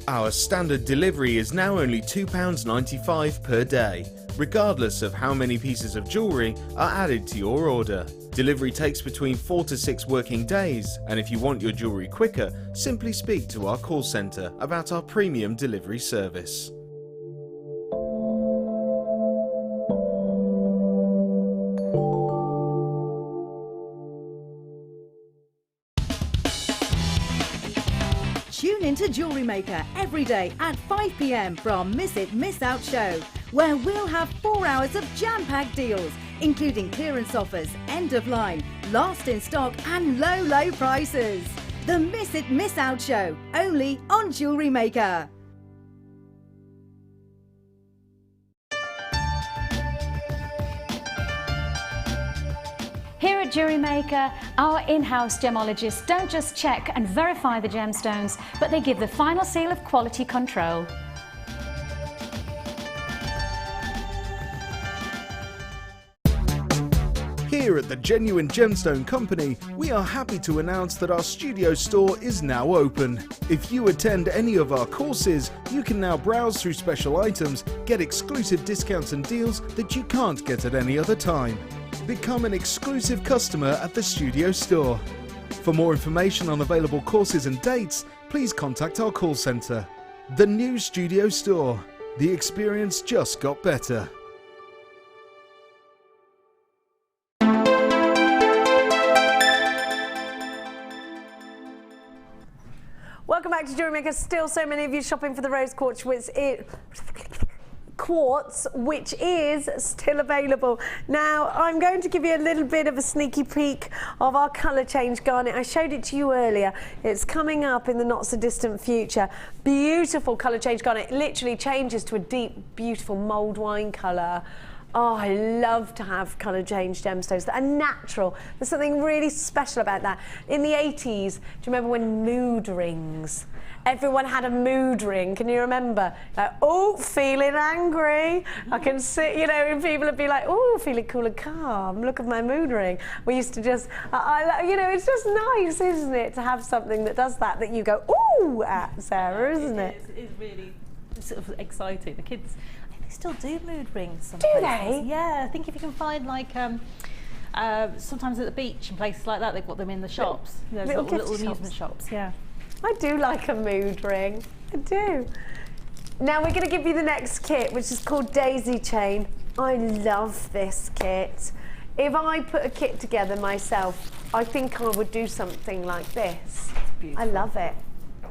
Our standard delivery is now only £2.95 per day, regardless of how many pieces of jewellery are added to your order. Delivery takes between 4 to 6 working days, and if you want your jewellery quicker, simply speak to our call centre about our premium delivery service. Tune into Jewellery Maker every day at 5 p.m. for our Miss It Miss Out show, where we'll have 4 hours of jam-packed deals, including clearance offers, end of line, last in stock and low prices. The Miss It Miss Out show, only on Jewellery Maker. Here at Jewellery Maker, our in-house gemologists don't just check and verify the gemstones, but they give the final seal of quality control. Here at the Genuine Gemstone Company, we are happy to announce that our studio store is now open. If you attend any of our courses, you can now browse through special items, get exclusive discounts and deals that you can't get at any other time. Become an exclusive customer at the studio store. For more information on available courses and dates, please contact our call centre. The new studio store. The experience just got better. Welcome back to Jewellery Maker. Still so many of you shopping for the rose quartz, which is still available. Now, I'm going to give you a little bit of a sneaky peek of our colour change garnet. I showed it to you earlier. It's coming up in the not so distant future. Beautiful colour change garnet. It literally changes to a deep, beautiful mulled wine colour. Oh, I love to have colour change gemstones that are natural. There's something really special about that. In the 80s, do you remember when mood rings? Everyone had a mood ring, can you remember? Like, oh, feeling angry. I can see, you know, and people would be like, oh, feeling cool and calm. Look at my mood ring. We used to just, you know, it's just nice, isn't it, to have something that does that you go, ooh, at, Sarah, isn't it? It is really sort of exciting. The kids, they still do mood rings sometimes. Do they? Yeah, I think if you can find like sometimes at the beach and places like that, they've got them in the shops. There's little amusement shops. Yeah. I do like a mood ring. I do. Now we're going to give you the next kit, which is called Daisy Chain. I love this kit. If I put a kit together myself, I think I would do something like this. I love it.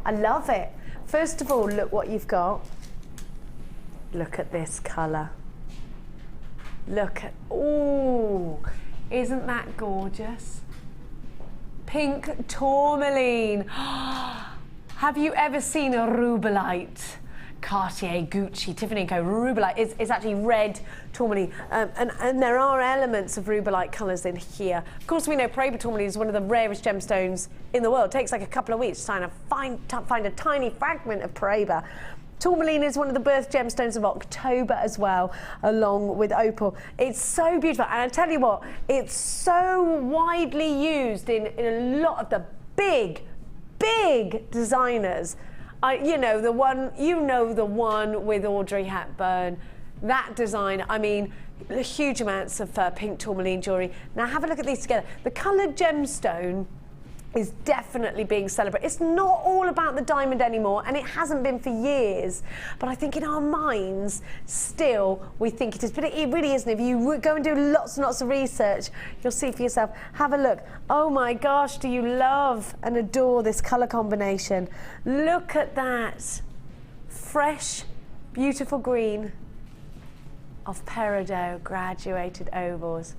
I love it. First of all, look what you've got. Look at this colour. Look at, ooh, isn't that gorgeous? Pink tourmaline. Have you ever seen a rubellite? Cartier, Gucci, Tiffany & Co. Rubellite is actually red tourmaline, and there are elements of rubellite colours in here. Of course, we know Paraiba tourmaline is one of the rarest gemstones in the world. It takes like a couple of weeks to find a tiny fragment of Paraiba. Tourmaline is one of the birth gemstones of October as well, along with opal. It's so beautiful, and I tell you what, it's so widely used in a lot of the big designers. You know the one with Audrey Hepburn. That design, I mean, huge amounts of pink tourmaline jewellery. Now have a look at these together. The coloured gemstone is definitely being celebrated. It's not all about the diamond anymore, and it hasn't been for years. But I think in our minds, still, we think it is. But it really isn't. If you go and do lots and lots of research, you'll see for yourself. Have a look. Oh my gosh, do you love and adore this colour combination? Look at that. Fresh, beautiful green of peridot graduated ovals.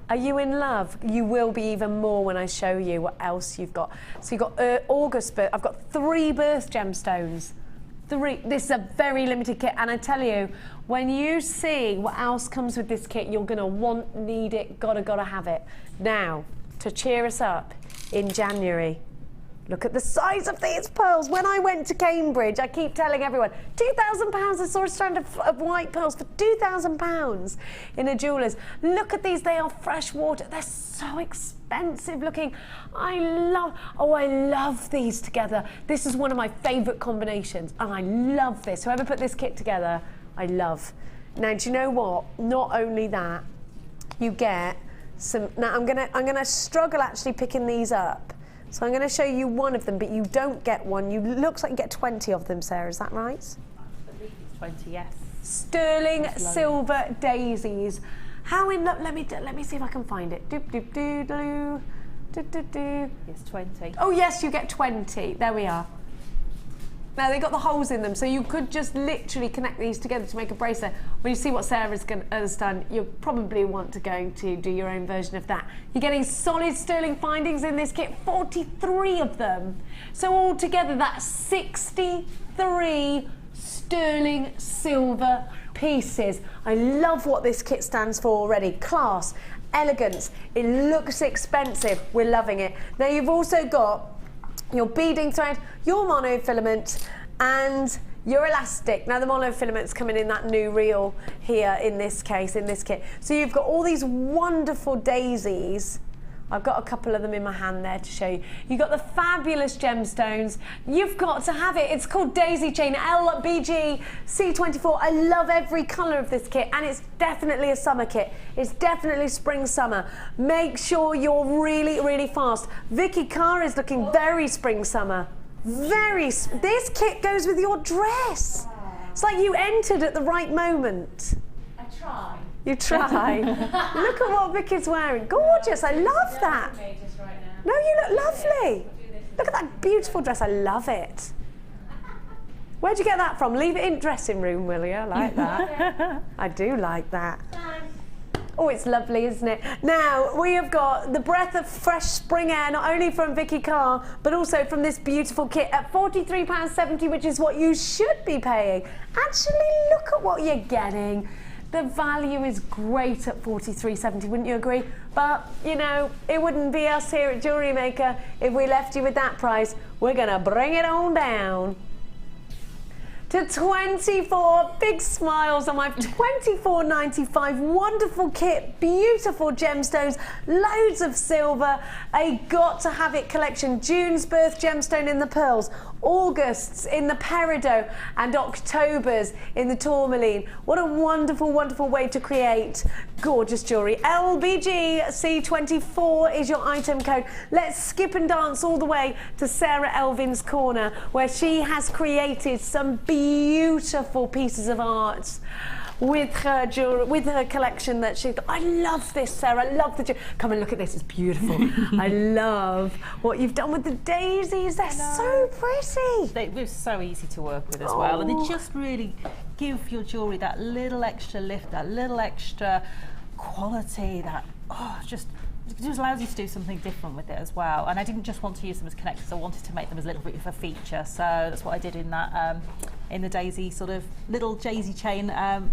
Are you in love? You will be even more when I show you what else you've got. So you've got August birth. I've got 3 birth gemstones. 3. This is a very limited kit, and I tell you, when you see what else comes with this kit, you're gonna want, need it, gotta have it. Now, to cheer us up in January, look at the size of these pearls. When I went to Cambridge, I keep telling everyone, £2,000. I saw a strand of white pearls for £2,000 in a jeweller's. Look at these, they are fresh water. They're so expensive looking. I love these together. This is one of my favourite combinations, and I love this. Whoever put this kit together, I love. Now, do you know what? Not only that, you get some, now I'm gonna struggle actually picking these up. So I'm going to show you one of them, but you don't get one. Looks like you get 20 of them, Sarah. Is that right? I believe it's 20, yes. Sterling silver daisies. How in love? Let me see if I can find it. Doop doop doo doo. Doo doo doo. Yes, 20. Oh yes, you get 20. There we are. Now they got the holes in them, so you could just literally connect these together to make a bracelet. When you see what Sarah's done, you'll probably want to do your own version of that. You're getting solid sterling findings in this kit, 43 of them. So altogether, that's 63 sterling silver pieces. I love what this kit stands for already. Class, elegance, it looks expensive, we're loving it. Now you've also got your beading thread, your monofilament, and your elastic. Now the monofilament's coming in that new reel here in this case, in this kit. So you've got all these wonderful daisies. I've got a couple of them in my hand there to show you. You've got the fabulous gemstones. You've got to have it. It's called Daisy Chain LBG C24. I love every colour of this kit, and it's definitely a summer kit. It's definitely spring summer. Make sure you're really, really fast. Vicky Carr is looking very spring summer. This kit goes with your dress. It's like you entered at the right moment. I try. You try. Look at what Vicky's wearing. Gorgeous. I love that. No, you look lovely. Look at that beautiful dress. I love it. Where'd you get that from? Leave it in dressing room, will you? I like that. I do like that. Oh, it's lovely, isn't it? Now, we have got the breath of fresh spring air, not only from Vicky Carr, but also from this beautiful kit at £43.70, which is what you should be paying. Actually, look at what you're getting. The value is great at £43.70, wouldn't you agree? But, you know, it wouldn't be us here at Jewellery Maker if we left you with that price. We're going to bring it on down to 24. Big smiles on my £24.95. Wonderful kit, beautiful gemstones, loads of silver, a got to have it collection. June's birth gemstone in the pearls, August's in the peridot, and October's in the tourmaline. What a wonderful, wonderful way to create gorgeous jewellery. LBG C24 is your item code. Let's skip and dance all the way to Sara Elvin's corner, where she has created some beautiful pieces of art with her jewelry, with her collection that she's got. I love this, Sarah. I love the jewelry. Come and look at this, it's beautiful. I love what you've done with the daisies. They're so pretty. They're so easy to work with as well, and they just really give your jewelry that little extra lift, that little extra quality, that just allows you to do something different with it as well. And I didn't just want to use them as connectors, I wanted to make them as a little bit of a feature, so that's what I did in that in the daisy sort of little daisy chain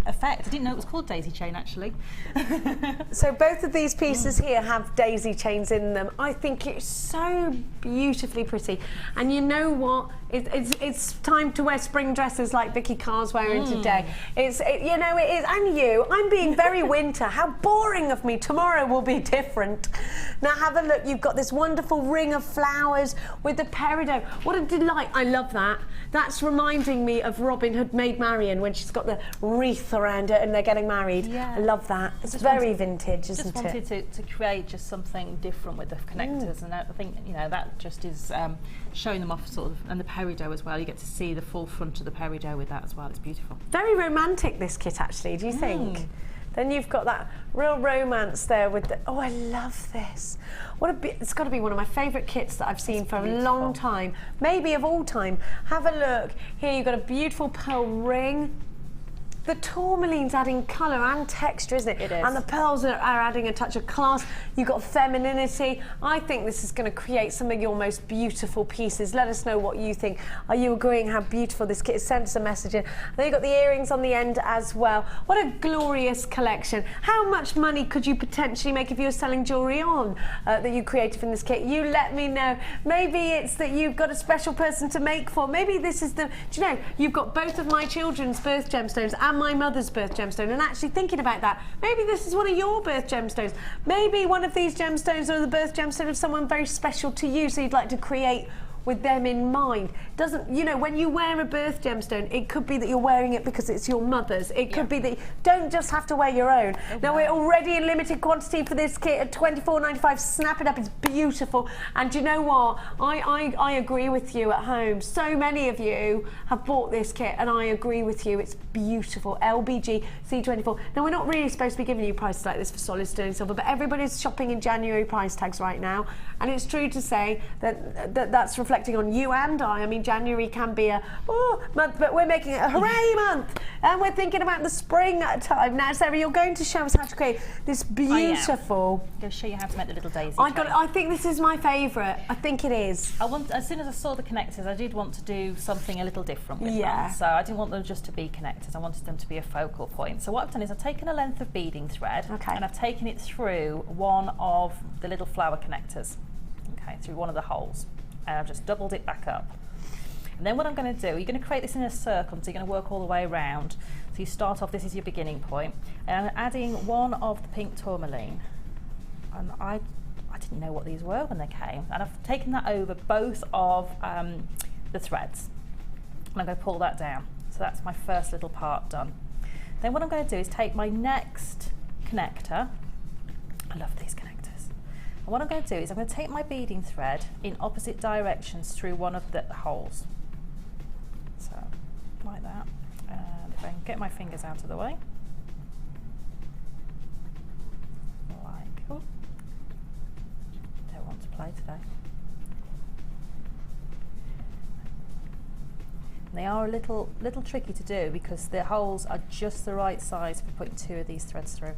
effect. I didn't know it was called daisy chain actually. So both of these pieces here have daisy chains in them. I think it's so beautifully pretty, and you know what, it's time to wear spring dresses like Vicky Carr's wearing today. You know it is. And I'm being very winter. How boring of me. Tomorrow will be different. Now have a look. You've got this wonderful ring of flowers with the peridot. What a delight. I love that. That's reminding me of Robin Hood Maid Marian when she's got the wreath around it and they're getting married. Yeah. I love that. It's very vintage, isn't it? Just wanted to create just something different with the connectors, and I think that just is showing them off sort of, and the peridot as well. You get to see the full front of the peridot with that as well. It's beautiful. Very romantic, this kit, actually. Do you think? Then you've got that real romance there with the, I love this. It's got to be one of my favourite kits that I've seen for a long time, maybe of all time. Have a look. Here you've got a beautiful pearl ring. The tourmaline's adding colour and texture, isn't it? It is. And the pearls are adding a touch of class. You've got femininity. I think this is going to create some of your most beautiful pieces. Let us know what you think. Are you agreeing how beautiful this kit is? Send us a message in. Then you've got the earrings on the end as well. What a glorious collection. How much money could you potentially make if you were selling jewellery on that you created from this kit? You let me know. Maybe it's that you've got a special person to make for. Maybe this is the, do you know, you've got both of my children's birth gemstones and my mother's birth gemstone, and actually thinking about that, maybe this is one of your birth gemstones. Maybe one of these gemstones are the birth gemstone of someone very special to you, so you'd like to create with them in mind. Doesn't, when you wear a birth gemstone, it could be that you're wearing it because it's your mother's. It could be that you don't just have to wear your own. Now we're already in limited quantity for this kit at £24.95. Snap it up, it's beautiful. And do you know what? I agree with you at home. So many of you have bought this kit and I agree with you. It's beautiful. LBG C24. Now we're not really supposed to be giving you prices like this for solid sterling silver, but everybody's shopping in January price tags right now. And it's true to say that that's reflected reflecting on you and I. I mean, January can be a month, but we're making it a hooray month, and we're thinking about the spring time now. Sarah, you're going to show us how to create this beautiful. I'm going to show you how to make the little daisy. I think this is my favourite. I think it is. As soon as I saw the connectors, I did want to do something a little different with Yeah. them. So I didn't want them just to be connectors. I wanted them to be a focal point. So what I've done is I've taken a length of beading thread, and I've taken it through one of the little flower connectors, through one of the holes, and I've just doubled it back up. And then what I'm going to do, you're going to create this in a circle, so you're going to work all the way around. So you start off, this is your beginning point, and I'm adding one of the pink tourmaline. And I didn't know what these were when they came, and I've taken that over both of the threads, and I'm going to pull that down. So that's my first little part done. Then what I'm going to do is take my next connector. I love these connectors. And what I'm going to do is I'm going to take my beading thread in opposite directions through one of the holes. So, like that. And if I can get my fingers out of the way. Oh, don't want to play today. And they are a little tricky to do because the holes are just the right size for putting two of these threads through.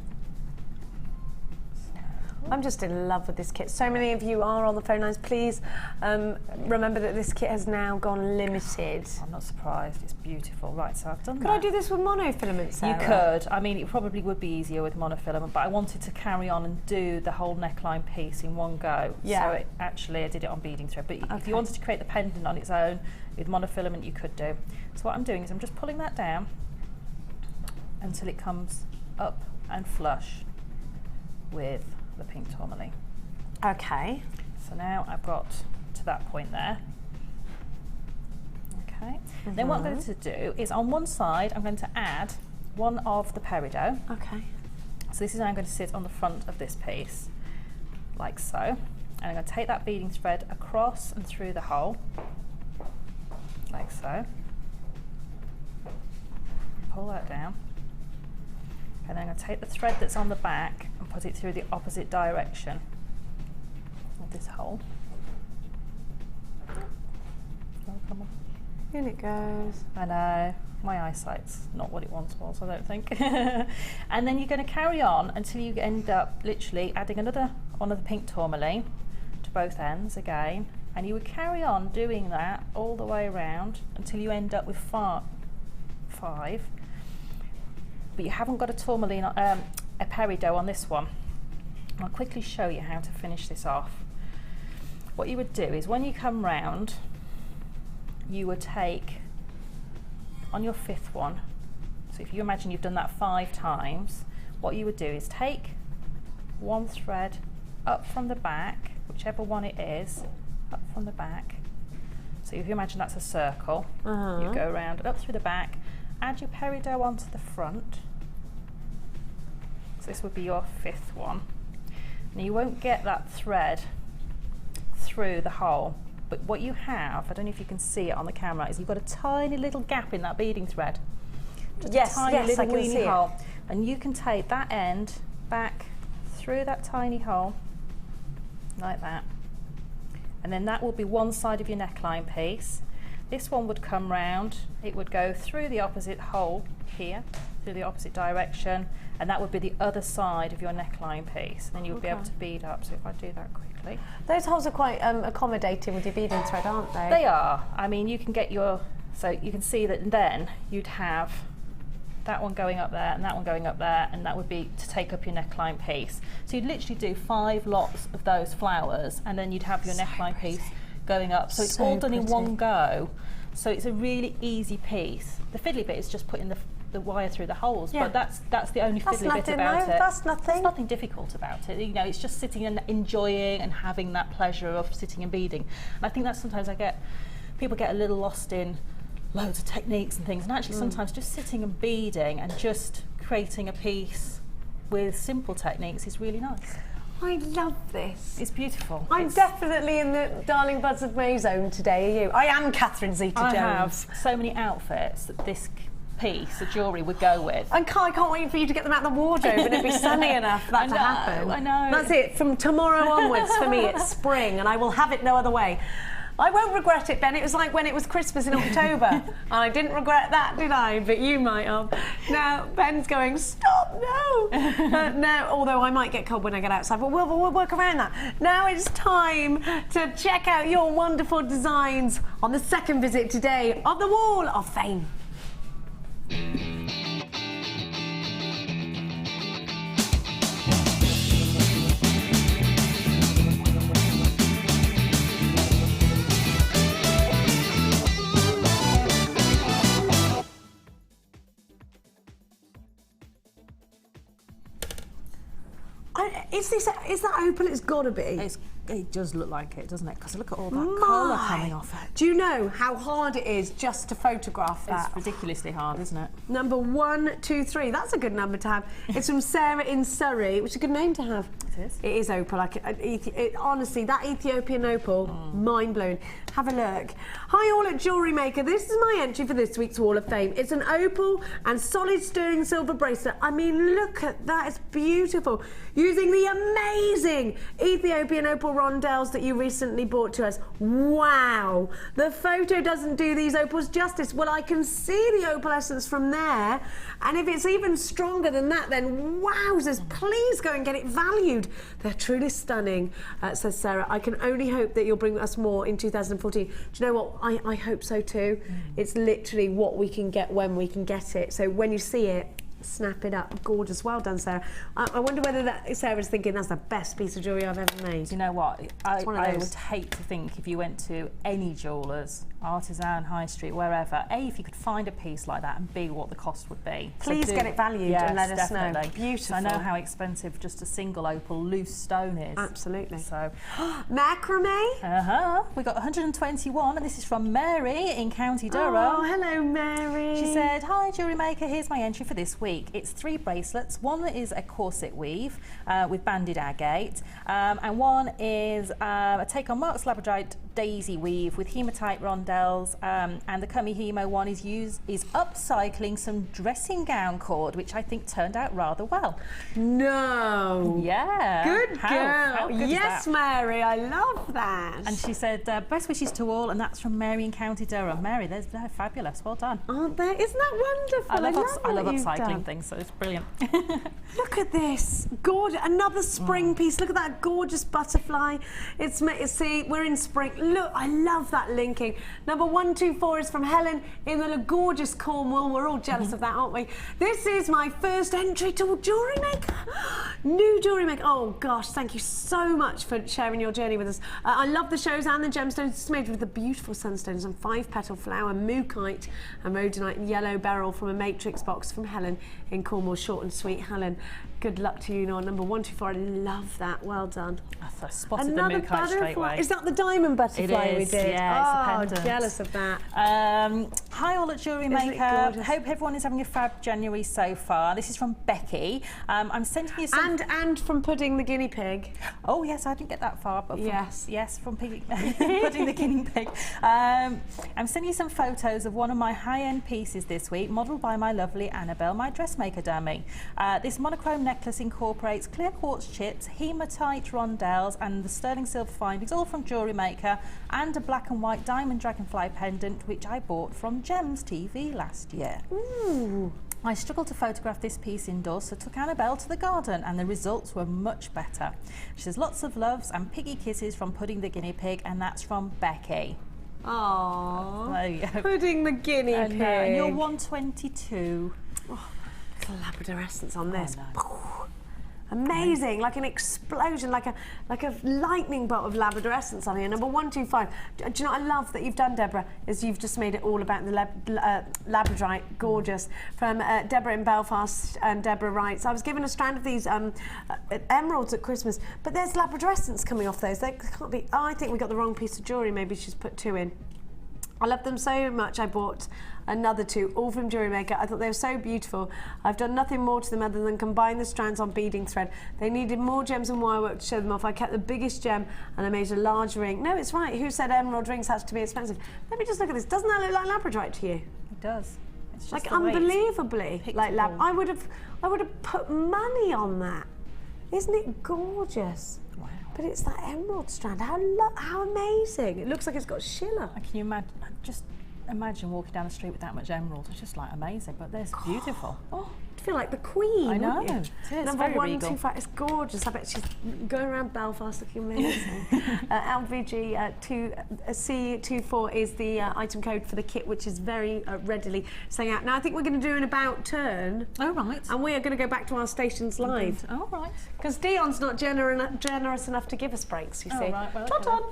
I'm just in love with this kit. So many of you are on the phone lines. Please remember that this kit has now gone limited. I'm not surprised. It's beautiful. Right, so I've done that. Could I do this with monofilament, Sarah? You could. I mean, it probably would be easier with monofilament, but I wanted to carry on and do the whole neckline piece in one go. Yeah. So I did it on beading thread. But if you wanted to create the pendant on its own with monofilament, you could do. So what I'm doing is I'm just pulling that down until it comes up and flush with the pink tourmaline. Okay. So now I've got to that point there. Okay. Then what I'm going to do is on one side I'm going to add one of the peridot. Okay. So this is now going to sit on the front of this piece, like so. And I'm going to take that beading thread across and through the hole, like so. Pull that down. And then I'm going to take the thread that's on the back and put it through the opposite direction of this hole. Oh, come on. In it goes. I know, my eyesight's not what it once was, I don't think. And then you're going to carry on until you end up literally adding another one of the pink tourmaline to both ends again. And you would carry on doing that all the way around until you end up with five. But you haven't got a tourmaline, a peridot on this one. I'll quickly show you how to finish this off. What you would do is when you come round, you would take on your fifth one, so if you imagine you've done that 5 times, what you would do is take one thread up from the back, whichever one it is, up from the back. So if you imagine that's a circle, you go around and up through the back, add your peridot onto the front. So this would be your 5th one. Now you won't get that thread through the hole, but what you have, I don't know if you can see it on the camera, is you've got a tiny little gap in that beading thread. Just a tiny little weeny hole. And you can take that end back through that tiny hole, like that. And then that will be one side of your neckline piece. This one would come round, it would go through the opposite hole here, through the opposite direction, and that would be the other side of your neckline piece. And then you would be able to bead up. So if I do that quickly. Those holes are quite accommodating with your beading thread, aren't they? They are. I mean, you can get your, so you can see that then you'd have that one going up there and that one going up there, and that would be to take up your neckline piece. So you'd literally do 5 lots of those flowers, and then you'd have your neckline piece going up. So it's all done in one go. So it's a really easy piece. The fiddly bit is just putting the wire through the holes, but that's the only fiddly bit about it. That's nothing. There's nothing difficult about it. You know, it's just sitting and enjoying and having that pleasure of sitting and beading. And I think that sometimes people get a little lost in loads of techniques and things, and actually sometimes just sitting and beading and just creating a piece with simple techniques is really nice. I love this. It's beautiful. I'm definitely in the Darling Buds of May zone today, are you? I am Catherine Zeta-Jones. I have so many outfits that this piece of jewellery would go with. I can't wait for you to get them out of the wardrobe and it'd be sunny enough for that to happen. I know. That's it. From tomorrow onwards, for me, it's spring, and I will have it no other way. I won't regret it, Ben. It was like when it was Christmas in October. And I didn't regret that, did I? But you might have. Now, Ben's going, stop, no. No, although I might get cold when I get outside, but we'll work around that. Now it's time to check out your wonderful designs on the second visit today of the Wall of Fame. Is that opal? It's got to be. It does look like it, doesn't it? Because look at all that colour coming off it. Do you know how hard it is just to photograph that? It's ridiculously hard, isn't it? Number 1, 2, 3. That's a good number to have. It's from Sara in Surrey, which is a good name to have. It is. It is opal. Honestly, that Ethiopian opal, mind blowing. Have a look. Hi all at Jewellery Maker. This is my entry for this week's Wall of Fame. It's an opal and solid sterling silver bracelet. I mean, look at that. It's beautiful. Using the amazing Ethiopian opal rondelles that you recently brought to us. Wow. The photo doesn't do these opals justice. Well, I can see the opal essence from there. And if it's even stronger than that, then wowzers, please go and get it valued. They're truly stunning, says Sarah. I can only hope that you'll bring us more in 2014. Do you know what? I hope so too. It's literally what we can get when we can get it. So when you see it, snap it up. Gorgeous. Well done, Sarah. I wonder whether Sarah's thinking that's the best piece of jewellery I've ever made. You know what? I those. would hate to think if you went to any jewellers, artisan, high street, wherever, A, if you could find a piece like that, and B, what the cost would be. Please get it valued and let us know. Beautiful. I know how expensive just a single opal loose stone is. Absolutely. So, macrame? We got 121, and this is from Mary in County Durham. Oh, hello, Mary. She said, hi, Jewellery Maker, here's my entry for this week. It's 3 bracelets. One is a corset weave with banded agate, and one is a take on Mark's Labradorite daisy weave with hematite rondelles, and the Cummy Hemo one is upcycling some dressing gown cord, which I think turned out rather well. No. Yeah. Good girl. How good yes, is that? Mary, I love that. And she said, best wishes to all, and that's from Mary in County Durham. Mary, they're fabulous. Well done. Aren't they? Isn't that wonderful? I love what you've upcycling done. things, so it's brilliant. Look at this. Gorgeous. Another spring piece. Look at that gorgeous butterfly. See, we're in spring. Look, I love that linking. Number 124 is from Helen in the gorgeous Cornwall. We're all jealous of that, aren't we? This is my first entry to Jewellery Maker. New Jewellery Maker. Oh gosh, thank you so much for sharing your journey with us. I love the shows and the gemstones. It's made with the beautiful sunstones and 5-petal flower, mookaite and rhodonite and yellow beryl from a matrix box from Helen in Cornwall. Short and sweet, Helen. Good luck to you, Nor. Number 124. I love that. Well done. I spotted Another the mookaite straight butterfly. away. Is that the diamond butterfly It we is, did? yeah, it's a pendant. Jealous of that. Hi all at Jewellery Isn't it Maker. gorgeous? Hope everyone is having a fab January so far. This is from Becky. I'm sending you some... And from Pudding the Guinea Pig. Oh yes, I didn't get that far. But from, Yes. from Pudding the Guinea Pig. I'm sending you some photos of one of my high-end pieces this week, modelled by my lovely Annabelle, my dressmaker dummy. This monochrome necklace incorporates clear quartz chips, hematite rondelles, and the sterling silver findings, all from Jewellery Maker, and a black and white diamond dragonfly pendant, which I bought from Gems TV last year. Ooh. I struggled to photograph this piece indoors, so took Annabelle to the garden, and the results were much better. She says lots of loves and piggy kisses from Pudding the Guinea Pig, and that's from Becky. Aww. There you go. Pudding the Guinea Pig. And you're 122. Oh, the Labrador essence on this. No. Amazing, like an explosion, like a lightning bolt of Labrador essence on here. Number 125. Do you know what I love that you've done, Deborah? Is you've just made it all about the Labradorite, gorgeous. From Deborah in Belfast, and Deborah writes, I was given a strand of these emeralds at Christmas, but there's Labrador essence coming off those. They can't be. Oh, I think we got the wrong piece of jewellery. Maybe she's put 2 in. I love them so much, I bought another 2, all from Jewellery Maker. I thought they were so beautiful. I've done nothing more to them other than combine the strands on beading thread. They needed more gems and wire work to show them off. I kept the biggest gem and I made a large ring. No, it's right. Who said emerald rings has to be expensive? Let me just look at this. Doesn't that look like Labradorite to you? It does. It's just like the way it's unbelievably like pictured. I would have put money on that. Isn't it gorgeous? Wow. But it's that emerald strand. How amazing. It looks like it's got shimmer. Can you imagine? Just imagine walking down the street with that much emerald. It's just like amazing, but they're beautiful. Oh, I feel like the Queen. I know. Wouldn't you? It is. Number Very 125. It's gorgeous. I bet she's going around Belfast looking amazing. LVG C24 is the item code for the kit, which is very readily saying out. Now I think we're going to do an about turn. Oh right. And we are going to go back to our stations live. Oh right. Because Dion's not generous enough to give us breaks. You see. Right. Well, Trot on.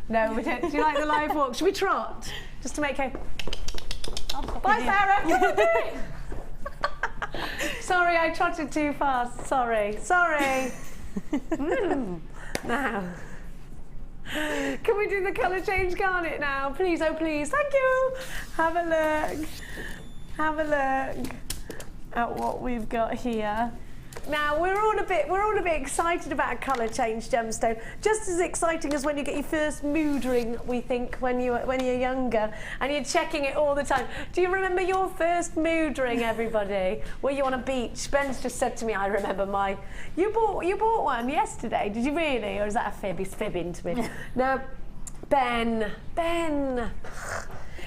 No, we don't. Do you like the live walk? Should we trot? Just to make her. Bye, Sarah. Come on, do it. Sorry, I trotted too fast. Sorry. Now, can we do the colour change garnet now? Please, oh please. Thank you. Have a look at what we've got here. Now we're all a bit excited about a colour change gemstone. Just as exciting as when you get your first mood ring, we think, when you're younger and you're checking it all the time. Do you remember your first mood ring, everybody? Were you on a beach? Ben's just said to me, I remember mine. You bought one yesterday, did you really? Or is that a fib? He's fibbing to me. No, Ben.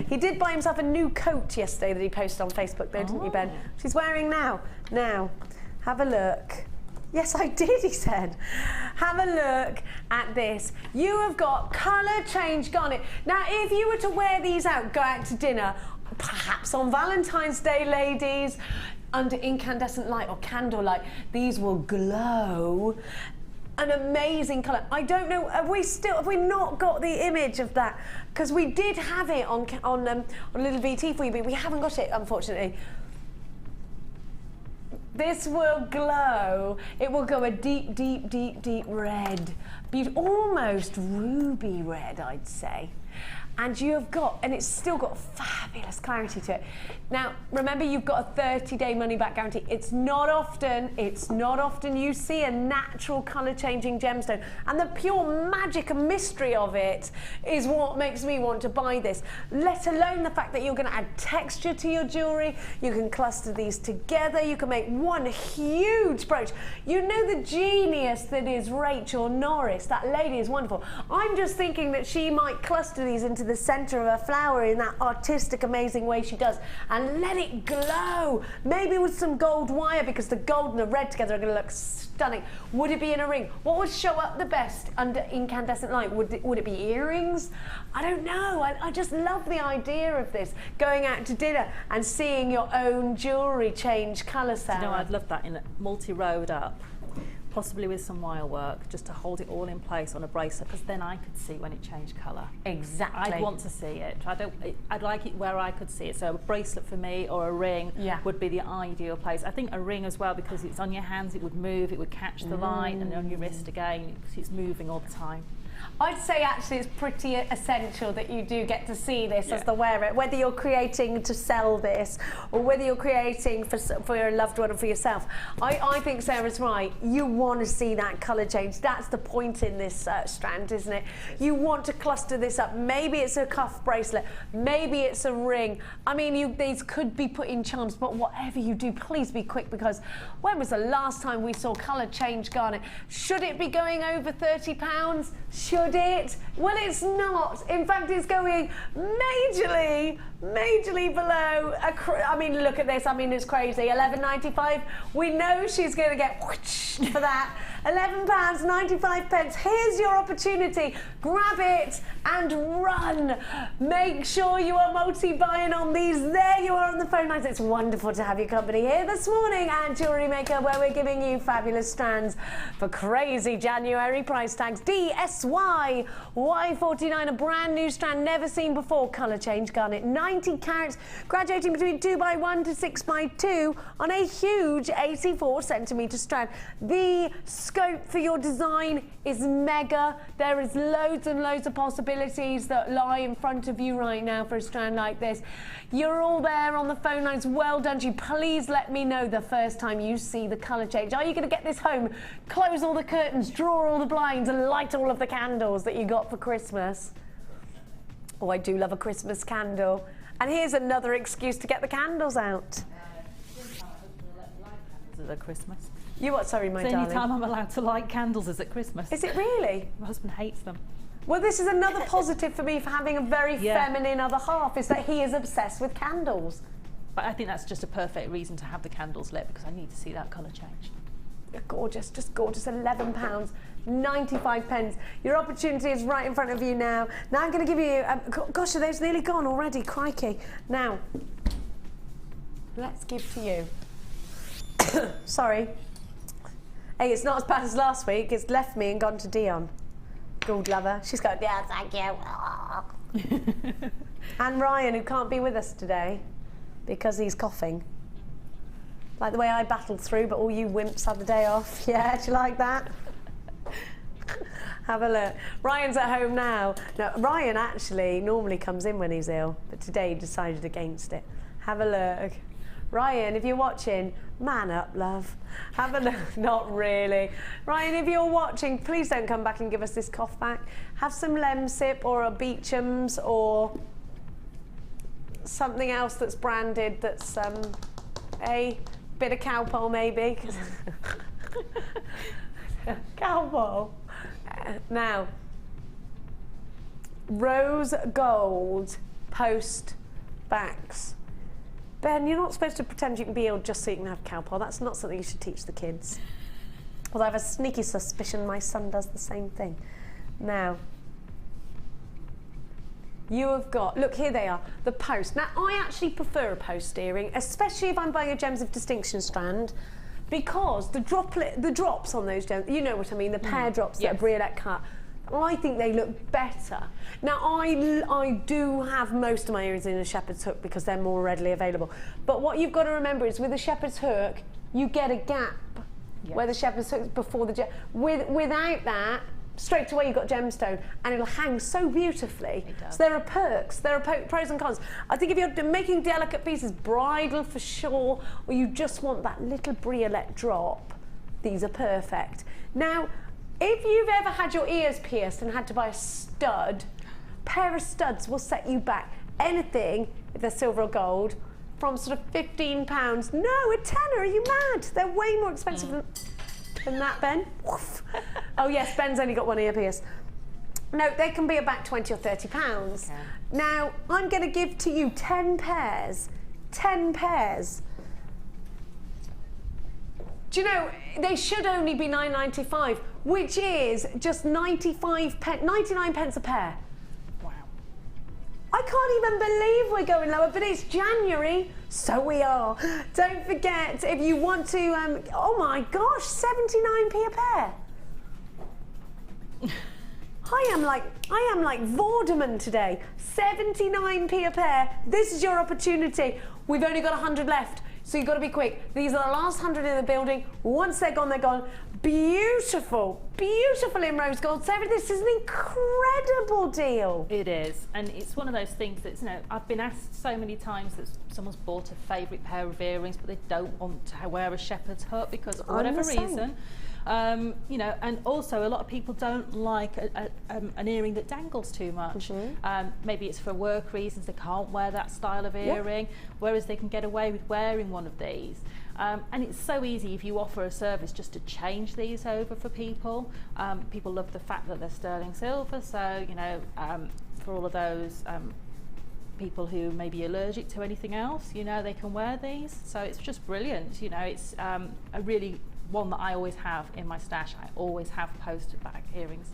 He did buy himself a new coat yesterday that he posted on Facebook though, didn't you, Ben? She's wearing now. Have a look. Yes, I did, he said. Have a look at this. You have got colour change garnet. Now, if you were to wear these out, go out to dinner, perhaps on Valentine's Day, ladies, under incandescent light or candlelight, these will glow. An amazing colour. I don't know, have we not got the image of that? Because we did have it on Little VT for you, but we haven't got it, unfortunately. This will glow. It will go a deep, deep, deep, deep red. Almost ruby red, I'd say. And it's still got fabulous clarity to it. Now, remember, you've got a 30-day money-back guarantee. It's not often you see a natural colour-changing gemstone. And the pure magic and mystery of it is what makes me want to buy this. Let alone the fact that you're going to add texture to your jewellery. You can cluster these together. You can make one huge brooch. You know the genius that is Rachel Norris. That lady is wonderful. I'm just thinking that she might cluster these into the centre of a flower in that artistic, amazing way she does, and let it glow. Maybe with some gold wire, because the gold and the red together are going to look stunning. Would it be in a ring? What would show up the best under incandescent light? Would it be earrings? I don't know. I just love the idea of this. Going out to dinner and seeing your own jewellery change colour, Sarah. You know, I'd love that in a multi-rowed up. Possibly with some wire work, just to hold it all in place on a bracelet, because then I could see when it changed colour. Exactly. I'd want to see it. I'd like it where I could see it. So a bracelet for me or a ring would be the ideal place. I think a ring as well, because it's on your hands, it would move, it would catch the light, and on your wrist again, because it's moving all the time. I'd say actually it's pretty essential that you do get to see this as the wearer, whether you're creating to sell this or whether you're creating for your loved one or for yourself. I think Sarah's right. You want to see that colour change. That's the point in this strand, isn't it? You want to cluster this up. Maybe it's a cuff bracelet, maybe it's a ring. I mean, these could be put in charms, but whatever you do, please be quick, because when was the last time we saw colour change garnet? Should it be going over £30? Should it? Well, it's not. In fact, it's going majorly below. I mean, look at this. I mean, it's crazy. £11.95. We know she's going to get whoosh for that. £11.95. Here's your opportunity. Grab it and run. Make sure you are multi-buying on these. There you are on the phone lines. It's wonderful to have your company here this morning at Jewellery Maker, where we're giving you fabulous strands for crazy January price tags. DSY Y49, a brand new strand, never seen before. Colour change garnet, 90 carats, graduating between 2x1 to 6x2 on a huge 84cm strand. The scope for your design is mega. There is loads and loads of possibilities that lie in front of you right now for a strand like this. You're all there on the phone lines. Well done to you. Please let me know the first time you see the colour change. Are you going to get this home, close all the curtains, draw all the blinds and light all of the candles that you got for Christmas? Oh, I do love a Christmas candle. And here's another excuse to get the candles out. candles at Christmas. You what? Sorry, my It's the only darling. time I'm allowed to light candles is at Christmas. Is it really? My husband hates them. Well, this is another positive for me for having a very feminine other half, is that he is obsessed with candles. But I think that's just a perfect reason to have the candles lit, because I need to see that colour change. Gorgeous, just gorgeous. £11, 95 pence. Your opportunity is right in front of you now. Now I'm going to give you, gosh, are those nearly gone already? Crikey. Now, let's give to you. Sorry. Hey, it's not as bad as last week. It's left me and gone to Dion. Gold lover. She's going, yeah, thank you. And Ryan, who can't be with us today because he's coughing. Like the way I battled through, but all you wimps had the day off. Yeah, do you like that? Have a look. Ryan's at home now. No, Ryan actually normally comes in when he's ill, but today he decided against it. Have a look. Ryan, if you're watching, man up, love. Have a look. Not really. Ryan, if you're watching, please don't come back and give us this cough back. Have some Lemsip or a Beecham's or something else that's branded that's a bit of Cowpole maybe. Cowpole. Now, rose gold post backs. Ben, you're not supposed to pretend you can be ill just so you can have Cowpole. That's not something you should teach the kids. Well, I have a sneaky suspicion my son does the same thing. Now, you have got, look, here they are, the post. Now, I actually prefer a post earring, especially if I'm buying a Gems of Distinction strand, because the drops on those gems, you know what I mean, the pear drops that are Briolette cut, I think they look better. Now, I do have most of my earrings in a shepherd's hook because they're more readily available. But what you've got to remember is with a shepherd's hook, you get a gap where the shepherd's hook is before the gem. Without that, straight away you've got gemstone and it'll hang so beautifully. It does. So there are perks, there are pros and cons. I think if you're making delicate pieces, bridal for sure, or you just want that little briolette drop, these are perfect. Now, if you've ever had your ears pierced and had to buy a stud, pair of studs will set you back anything, if they're silver or gold, from sort of £15. No, a tenner, are you mad? They're way more expensive than that, Ben. Oh yes, Ben's only got one ear pierced. No, they can be about £20 or £30. Okay. Now, I'm going to give to you 10 pairs. 10 pairs. Do you know, they should only be £9.95, which is just 99 pence a pair. Wow. I can't even believe we're going lower, but it's January, so we are. Don't forget, if you want to, oh my gosh, 79p a pair. I am like Vorderman today. 79p a pair. This is your opportunity. We've only got 100 left, so you've got to be quick. These are the last 100 in the building. Once they're gone, they're gone. Beautiful, beautiful in rose gold. Sarah, this is an incredible deal. It is, and it's one of those things that, you know, I've been asked so many times that someone's bought a favourite pair of earrings, but they don't want to wear a shepherd's hook because of whatever reason. You know, and also a lot of people don't like an earring that dangles too much. Maybe it's for work reasons, they can't wear that style of earring, whereas they can get away with wearing one of these. And it's so easy if you offer a service just to change these over for people. People love the fact that they're sterling silver, so, you know, for all of those people who may be allergic to anything else, you know, they can wear these. So it's just brilliant, you know, it's a really one that I always have in my stash. I always have posted back earrings.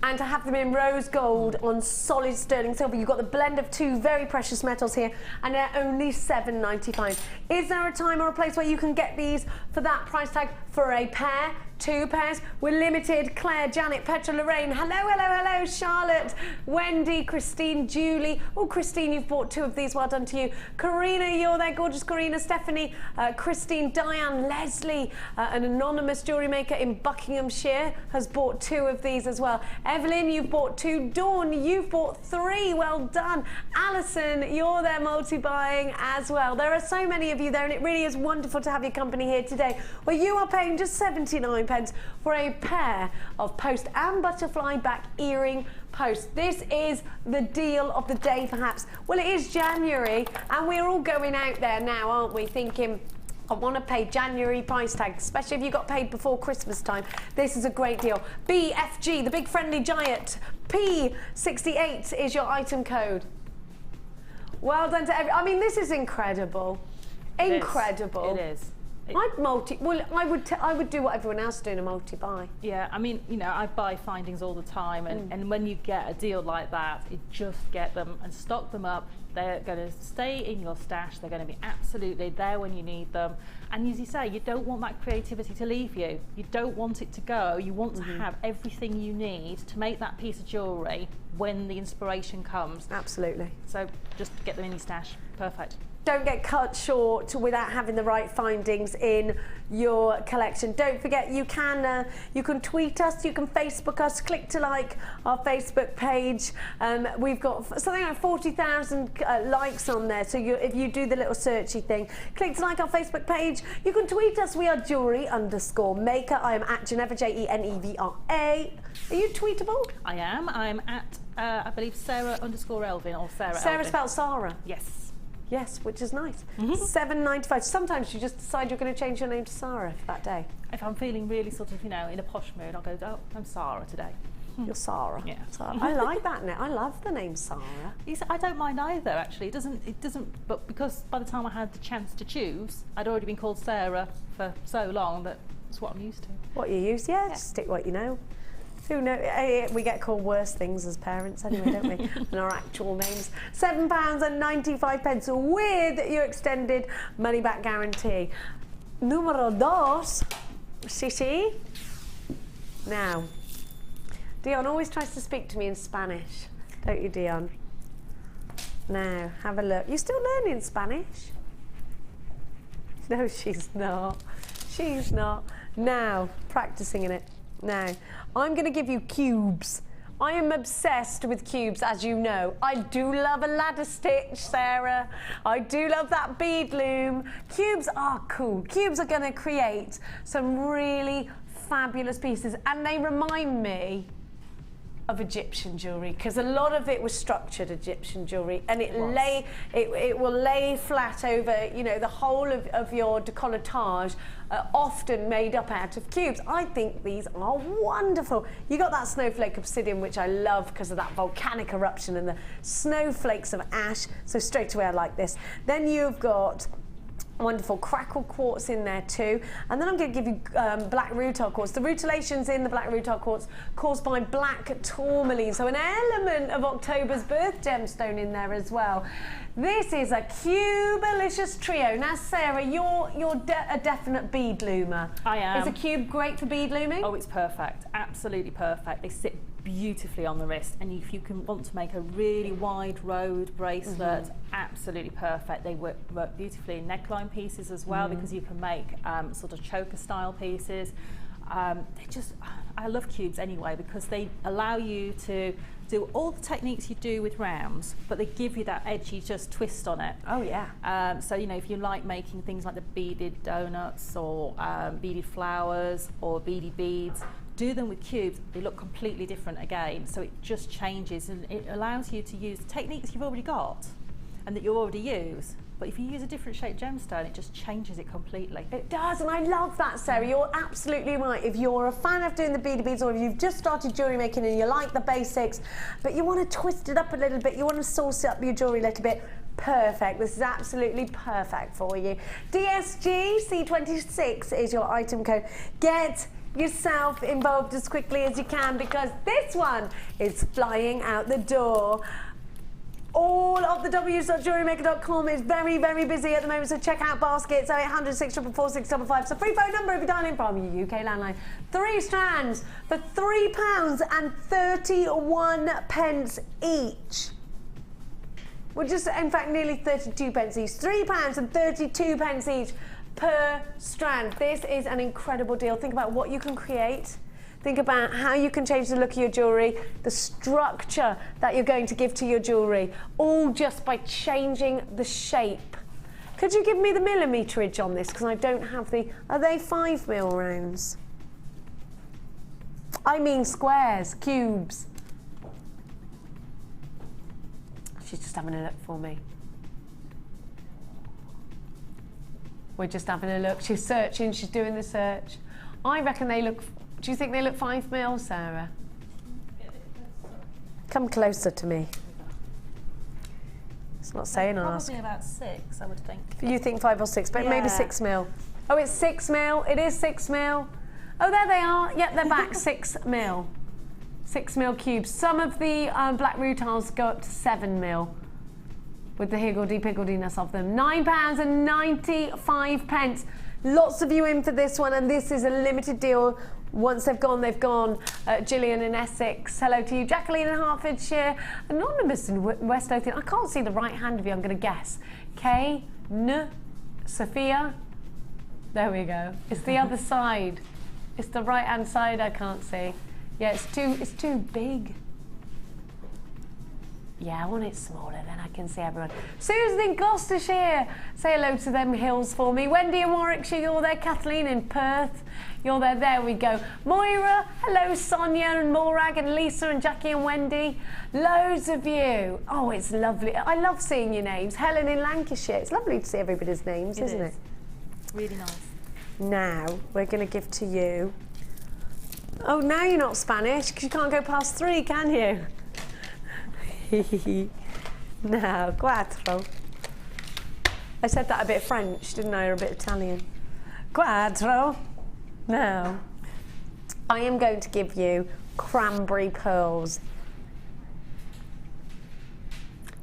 And to have them in rose gold on solid sterling silver, you've got the blend of two very precious metals here, and they're only £7.95. Is there a time or a place where you can get these for that price tag for a pair? 2 pairs? We're limited. Claire, Janet, Petra, Lorraine. Hello, hello, hello. Charlotte, Wendy, Christine, Julie. Oh, Christine, you've bought 2 of these. Well done to you. Karina, you're there. Gorgeous Karina. Stephanie, Christine, Diane, Leslie, an anonymous jewellery maker in Buckinghamshire has bought 2 of these as well. Evelyn, you've bought 2. Dawn, you've bought 3. Well done. Alison, you're there multi-buying as well. There are so many of you there, and it really is wonderful to have your company here today, where you are paying just 79 pence for a pair of post and butterfly back earring posts. This is the deal of the day, perhaps. Well, it is January, and we're all going out there now, aren't we, thinking, I want to pay January price tag, especially if you got paid before Christmas time. This is a great deal. BFG, the Big Friendly Giant, P68 is your item code. Well done to I mean, this is incredible. Incredible. It is. I would do what everyone else is doing, a multi-buy. Yeah, I mean, you know, I buy findings all the time, and when you get a deal like that, you just get them and stock them up. They're going to stay in your stash. They're going to be absolutely there when you need them. And as you say, you don't want that creativity to leave you. You don't want it to go. You want to have everything you need to make that piece of jewellery when the inspiration comes. Absolutely. So just get them in your stash. Perfect. Don't get cut short without having the right findings in your collection. Don't forget, you can tweet us, you can Facebook us, click to like our Facebook page. We've got something like 40,000 likes on there, so if you do the little searchy thing, click to like our Facebook page. You can tweet us, we are Jewellery_Maker. I am at Genevra, Jenevra. Are you tweetable? I am. I'm at, I believe, Sara_Elvin or Sarah Sarah Elvin. spelled Sara. Yes. Yes, which is nice. $7.95. Sometimes you just decide you're going to change your name to Sara for that day. If I'm feeling really sort of, you know, in a posh mood, I'll go, oh, I'm Sara today. You're Sara. Yeah. Sara. I like that name. I love the name Sara. I don't mind either, actually. It doesn't, but because by the time I had the chance to choose, I'd already been called Sarah for so long that it's what I'm used to. What you use, yeah. Just stick what you know. Who knows? We get called worse things as parents anyway, don't we? Than our actual names. £7.95 with your extended money back guarantee. Número dos. Sí. Now, Dion always tries to speak to me in Spanish, don't you, Dion? Now, have a look. You're still learning Spanish? No, she's not. She's not. Now, practicing in it. Now, I'm going to give you cubes. I am obsessed with cubes, as you know. I do love a ladder stitch, Sarah. I do love that bead loom. Cubes are cool. Cubes are going to create some really fabulous pieces, and they remind me of Egyptian jewellery, because a lot of it was structured Egyptian jewellery, and it will lay flat over, you know, the whole of your decolletage, often made up out of cubes. I think these are wonderful. You got that snowflake obsidian, which I love because of that volcanic eruption and the snowflakes of ash, so straight away I like this. Then you've got wonderful crackle quartz in there too, and then I'm going to give you black rutile quartz. The rutilations in the black rutile quartz caused by black tourmaline, so an element of October's birth gemstone in there as well. This is a cube-alicious trio. Now, Sarah, you're a definite bead loomer. I am. Is a cube great for bead looming? Oh, it's perfect. Absolutely perfect. They sit beautifully on the wrist, and if you want to make a really wide road bracelet, absolutely perfect. They work beautifully in neckline pieces as well, because you can make sort of choker style pieces. I love cubes anyway, because they allow you to do all the techniques you do with rounds, but they give you that edgy just twist on it. Oh yeah. So, you know, if you like making things like the beaded donuts or beaded flowers or beady beads, do them with cubes. They look completely different again, so it just changes, and it allows you to use techniques you've already got and that you already use. But if you use a different shaped gemstone, it just changes it completely. It does, and I love that, Sarah. You're absolutely right. If you're a fan of doing the beady beads, or if you've just started jewellery making and you like the basics, but you want to twist it up a little bit, you want to sauce up your jewellery a little bit, perfect. This is absolutely perfect for you. DSG C26 is your item code. Get yourself involved as quickly as you can, because this one is flying out the door. All of the www.jewellerymaker.com is very, very busy at the moment, so check out baskets 0800 644 655. So free phone number if you dial in from your UK landline. 3 strands for £3.31 each. Well, just in fact nearly 32 pence each. £3.32 each per strand. This is an incredible deal. Think about what you can create. Think about how you can change the look of your jewellery, the structure that you're going to give to your jewellery, all just by changing the shape. Could you give me the millimeterage on this? Because I don't have the... Are they 5mm rounds? I mean squares, cubes. She's just having a look for me. We're just having a look. She's searching, she's doing the search. I reckon they look, do you think they look 5 mil, Sarah? Come closer to me. It's not saying on us. Probably about 6, I would think. You think 5 or 6, but Yeah. maybe 6 mil. Oh, it's 6 mil. It is 6 mil. Oh, there they are. Yep, they're back. 6 mil. 6 mil cubes. Some of the black rutiles go up to 7 mil with the higgledy-pigglediness of them. £9.95. Lots of you in for this one, and this is a limited deal. Once they've gone, they've gone. Gillian in Essex, hello to you. Jacqueline in Hertfordshire. Anonymous in West Lothian. I can't see the right hand of you, I'm going to guess. K, N, Sophia. There we go. It's the other side. It's the right hand side I can't see. Yeah, it's too big. Yeah, I want it smaller, then I can see everyone. Susan in Gloucestershire, say hello to them hills for me. Wendy in Warwickshire, you're there. Kathleen in Perth, you're there. There we go. Moira, hello. Sonia and Morag and Lisa and Jackie and Wendy. Loads of you. Oh, it's lovely. I love seeing your names. Helen in Lancashire. It's lovely to see everybody's names, isn't it? Really nice. Now, we're going to give to you. Oh, now you're not Spanish, because you can't go past 3, can you? No, quattro. I said that a bit French, didn't I, or a bit Italian? Quattro. Now, I am going to give you cranberry pearls.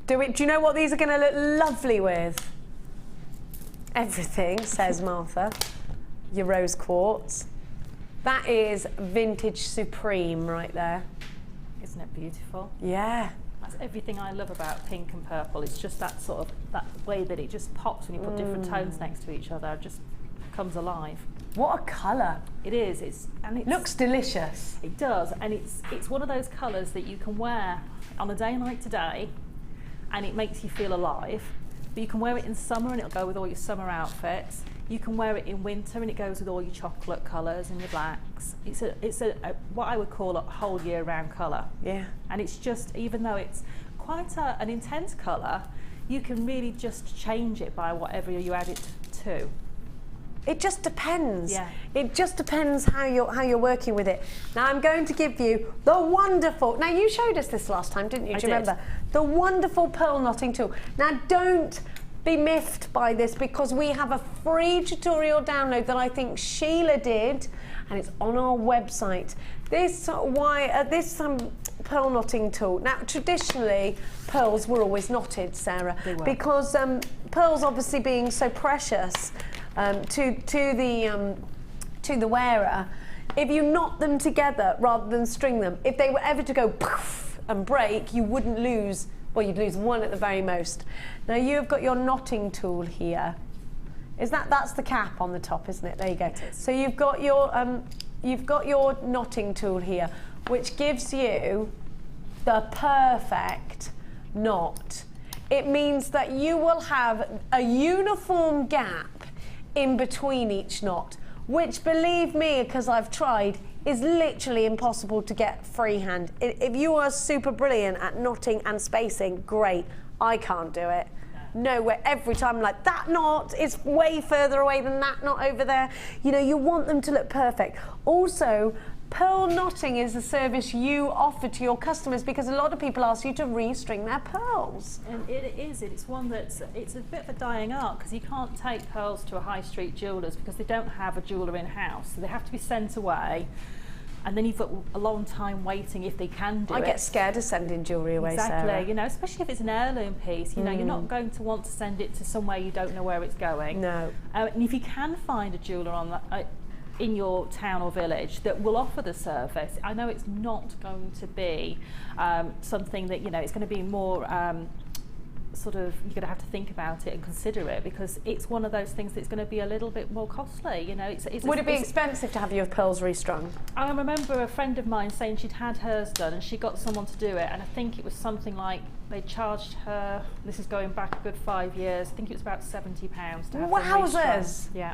Do you know what these are going to look lovely with? Everything, says Martha. Your rose quartz. That is vintage supreme right there. Isn't it beautiful? Yeah. That's everything I love about pink and purple. It's just that sort of, that way that it just pops when you put different tones next to each other. It just comes alive. What a colour. It is. It looks delicious. It does, and it's one of those colours that you can wear on a day like today, and it makes you feel alive. But you can wear it in summer, and it'll go with all your summer outfits. You can wear it in winter, and it goes with all your chocolate colours and your blacks. It's a what I would call a whole year-round colour. Yeah. And it's just, even though it's quite an intense colour, you can really just change it by whatever you add it to. It just depends. Yeah. It just depends how you're working with it. Now I'm going to give you the wonderful. Now you showed us this last time, didn't you? Do you remember? The wonderful pearl knotting tool. Now don't be miffed by this, because we have a free tutorial download that I think Sheila did, and it's on our website. This pearl knotting tool. Now traditionally pearls were always knotted, Sarah, because pearls obviously being so precious to the wearer. If you knot them together rather than string them, if they were ever to go poof and break, you wouldn't lose. Well, you'd lose one at the very most. Now you've got your knotting tool here. That's the cap on the top, isn't it? There you go. So you've got your knotting tool here, which gives you the perfect knot. It means that you will have a uniform gap in between each knot, which, believe me, because I've tried, is literally impossible to get freehand. If you are super brilliant at knotting and spacing, great. I can't do it. Nowhere. Every time I'm like, that knot is way further away than that knot over there. You know, you want them to look perfect. Also, pearl knotting is a service you offer to your customers, because a lot of people ask you to restring their pearls. And it's one that's, it's a bit of a dying art, because you can't take pearls to a high street jewellers because they don't have a jeweller in house, so they have to be sent away. And then you've got a long time waiting if they can do it. I get scared of sending jewellery away, exactly, Sarah. You know, especially if it's an heirloom piece, you know, you're not going to want to send it to somewhere you don't know where it's going. No. And if you can find a jeweller on in your town or village that will offer the service, I know it's not going to be something that, you know, it's going to be more sort of, you're going to have to think about it and consider it, because it's one of those things that's going to be a little bit more costly, you know. Would it be expensive to have your pearls restrung? I remember a friend of mine saying she'd had hers done and she got someone to do it, and I think it was something like, they charged her, this is going back a good 5 years, I think it was about £70 to have them Wowzers! Yeah.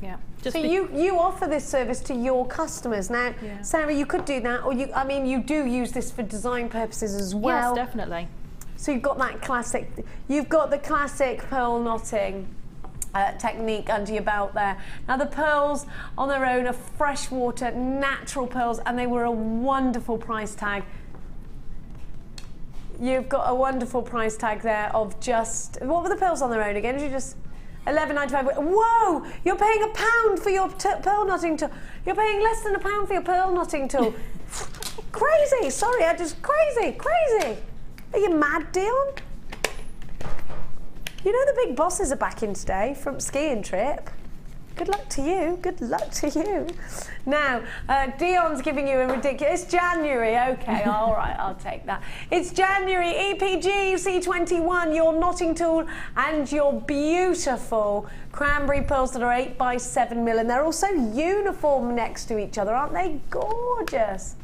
Yeah. So you offer this service to your customers. Now, Sarah, you could do that, or you do use this for design purposes as well. Yes, definitely. So you've got that classic, you've got the classic pearl knotting technique under your belt there. Now the pearls on their own are freshwater, natural pearls, and they were a wonderful price tag. You've got a wonderful price tag there of just, what were the pearls on their own again? Did you just, £11.95. Whoa! You're paying £1 for your pearl knotting tool. You're paying less than £1 for your pearl knotting tool. Crazy! Sorry, I just crazy. Are you mad, Dion? You know the big bosses are back in today from skiing trip. Good luck to you. Good luck to you. Now, Dion's giving you a ridiculous... It's January. OK, all right, I'll take that. It's January. EPG C21, your knotting tool and your beautiful cranberry pearls that are 8x7mm. And they're also uniform next to each other. Aren't they gorgeous?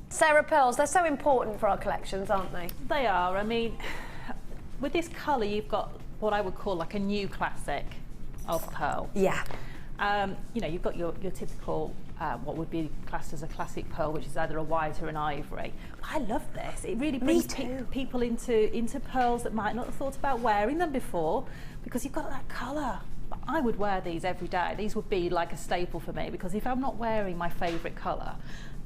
Sara, pearls, they're so important for our collections, aren't they? They are. I mean, with this colour, you've got what I would call like a new classic of pearl. Yeah. You know, you've got your typical, what would be classed as a classic pearl, which is either a white or an ivory. I love this. It really brings people into pearls that might not have thought about wearing them before, because you've got that colour. But I would wear these every day. These would be like a staple for me, because if I'm not wearing my favourite colour,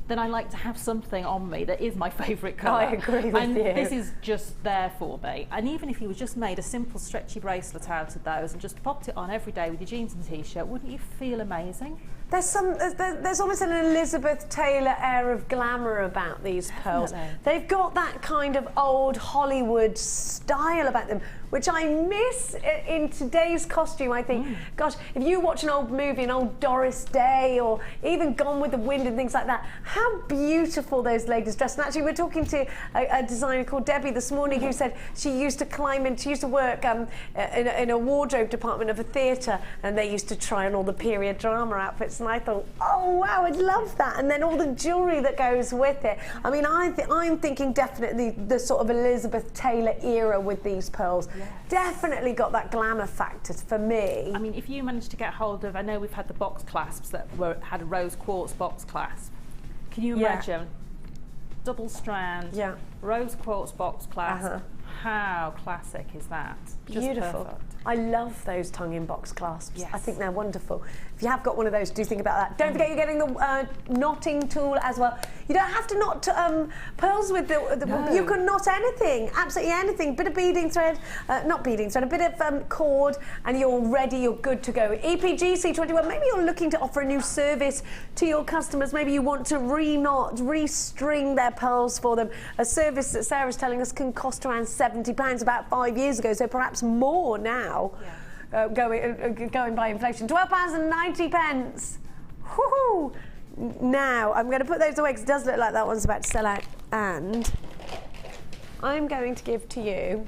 then I like to have something on me that is my favourite colour. I agree with and you. This is just there for me. And even if you just made a simple stretchy bracelet out of those and just popped it on every day with your jeans and t-shirt, wouldn't you feel amazing? There's almost an Elizabeth Taylor air of glamour about these pearls. Definitely. They've got that kind of old Hollywood style about them, which I miss in today's costume. I think, gosh, if you watch an old movie, an old Doris Day, or even Gone with the Wind and things like that, how beautiful those ladies dress. And actually, we're talking to a designer called Debbie this morning who said she used to work in a wardrobe department of a theatre, and they used to try on all the period drama outfits. And I thought, oh wow, I'd love that. And then all the jewellery that goes with it. I mean, I'm thinking definitely the sort of Elizabeth Taylor era with these pearls. Yes. Definitely got that glamour factor for me. I mean, if you managed to get hold of, I know we've had the box clasps that had a rose quartz box clasp. Can you imagine? Double strand, rose quartz box clasp. How classic is that? Beautiful. Just perfect. I love those tongue-in box clasps. Yes. I think they're wonderful. If you have got one of those, do think about that. Don't forget you're getting the knotting tool as well. You don't have to knot pearls with the No. You can knot anything, absolutely anything. Bit of beading thread, not beading thread, a bit of cord, and you're ready, you're good to go. EPG C21, maybe you're looking to offer a new service to your customers. Maybe you want to re-knot, re-string their pearls for them. A service that Sarah's telling us can cost around £70 about 5 years ago, so perhaps more now. Yeah. Going by inflation. £12.90. Woohoo! Now I'm going to put those away because it does look like that one's about to sell out. And I'm going to give to you.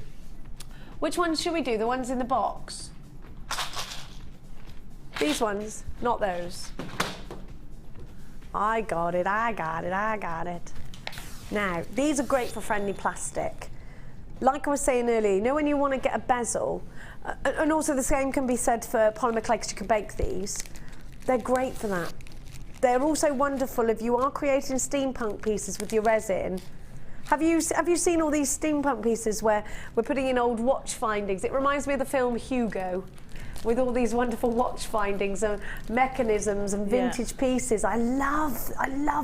Which ones should we do? The ones in the box? These ones, not those. I got it. Now, these are great for friendly plastic. Like I was saying earlier, you know when you want to get a bezel, and also the same can be said for polymer clay because you can bake these. They're great for that. They're also wonderful if you are creating steampunk pieces with your resin. Have you seen all these steampunk pieces where we're putting in old watch findings? It reminds me of the film Hugo, with all these wonderful watch findings and mechanisms and vintage pieces. I love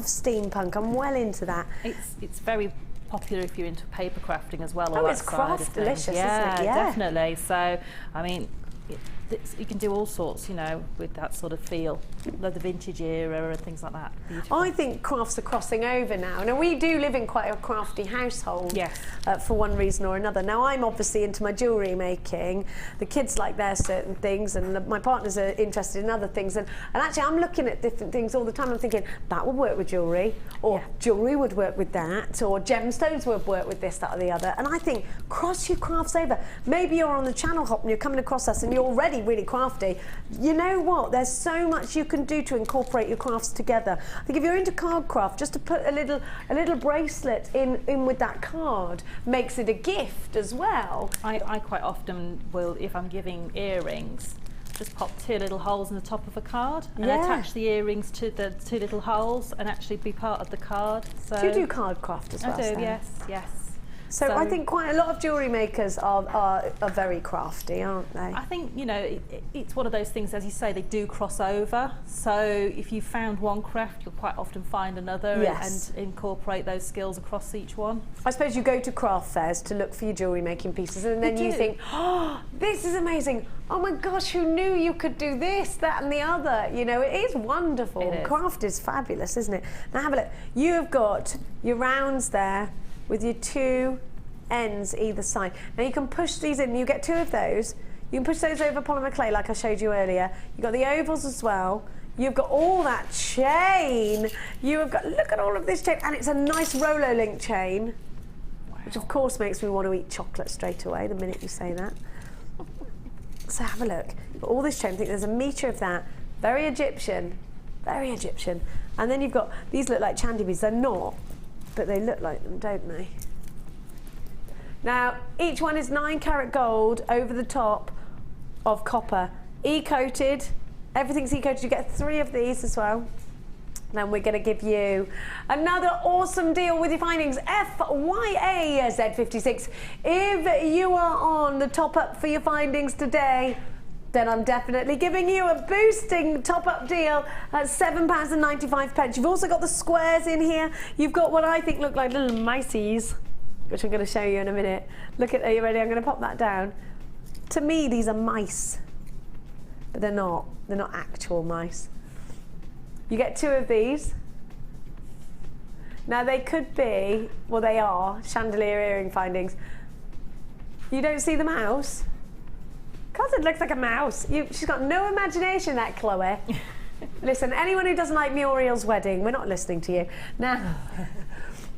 steampunk. I'm well into that. It's very popular if you're into paper crafting as well. Oh, it's craft delicious, isn't it? Yeah, Yeah, definitely. So, I mean, you can do all sorts, you know, with that sort of feel, like the vintage era and things like that. Beautiful. I think crafts are crossing over now. Now, we do live in quite a crafty household, yes, for one reason or another. Now, I'm obviously into my jewellery making. The kids like their certain things, and my partners are interested in other things. And actually, I'm looking at different things all the time. I'm thinking, that would work with jewellery, or jewellery would work with that, or gemstones would work with this, that, or the other. And I think, cross your crafts over. Maybe you're on the channel hop and you're coming across us and you're already really crafty. You know what? There's so much you can do to incorporate your crafts together. I think if you're into card craft, just to put a little bracelet in with that card makes it a gift as well. I quite often will, if I'm giving earrings, just pop 2 little holes in the top of a card and Yeah. attach the earrings to the 2 little holes and actually be part of the card. So Do you do card craft as well, I do, Sarah? yes, yes. So I think quite a lot of jewellery makers are very crafty, aren't they? I think, you know, it's one of those things, as you say, they do cross over. So if you found one craft, you'll quite often find another Yes. and incorporate those skills across each one. I suppose you go to craft fairs to look for your jewellery making pieces, and then you do. think, oh, this is amazing. Oh my gosh, who knew you could do this, that and the other? You know, it is wonderful. It is. Craft is fabulous, isn't it? Now have a look. You have got your rounds there with your 2 ends either side. Now you can push these in, you get 2 of those. You can push those over polymer clay like I showed you earlier. You've got the ovals as well. You've got all that chain. You have got, look at all of this chain, and it's a nice Rolo link chain, which of course makes me want to eat chocolate straight away the minute you say that. So have a look. You've got all this chain, I think there's a metre of that. Very Egyptian, very Egyptian. And then you've got, these look like chandy beads, they're not, but they look like them, don't they? Now, each one is 9 karat gold over the top of copper. E-coated, everything's e-coated. You get 3 of these as well. Then we're going to give you another awesome deal with your findings. FYA Z56. If you are on the top up for your findings today, then I'm definitely giving you a boosting top-up deal at £7.95. You've also got the squares in here. You've got what I think look like little mices, which I'm going to show you in a minute. Look at, are you ready? I'm going to pop that down. To me, these are mice, but they're not. They're not actual mice. You get 2 of these. Now they could be, well they are, chandelier earring findings. You don't see the mouse? Because it looks like a mouse. She's got no imagination, that Chloe. Listen, anyone who doesn't like Muriel's wedding, we're not listening to you. Now,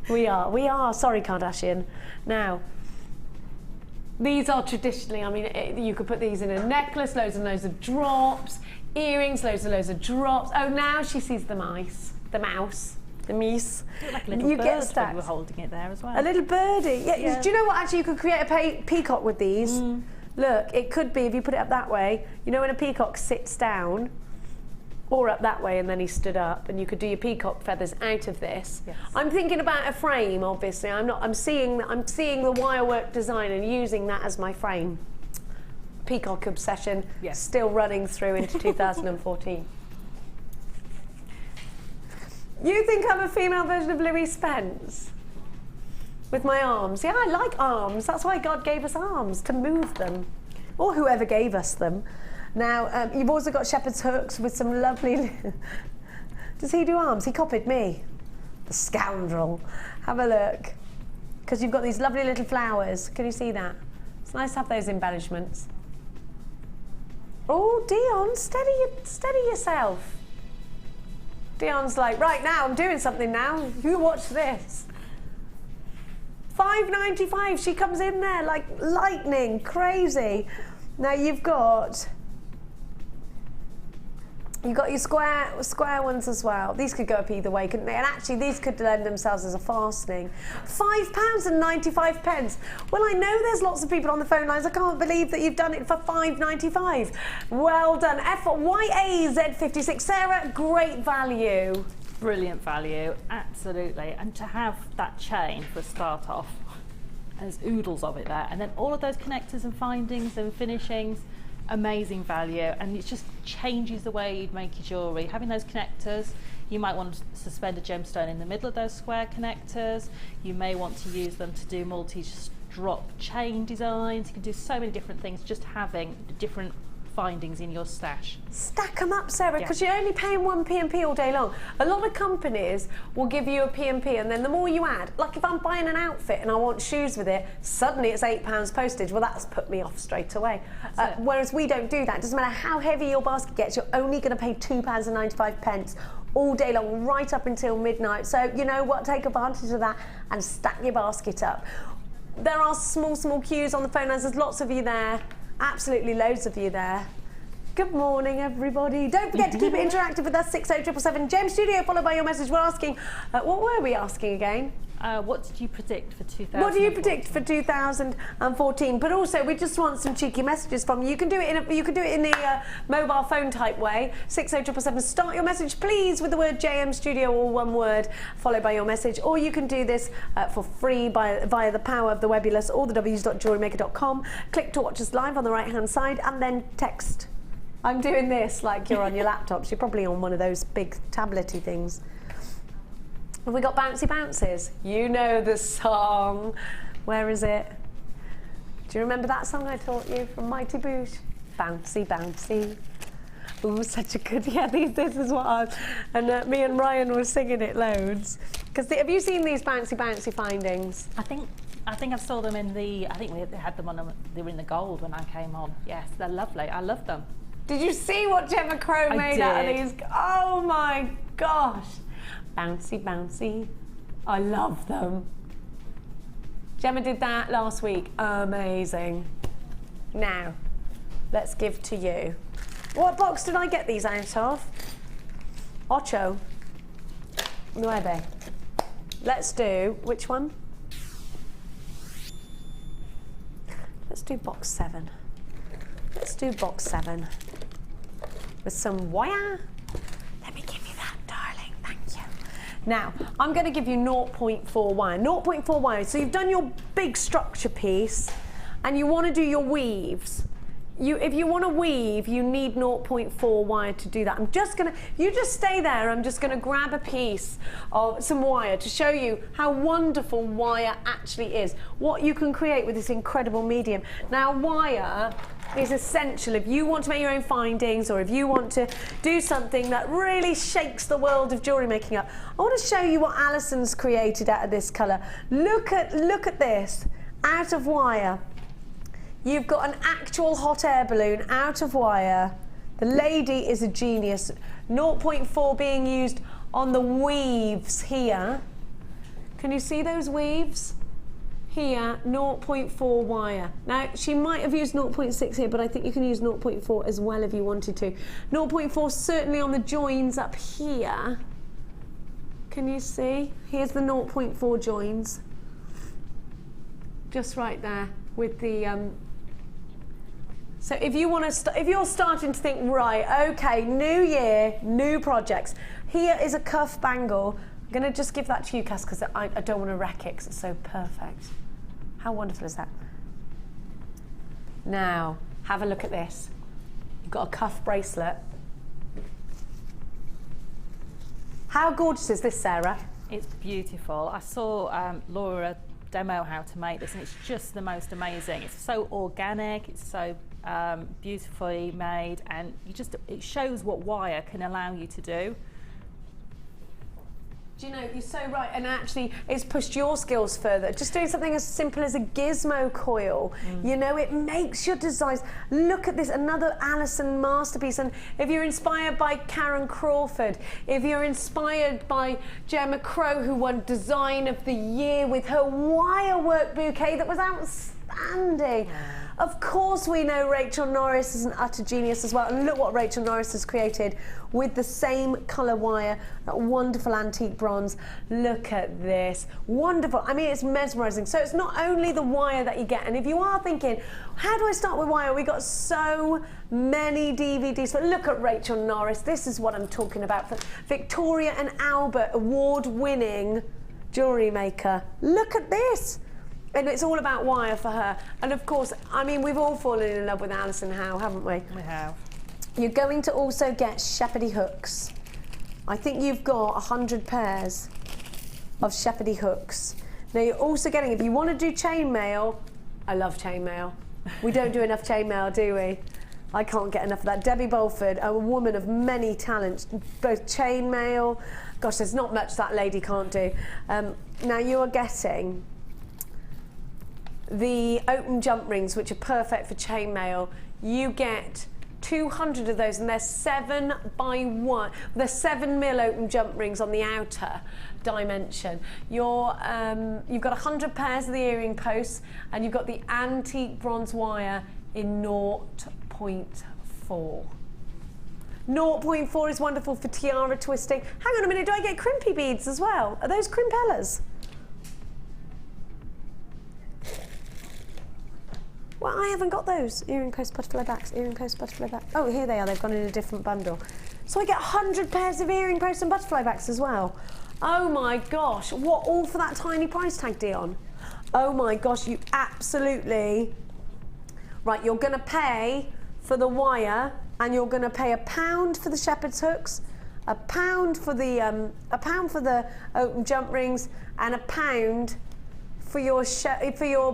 we are, sorry Kardashian. Now, these are traditionally, I mean, you could put these in a necklace, loads and loads of drops, earrings, loads and loads of drops. Oh, now she sees the mice, the mouse, the meese. Like a little You bird get when stacks. you were holding it there as well. A little birdie. Yeah. Yeah. Do you know what? Actually, you could create a peacock with these. Look, it could be if you put it up that way. You know when a peacock sits down, or up that way, and then he stood up, and you could do your peacock feathers out of this. Yes. I'm thinking about a frame. Obviously, I'm not. I'm seeing the wirework design and using that as my frame. Peacock obsession. Yes. Still running through into 2014. You think I'm a female version of Louis Spence? With my arms. Yeah, I like arms. That's why God gave us arms, to move them. Or whoever gave us them. Now, you've also got shepherd's hooks with some lovely... Does he do arms? He copied me. The scoundrel. Have a look. Because you've got these lovely little flowers. Can you see that? It's nice to have those embellishments. Oh, Dion, steady yourself. Dion's like, right now, I'm doing something now. You watch this. £5.95, she comes in there like lightning, crazy. Now you've got your square ones as well. These could go up either way, couldn't they? And actually these could lend themselves as a fastening. £5.95. Well, I know there's lots of people on the phone lines. I can't believe that you've done it for £5.95. Well done. FYA Z56. Sarah, great value. Brilliant value, absolutely. And to have that chain for a start off, there's oodles of it there, and then all of those connectors and findings and finishings, amazing value. And it just changes the way you'd make your jewellery. Having those connectors, you might want to suspend a gemstone in the middle of those square connectors. You may want to use them to do multi-drop chain designs. You can do so many different things just having different findings in your stash. Stack them up, Sarah, because Yeah. you're only paying one P&P all day long. A lot of companies will give you a P&P, and then the more you add, like if I'm buying an outfit and I want shoes with it, suddenly it's £8 postage. Well, that's put me off straight away. Whereas we don't do that. It doesn't matter how heavy your basket gets, you're only going to pay £2.95 all day long, right up until midnight. So you know what, take advantage of that and stack your basket up. There are small queues on the phone lines. There's lots of you there. Absolutely loads of you there. Good morning, everybody. Don't forget to keep it interactive with us, 60777 Gem Studio, followed by your message. We're asking, what were we asking again? What did you predict for 2014? What do you predict for 2014? But also, we just want some cheeky messages from you. You can do it in the mobile phone type way. 60777. Start your message, please, with the word JM Studio, or one word followed by your message. Or you can do this for free via the power of the Webulous, or the www.jewellerymaker.com. Click to watch us live on the right-hand side, and then text. I'm doing this like you're on your laptops. You're probably on one of those big tablety things. Have we got bouncy bounces? You know the song. Where is it? Do you remember that song I taught you from Mighty Boosh? Bouncy, bouncy. Ooh, such a good, yeah, this is what I, and me and Ryan were singing it loads. Because have you seen these bouncy, bouncy findings? I think I saw them in the, I think we had them on, they were in the gold when I came on. Yes, they're lovely. I love them. Did you see what Gemma Crow made out of these? Oh my gosh. Bouncy, bouncy. I love them. Gemma did that last week. Amazing. Now, let's give to you. What box did I get these out of? 8, 9. Let's do, which one? Let's do box 7. Let's do box 7. With some wire. Let me give you that, darling. Thank you. Now, I'm going to give you 0.4 wire. 0.4 wire. So you've done your big structure piece, and you want to do your weaves. If you want to weave, you need 0.4 wire to do that. I'm just going to, you just stay there. I'm just going to grab a piece of some wire to show you how wonderful wire actually is. What you can create with this incredible medium. Now, wire is essential if you want to make your own findings, or if you want to do something that really shakes the world of jewellery making up. I want to show you what Alison's created out of this colour. Look at this, out of wire. You've got an actual hot air balloon out of wire. The lady is a genius. 0.4 being used on the weaves here. Can you see those weaves? Here, 0.4 wire. Now, she might have used 0.6 here, but I think you can use 0.4 as well if you wanted to. 0.4 certainly on the joins up here. Can you see? Here's the 0.4 joins. Just right there with the... So if you want to, if you're starting to think, right, okay, new year, new projects. Here is a cuff bangle. I'm going to just give that to you, Cass, because I don't want to wreck it because it's so perfect. How wonderful is that? Now, have a look at this. You've got a cuff bracelet. How gorgeous is this, Sarah? It's beautiful. I saw Laura demo how to make this, and it's just the most amazing. It's so organic, it's so beautifully made, and it shows what wire can allow you to do. Do you know, you're so right, and actually it's pushed your skills further. Just doing something as simple as a gizmo coil, you know, it makes your designs. Look at this, another Alison masterpiece. And if you're inspired by Karen Crawford, if you're inspired by Gemma Crow, who won Design of the Year with her wirework bouquet that was outstanding. Of course we know Rachel Norris is an utter genius as well, and look what Rachel Norris has created with the same colour wire, that wonderful antique bronze. Look at this, wonderful. I mean, it's mesmerising. So it's not only the wire that you get, and if you are thinking, how do I start with wire? We got so many DVDs, but look at Rachel Norris. This is what I'm talking about. For Victoria and Albert award-winning jewellery maker. Look at this. And it's all about wire for her. And of course, I mean, we've all fallen in love with Alison Howe, haven't we? We have. You're going to also get shepherdy hooks. I think you've got 100 pairs of shepherdy hooks. Now you're also getting, if you want to do chainmail, I love chainmail. We don't do enough chainmail, do we? I can't get enough of that. Debbie Bolford, a woman of many talents, both chainmail. Gosh, there's not much that lady can't do. Now you are getting the open jump rings, which are perfect for chainmail. You get 200 of those, and they're 7 by 1. They're 7mm open jump rings on the outer dimension. You've got 100 pairs of the earring posts, and you've got the antique bronze wire in 0.4. 0.4 is wonderful for tiara twisting. Hang on a minute, do I get crimpy beads as well? Are those crimpellas? Well, I haven't got those. Earring post butterfly backs, earring post butterfly back. Oh, here they are. They've gone in a different bundle. So I get 100 pairs of earring post and butterfly backs as well. Oh my gosh, what, all for that tiny price tag, Dion? Oh my gosh, you absolutely... Right, you're gonna pay for the wire and you're gonna pay £1 for the shepherd's hooks, £1 for the open jump rings, and £1 for your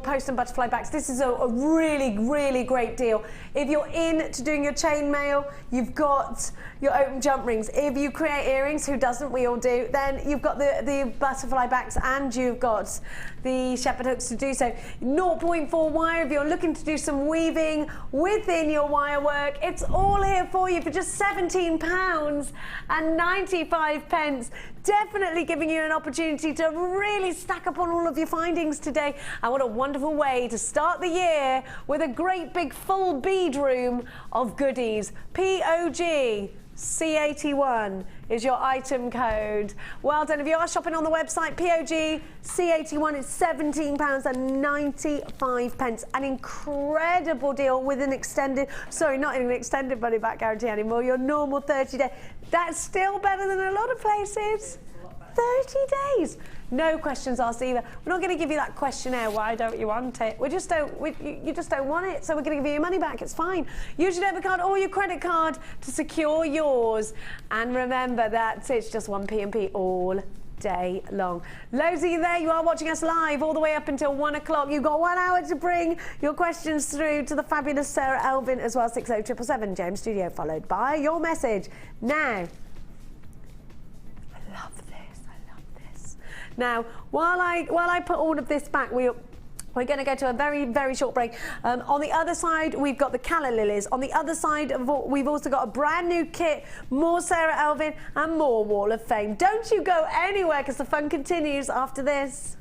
post and butterfly backs. This is a really, really great deal. If you're into doing your chain mail, you've got your open jump rings. If you create earrings, who doesn't, we all do, then you've got the butterfly backs and you've got the shepherd hooks to do so. 0.4 wire, if you're looking to do some weaving within your wire work, it's all here for you for just £17.95. Definitely giving you an opportunity to really stack up on all of your findings today. And what a wonderful way to start the year with a great big full bead room of goodies. POG C81 is your item code. Well done. If you are shopping on the website, POG C81 is £17.95. An incredible deal with an extended, sorry, not an extended money back guarantee anymore, your normal 30-day. That's still better than a lot of places. 30 days. No questions asked either. We're not going to give you that questionnaire, why don't you want it? You just don't want it, so we're going to give you your money back. It's fine. Use your debit card or your credit card to secure yours. And remember that it's just 1p&p all day long. Loads of you there. You are watching us live all the way up until 1 o'clock. You've got 1 hour to bring your questions through to the fabulous Sarah Elvin as well. 60777 James Studio, followed by your message. Now, Now, while I put all of this back, we're going to go to a very, very short break. On the other side, we've got the calla lilies. On the other side, we've also got a brand new kit, more Sarah Elvin and more Wall of Fame. Don't you go anywhere because the fun continues after this.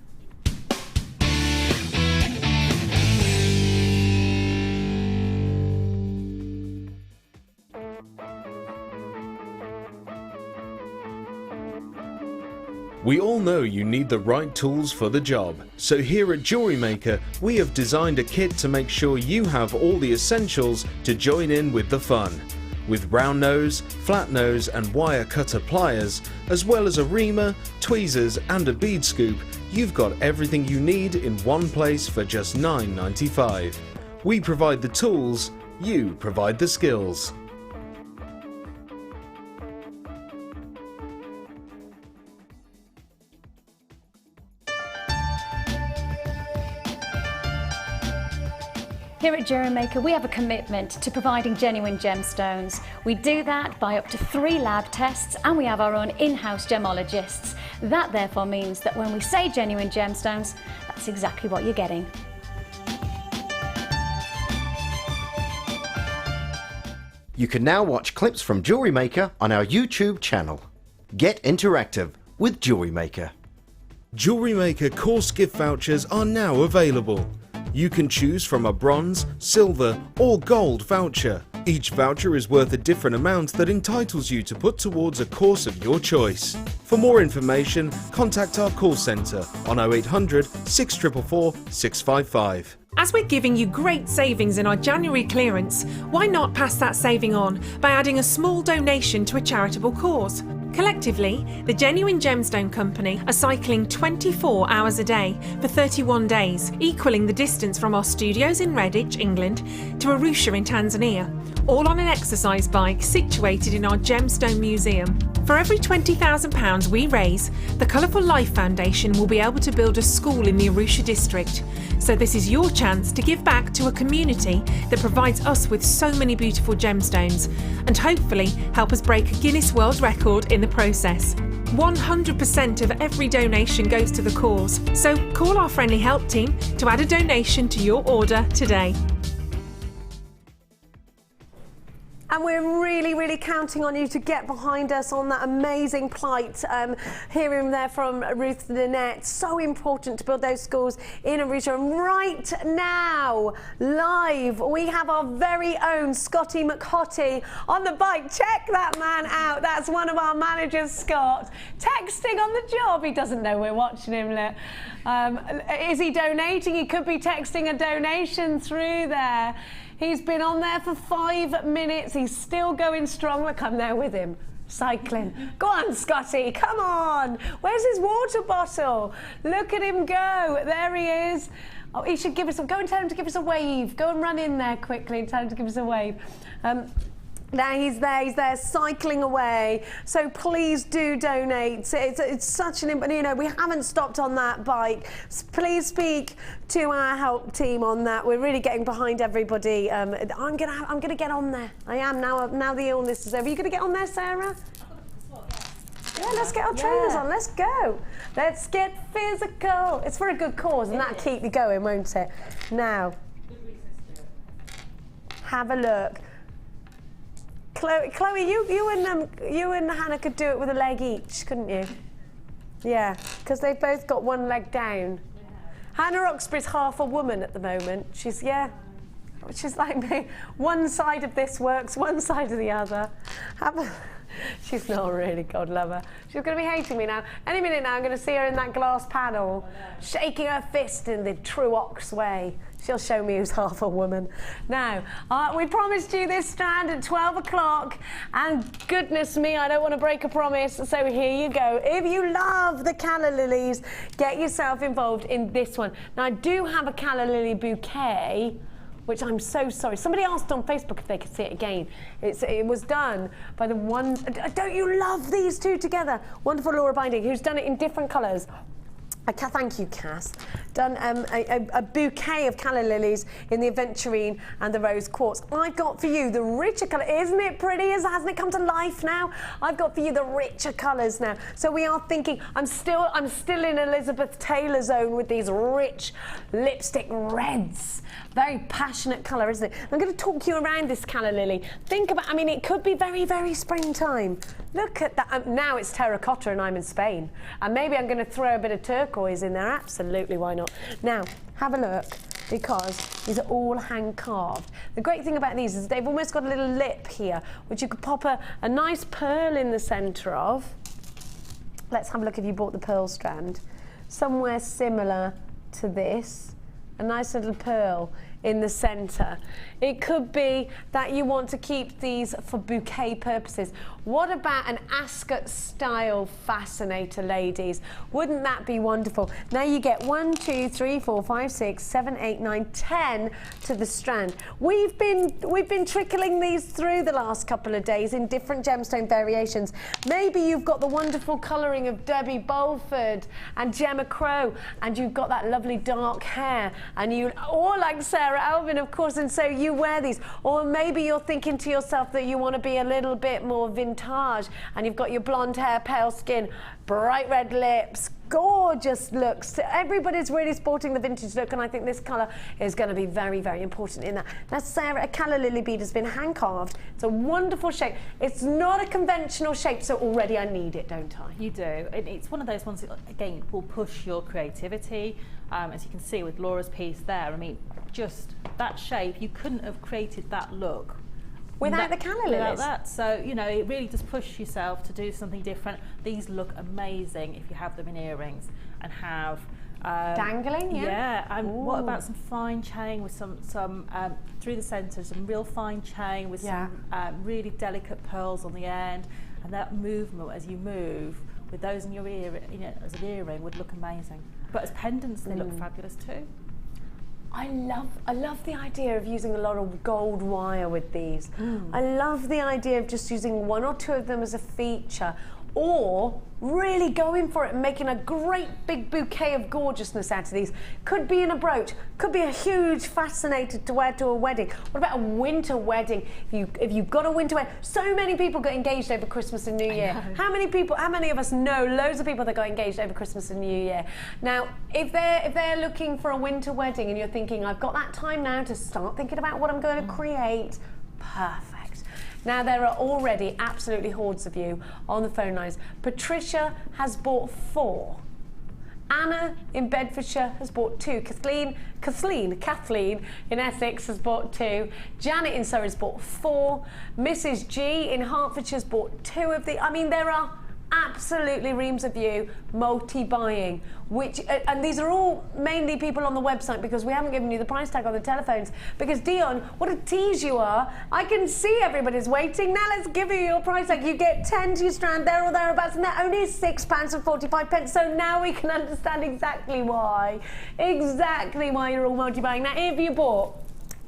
We all know you need the right tools for the job, so here at Jewellery Maker we have designed a kit to make sure you have all the essentials to join in with the fun. With round nose, flat nose and wire cutter pliers, as well as a reamer, tweezers and a bead scoop, you've got everything you need in one place for just $9.95. We provide the tools, you provide the skills. Here at Jewellery Maker, we have a commitment to providing genuine gemstones. We do that by up to 3 lab tests, and we have our own in-house gemologists. That therefore means that when we say genuine gemstones, that's exactly what you're getting. You can now watch clips from Jewellery Maker on our YouTube channel. Get interactive with Jewellery Maker. Jewellery Maker course gift vouchers are now available. You can choose from a bronze, silver or gold voucher. Each voucher is worth a different amount that entitles you to put towards a course of your choice. For more information, contact our call centre on 0800 644 655. As we're giving you great savings in our January clearance, why not pass that saving on by adding a small donation to a charitable cause? Collectively, the Genuine Gemstone Company are cycling 24 hours a day for 31 days, equalling the distance from our studios in Redditch, England, to Arusha in Tanzania, all on an exercise bike situated in our Gemstone Museum. For every £20,000 we raise, the Colourful Life Foundation will be able to build a school in the Arusha district. So this is your chance to give back to a community that provides us with so many beautiful gemstones, and hopefully help us break a Guinness World Record in the process. 100% of every donation goes to the cause, so call our friendly help team to add a donation to your order today. And we're really, really counting on you to get behind us on that amazing plight. Hearing there from Ruth Nanette, so important to build those schools in Arusha. And right now, live, we have our very own Scotty McHotty on the bike. Check that man out. That's one of our managers, Scott, texting on the job. He doesn't know we're watching him. Look. Is he donating? He could be texting a donation through there. He's been on there for 5 minutes. He's still going strong. Look, I'm there with him. Cycling. Go on, Scotty, come on. Where's his water bottle? Look at him go. There he is. Oh, he should give us go and tell him to give us a wave. Go and run in there quickly and tell him to give us a wave. Now he's there cycling away. So please do donate. It's such an, you know, we haven't stopped on that bike. Please speak to our help team on that. We're really getting behind everybody. I'm gonna get on there. I am now the illness is over. Are you gonna get on there, Sarah? Yeah, let's get our trainers on. Let's go. Let's get physical. It's for a good cause, and that'll keep you going, won't it? Now, have a look. Chloe, you and Hannah could do it with a leg each, couldn't you? Yeah, because they've both got one leg down. Hannah Oxbury's half a woman at the moment. She's like me. One side of this works, one side of the other. She's not really, God love her. She's going to be hating me now. Any minute now, I'm going to see her in that glass panel, shaking her fist in the true Ox way. She'll show me who's half a woman. Now, we promised you this strand at 12 o'clock, and goodness me, I don't want to break a promise, so here you go. If you love the calla lilies, get yourself involved in this one. Now, I do have a calla lily bouquet, which I'm so sorry. Somebody asked on Facebook if they could see it again. It was done by the one, don't you love these two together? Wonderful Laura Binding, who's done it in different colours. Thank you, Cass. Done a bouquet of calla lilies in the aventurine and the rose quartz. I've got for you the richer colour. Isn't it pretty? Hasn't it come to life now? I've got for you the richer colours now. So we are thinking, I'm still in Elizabeth Taylor zone with these rich lipstick reds. Very passionate colour, isn't it? I'm going to talk you around this calla lily. Think about, I mean, it could be very, very springtime. Look at that. Now it's terracotta and I'm in Spain. And maybe I'm going to throw a bit of turquoise in there. Absolutely, why not? Now, have a look, because these are all hand carved. The great thing about these is they've almost got a little lip here, which you could pop a nice pearl in the centre of. Let's have a look if you bought the pearl strand. Somewhere similar to this. A nice little pearl in the centre. It could be that you want to keep these for bouquet purposes. What about an Ascot style fascinator, ladies? Wouldn't that be wonderful? Now you get 1, 2, 3, 4, 5, 6, 7, 8, 9, 10 to the strand. We've been trickling these through the last couple of days in different gemstone variations. Maybe you've got the wonderful colouring of Debbie Bolford and Gemma Crow, and you've got that lovely dark hair, and or like Sarah Alvin, of course, and so you wear these. Or maybe you're thinking to yourself that you want to be a little bit more vintage, and you've got your blonde hair, pale skin, bright red lips, gorgeous looks. Everybody's really sporting the vintage look, and I think this colour is going to be very, very important in that. Now, Sarah, a calla lily bead has been hand carved. It's a wonderful shape. It's not a conventional shape, so already I need it, don't I? You do. It's one of those ones that, again, will push your creativity. As you can see with Laura's piece there, I mean, just that shape, you couldn't have created that look without the calla lilies. Without that. So, you know, it really does push yourself to do something different. These look amazing if you have them in earrings and have dangling, yeah. And what about some fine chain with some through the centre, some real fine chain with some really delicate pearls on the end, and that movement as you move with those in your ear, you know, as an earring would look amazing. But as pendants, they look fabulous too. I love the idea of using a lot of gold wire with these. I love the idea of just using 1 or 2 of them as a feature, or really going for it and making a great big bouquet of gorgeousness out of these. Could be in a brooch, could be a huge fascinator to wear to a wedding. What about a winter wedding? If you've got a winter wedding, so many people got engaged over Christmas and New Year. How many of us know loads of people that got engaged over Christmas and New Year? Now, if they're looking for a winter wedding and you're thinking, I've got that time now to start thinking about what I'm going to create, perfect. Now, there are already absolutely hordes of you on the phone lines. Patricia has bought 4. Anna in Bedfordshire has bought 2. Kathleen in Essex has bought 2. Janet in Surrey has bought 4. Mrs. G in Hertfordshire has bought 2 of the. I mean, there are absolutely reams of you multi-buying, which and these are all mainly people on the website, because we haven't given you the price tag on the telephones, because Dion, what a tease you are. I can see everybody's waiting. Now let's give you your price tag. You get 10 to your strand there or thereabouts, and they're only £6.45. So now we can understand exactly why you're all multi-buying. Now if you bought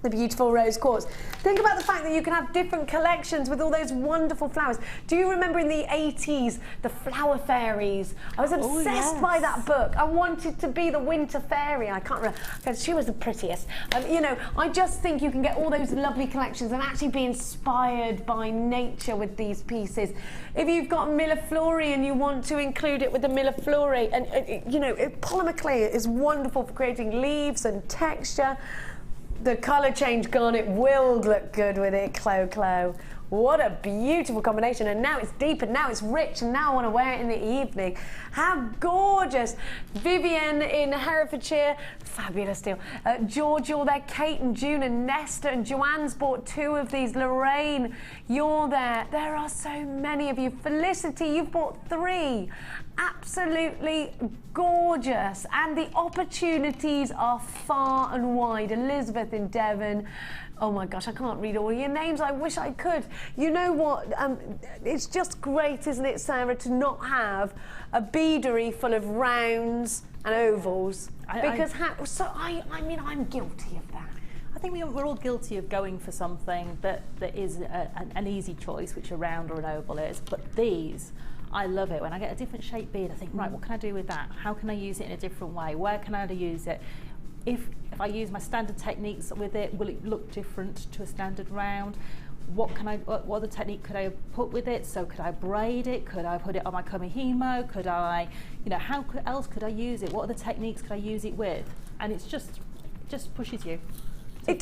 the beautiful rose quartz, think about the fact that you can have different collections with all those wonderful flowers. Do you remember in the 80s, the flower fairies? I was obsessed by that book. I wanted to be the winter fairy. I can't remember, because she was the prettiest. You know, I just think you can get all those lovely collections and actually be inspired by nature with these pieces. If you've got milleflorey and you want to include it with the milleflorey, and you know, polymer clay is wonderful for creating leaves and texture. The colour change garnet will look good with it, Clo. What a beautiful combination. And now it's deep, and now it's rich, and now I want to wear it in the evening. How gorgeous. Vivienne in Herefordshire, fabulous deal. George, you're there. Kate and June and Nesta and Joanne's bought 2 of these. Lorraine, you're there. There are so many of you. Felicity, you've bought 3. Absolutely gorgeous, and the opportunities are far and wide. Elizabeth in Devon, oh my gosh, I can't read all your names. I wish I could. You know what? It's just great, isn't it, Sarah, to not have a beadery full of rounds and ovals. I mean, I'm guilty of that. I think we're all guilty of going for something that is an easy choice, which a round or an oval is. But these, I love it. When I get a different shaped bead, I think, right, what can I do with that? How can I use it in a different way? Where can I use it? If I use my standard techniques with it, will it look different to a standard round? What other technique could I put with it? So could I braid it? Could I put it on my kamihimo? Could I, you know, how else could I use it? What other techniques could I use it with? And it just pushes you. It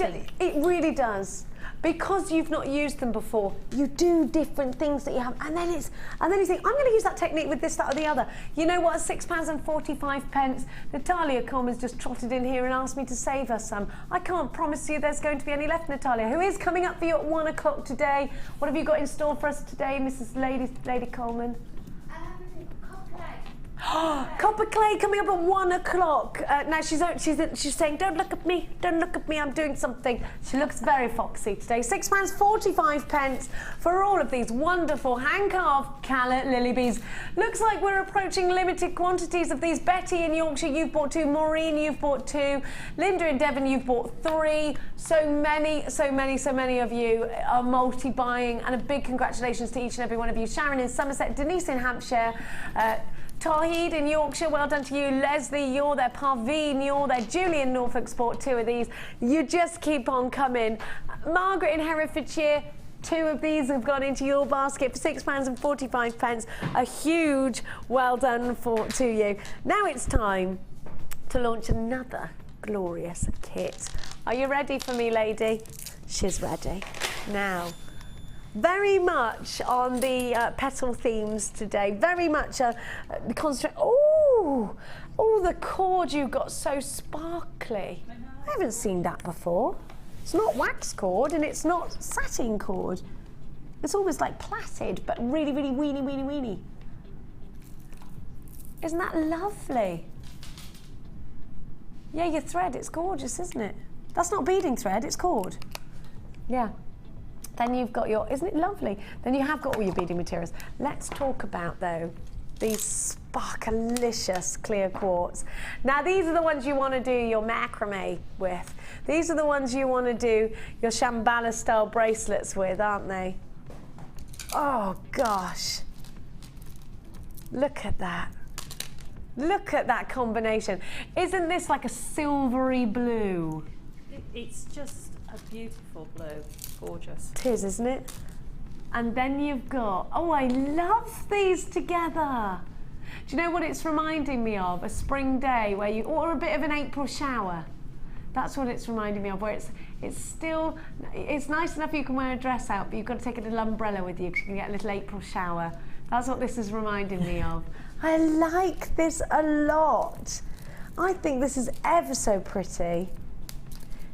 really does. Because you've not used them before, you do different things that you have, and then you think, I'm going to use that technique with this, that, or the other. You know what? £6.45. Natalia Coleman's just trotted in here and asked me to save her some. I can't promise you there's going to be any left, Natalia, who is coming up for you at 1 o'clock today. What have you got in store for us today, Mrs. Lady Coleman? Copper clay coming up at 1 o'clock. Now she's saying, don't look at me, I'm doing something. She looks very foxy today. £6.45 for all of these wonderful hand-carved Calla lily beads. Looks like we're approaching limited quantities of these. Betty in Yorkshire, you've bought 2. Maureen, you've bought 2. Linda in Devon, you've bought 3. So many of you are multi-buying, and a big congratulations to each and every one of you. Sharon in Somerset, Denise in Hampshire, Tawheed in Yorkshire, well done to you. Leslie, you're there. Parveen, you're there. Julie in Norfolk bought 2 of these. You just keep on coming. Margaret in Herefordshire, 2 of these have gone into your basket for £6.45. A huge well done to you. Now it's time to launch another glorious kit. Are you ready for me, lady? She's ready. Now, very much on the petal themes today. Very much concentrate. Oh, the cord you got so sparkly. I haven't seen that before. It's not wax cord and it's not satin cord. It's almost like plaited, but really, really weeny. Isn't that lovely? Yeah, your thread, it's gorgeous, isn't it? That's not beading thread, it's cord. Yeah. Then you've got your, isn't it lovely? Then you have got all your beading materials. Let's talk about, though, these sparkalicious clear quartz. Now, these are the ones you want to do your macrame with. These are the ones you want to do your Shambhala style bracelets with, aren't they? Oh, gosh. Look at that. Look at that combination. Isn't this like a silvery blue? It's just a beautiful blue. Gorgeous. It is, isn't it? And then you've got, oh, I love these together. Do you know what it's reminding me of? A spring day where you, or a bit of an April shower. That's what it's reminding me of, where it's still, it's nice enough you can wear a dress out, but you've got to take a little umbrella with you because you can get a little April shower. That's what this is reminding me of. I like this a lot. I think this is ever so pretty.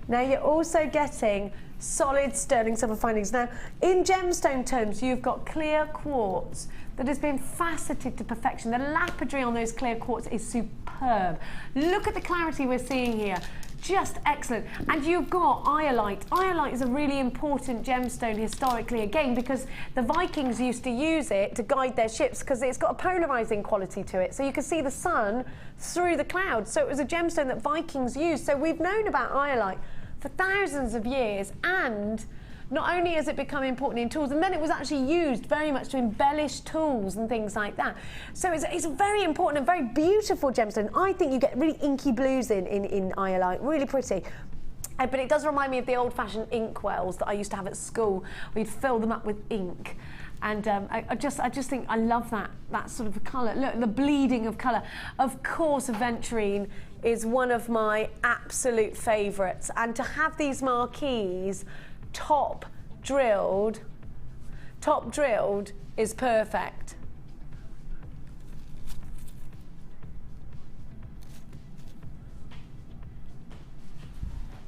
Now you're also getting solid sterling silver findings. Now, in gemstone terms, you've got clear quartz that has been faceted to perfection. The lapidary on those clear quartz is superb. Look at the clarity we're seeing here. Just excellent. And you've got iolite. Iolite is a really important gemstone historically, again, because the Vikings used to use it to guide their ships because it's got a polarizing quality to it. So you can see the sun through the clouds. So it was a gemstone that Vikings used. So we've known about iolite for thousands of years, and not only has it become important in tools, and then it was actually used very much to embellish tools and things like that. So it's a very important and very beautiful gemstone. I think you get really inky blues in iolite, really pretty. But it does remind me of the old-fashioned ink wells that I used to have at school. We'd fill them up with ink. And I just think I love that sort of colour. Look, the bleeding of colour. Of course, aventurine is one of my absolute favourites. And to have these marquees top drilled is perfect.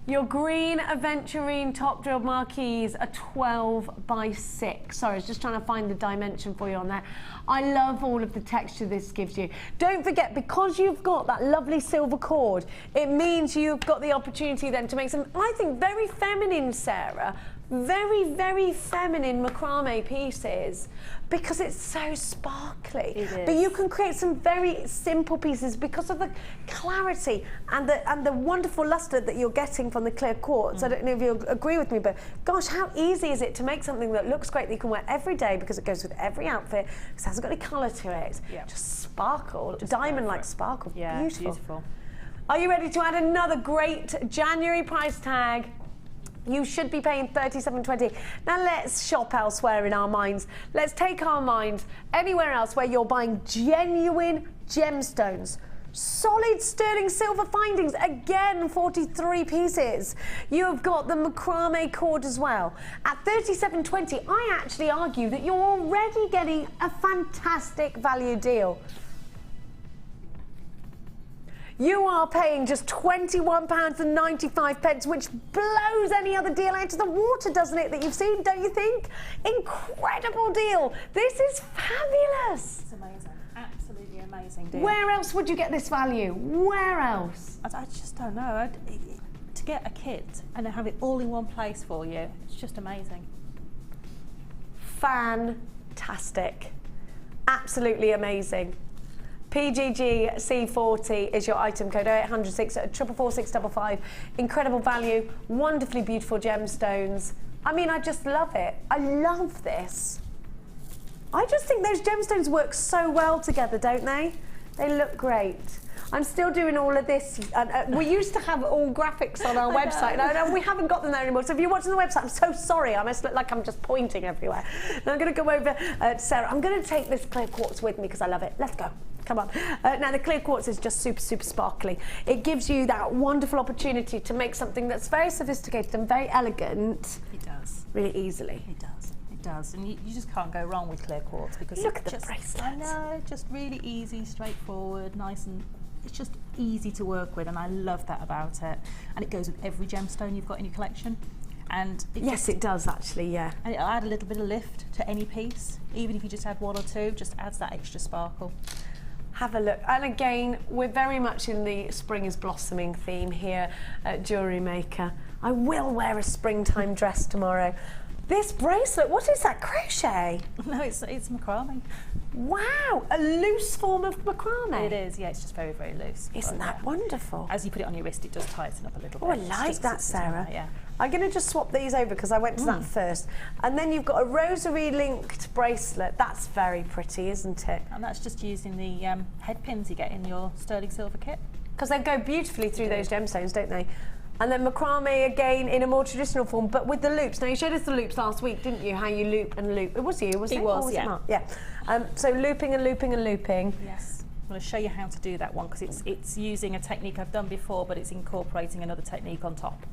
Your green aventurine top drilled marquees are 12 by 6. Sorry, I was just trying to find the dimension for you on there. I love all of the texture this gives you. Don't forget, because you've got that lovely silver cord, it means you've got the opportunity then to make some, I think, very feminine, Sarah, very, very feminine macrame pieces, because it's so sparkly. It is. But you can create some very simple pieces because of the clarity and the wonderful luster that you're getting from the clear quartz. I don't know if you'll agree with me, but gosh, how easy is it to make something that looks great that you can wear every day because it goes with every outfit, because it hasn't got any colour to it. Yeah. Just sparkle, diamond-like sparkle. Yeah, beautiful. Are you ready to add another great January price tag? You should be paying $37.20. Now let's shop elsewhere in our minds. Let's take our minds anywhere else where you're buying genuine gemstones. Solid sterling silver findings, again 43 pieces. You've got the macrame cord as well. At $37.20, I actually argue that you're already getting a fantastic value deal. You are paying just £21.95, which blows any other deal out of the water, doesn't it, that you've seen, don't you think? Incredible deal. This is fabulous. It's amazing. Absolutely amazing deal. Where else would you get this value? Where else? I just don't know. To get a kit and have it all in one place for you, it's just amazing. Fantastic. Absolutely amazing. PGG C40 is your item code, 0800 644 655. Incredible value, wonderfully beautiful gemstones. I mean, I just love it. I love this. I just think those gemstones work so well together, don't they? They look great. I'm still doing all of this. We used to have all graphics on our website. No, we haven't got them there anymore. So if you're watching the website, I'm so sorry. I must look like I'm just pointing everywhere. Now I'm going to go over to Sarah. I'm going to take this clear quartz with me because I love it. Let's go. Come on. Now the clear quartz is just super, super sparkly. It gives you that wonderful opportunity to make something that's very sophisticated and very elegant. It does. Really easily. It does. It does. And you just can't go wrong with clear quartz because look at the just, bracelets. I know, just really easy, straightforward, nice, and it's just easy to work with, and I love that about it. And it goes with every gemstone you've got in your collection. And yes, it does actually, yeah. And it'll add a little bit of lift to any piece. Even if you just add one or two, just adds that extra sparkle. Have a look. And again, we're very much in the spring is blossoming theme here at Jewellery Maker. I will wear a springtime dress tomorrow. This bracelet, what is that, crochet? No, it's macrame. Wow, a loose form of macrame. It is, yeah, it's just very, very loose. Isn't that wonderful? As you put it on your wrist, it does tighten up a little bit. Oh, I like that, Sarah. Yeah. I'm going to just swap these over because I went to that first. And then you've got a rosary linked bracelet. That's very pretty, isn't it? And that's just using the head pins you get in your sterling silver kit. Because they go beautifully through those gemstones, don't they? And then macrame again in a more traditional form, but with the loops. Now you showed us the loops last week, didn't you? How you loop and loop. It was you, wasn't it? It was, or was yeah. It Mark? Yeah. So looping and looping and looping. Yes. I'm going to show you how to do that one because it's using a technique I've done before, but it's incorporating another technique on top.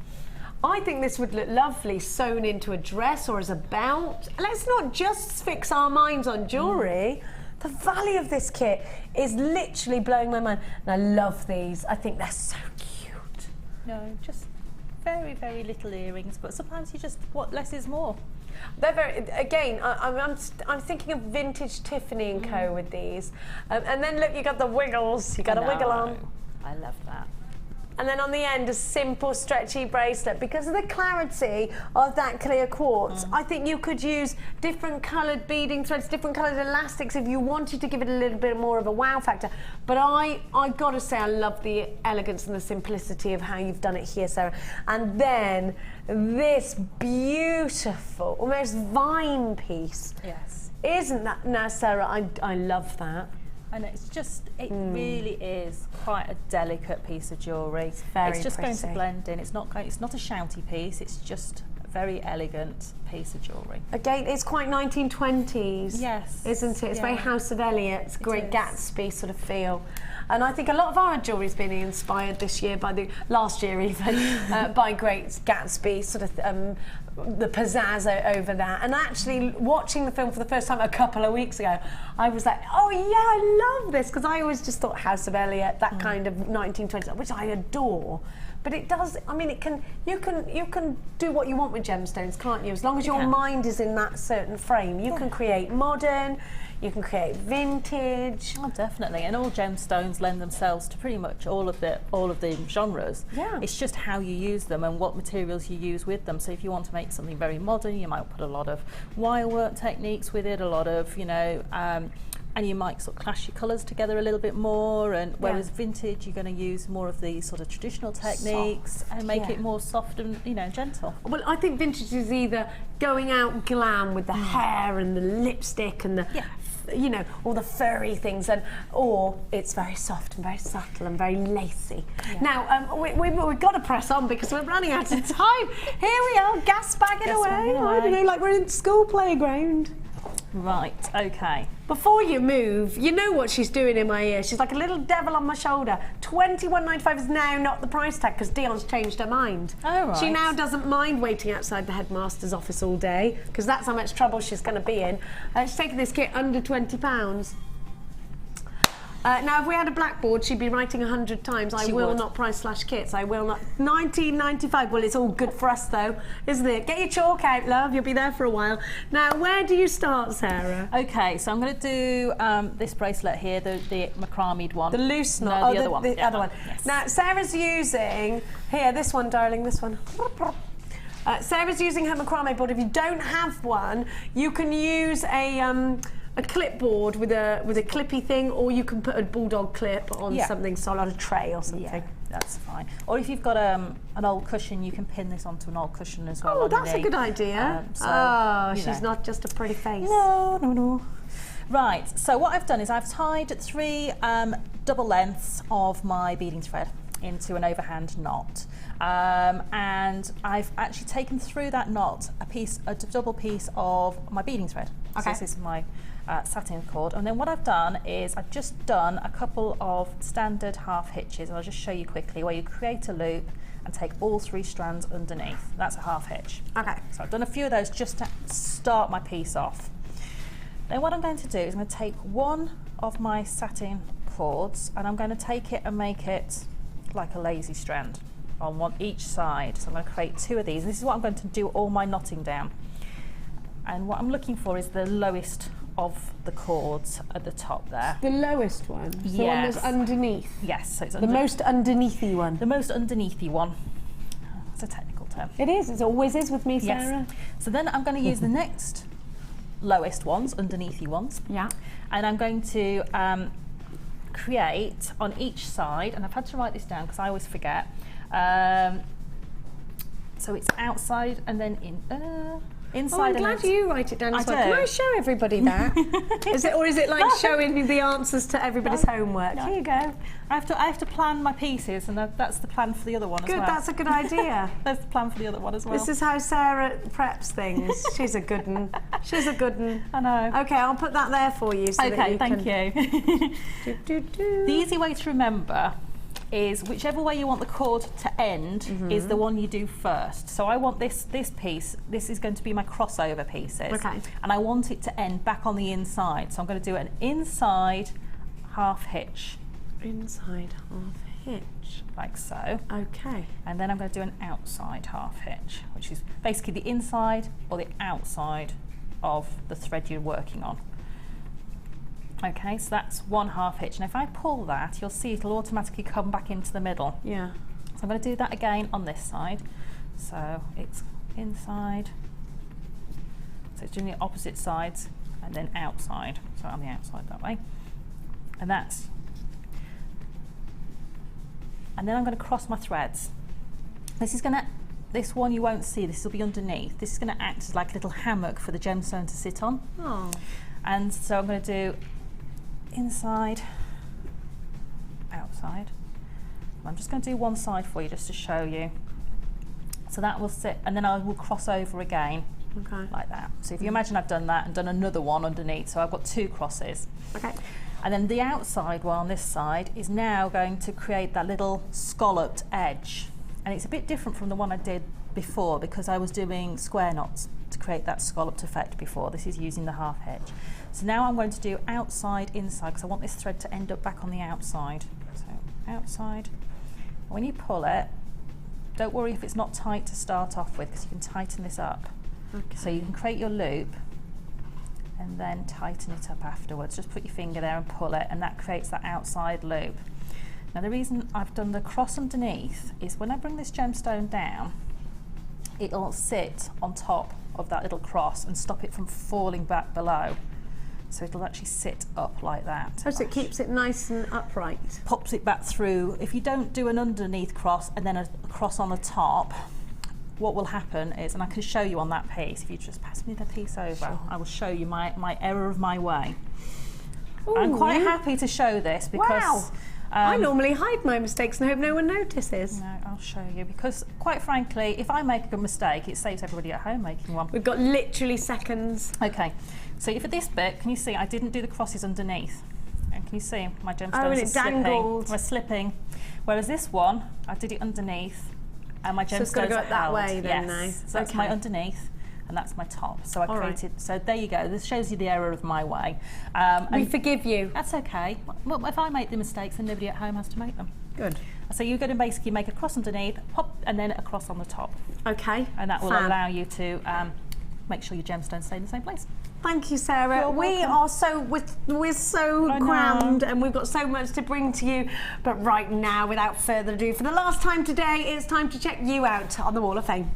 I think this would look lovely sewn into a dress or as a belt. Let's not just fix our minds on jewellery. The value of this kit is literally blowing my mind. And I love these. I think they're so cute. No, just very, very little earrings, but sometimes you just, what less is more. They're very, again, I'm thinking of vintage Tiffany and Co with these. And then look, you got the wiggles, you got a wiggle on. I love that. And then on the end, a simple stretchy bracelet. Because of the clarity of that clear quartz, I think you could use different coloured beading threads, different coloured elastics if you wanted to give it a little bit more of a wow factor. But I got to say, I love the elegance and the simplicity of how you've done it here, Sarah. And then this beautiful, almost vine piece. Yes. Isn't that, now Sarah, I love that. And it's just, it really is quite a delicate piece of jewellery. Very It's just pretty. going to blend in. It's not a shouty piece, it's just a very elegant piece of jewellery. Again, it's quite 1920s. Yes. Isn't it? It's very House of Elliot's, Great is. Gatsby sort of feel. And I think a lot of our jewellery's been inspired this year by last year even, by Great Gatsby, sort of the pizzazz over that. And actually watching the film for the first time a couple of weeks ago, I was like, oh yeah, I love this, because I always just thought House of Elliot, that kind of 1920s, which I adore. But it does, I mean, you can do what you want with gemstones, can't you? As long as your mind is in that certain frame. You can create modern, you can create vintage. Oh, definitely. And all gemstones lend themselves to pretty much all of the genres. Yeah. It's just how you use them and what materials you use with them. So if you want to make something very modern, you might put a lot of wire work techniques with it, a lot of, and you might sort of clash your colours together a little bit more, and whereas vintage, you're going to use more of the sort of traditional techniques and make it more soft and, gentle. Well, I think vintage is either going out glam with the hair and the lipstick and the, all the furry things, or it's very soft and very subtle and very lacy. Yeah. Now, we've got to press on because we're running out of time. Here we are, gas bagging away. I don't know, like we're in school playground. Right, okay. Before you move, you know what she's doing in my ear. She's like a little devil on my shoulder. $21.95 is now not the price tag because Dion's changed her mind. Oh, right. She now doesn't mind waiting outside the headmaster's office all day because that's how much trouble she's going to be in. She's taking this kit under £20. Now, if we had a blackboard, she'd be writing 100 times. I will not price slash kits. I will not. $19.95. Well, it's all good for us, though, isn't it? Get your chalk out, love. You'll be there for a while. Now, where do you start, Sarah? Okay, so I'm going to do this bracelet here, the macrameed one. The loose knot. No, the other one. The other one. Yes. Now, Sarah's using, here, this one, darling, this one. Sarah's using her macrame board. If you don't have one, you can use a clipboard with a clippy thing, or you can put a bulldog clip on something solid, on a tray or something. Yeah, that's fine. Or if you've got an old cushion, you can pin this onto an old cushion as well. Oh, that's a good idea. She's not just a pretty face. No. Right, so what I've done is I've tied 3 double lengths of my beading thread into an overhand knot. And I've actually taken through that knot a double piece of my beading thread. Okay. So this is my satin cord, and then what I've done is I've just done a couple of standard half hitches, and I'll just show you quickly where you create a loop and take all 3 strands underneath. That's a half hitch. Okay. So I've done a few of those just to start my piece off. Then what I'm going to do is I'm going to take one of my satin cords and I'm going to take it and make it like a lazy strand on each side. So I'm going to create 2 of these, and this is what I'm going to do all my knotting down. And what I'm looking for is the lowest of the cords at the top there. The lowest one? Yes. The one that's underneath? Yes. So it's the most underneathy one? The most underneathy one. That's a technical term. It is. It always is with me, Sarah. Yes. So then I'm going to use the next lowest ones, underneathy ones. Yeah. And I'm going to create on each side, and I've had to write this down because I always forget. So it's outside and then inside. I'm glad you write it down as well. Can I show everybody that? Is it like showing the answers to everybody's homework? Here you go. I have to plan my pieces, and that's the plan for the other one as well. Good, that's a good idea. That's the plan for the other one as well. This is how Sarah preps things. She's a good one. She's a good one. I know. Okay, I'll put that there for you. So that you thank you. The easy way to remember is whichever way you want the cord to end is the one you do first. So I want this piece, this is going to be my crossover pieces. Okay. And I want it to end back on the inside. So I'm going to do an inside half hitch. Inside half hitch. like so. Okay. And then I'm going to do an outside half hitch, which is basically the inside or the outside of the thread you're working on. Okay, so that's one half hitch, and if I pull that, you'll see it'll automatically come back into the middle. Yeah. So I'm going to do that again on this side. So it's inside, so it's doing the opposite sides, and then outside, so on the outside that way. And that's, and then I'm going to cross my threads. This one you won't see, this will be underneath. This is going to act as like a little hammock for the gemstone to sit on. Oh. And so I'm going to do inside, outside. I'm just going to do one side for you just to show you. So that will sit, and then I will cross over again, like that. So if you imagine I've done that and done another one underneath, so I've got two crosses. Okay. And then the outside one on this side is now going to create that little scalloped edge. And it's a bit different from the one I did before because I was doing square knots to create that scalloped effect before. This is using the half hitch. So now I'm going to do outside, inside, because I want this thread to end up back on the outside. So outside. When you pull it, don't worry if it's not tight to start off with, because you can tighten this up. Okay. So you can create your loop and then tighten it up afterwards. Just put your finger there and pull it, and that creates that outside loop. Now the reason I've done the cross underneath is when I bring this gemstone down, it'll sit on top of that little cross and stop it from falling back below. So it'll actually sit up like that. Oh, so it keeps it nice and upright. Pops it back through. If you don't do an underneath cross and then a cross on the top, what will happen is, and I can show you on that piece, if you just pass me the piece over, sure. I will show you my error of my way. Ooh, I'm quite happy to show this because wow. I normally hide my mistakes and hope no one notices. No, I'll show you, because quite frankly, if I make a mistake, it saves everybody at home making one. We've got literally seconds. Okay, so for this bit, can you see I didn't do the crosses underneath? And can you see my gemstones are slipping? We're slipping. Whereas this one, I did it underneath, and my gemstones so it's got to go are that way yes. then now. So that's my underneath, and that's my top. So I created, so there you go, this shows you the error of my way. We forgive you. That's okay. Well, if I make the mistakes, then nobody at home has to make them. Good. So you're going to basically make a cross underneath, pop, and then a cross on the top. Okay. And that will allow you to make sure your gemstones stay in the same place. Thank you, Sarah. You're we welcome. are so we're so crammed, and we've got so much to bring to you. But right now, without further ado, for the last time today, it's time to check you out on the Wall of Fame.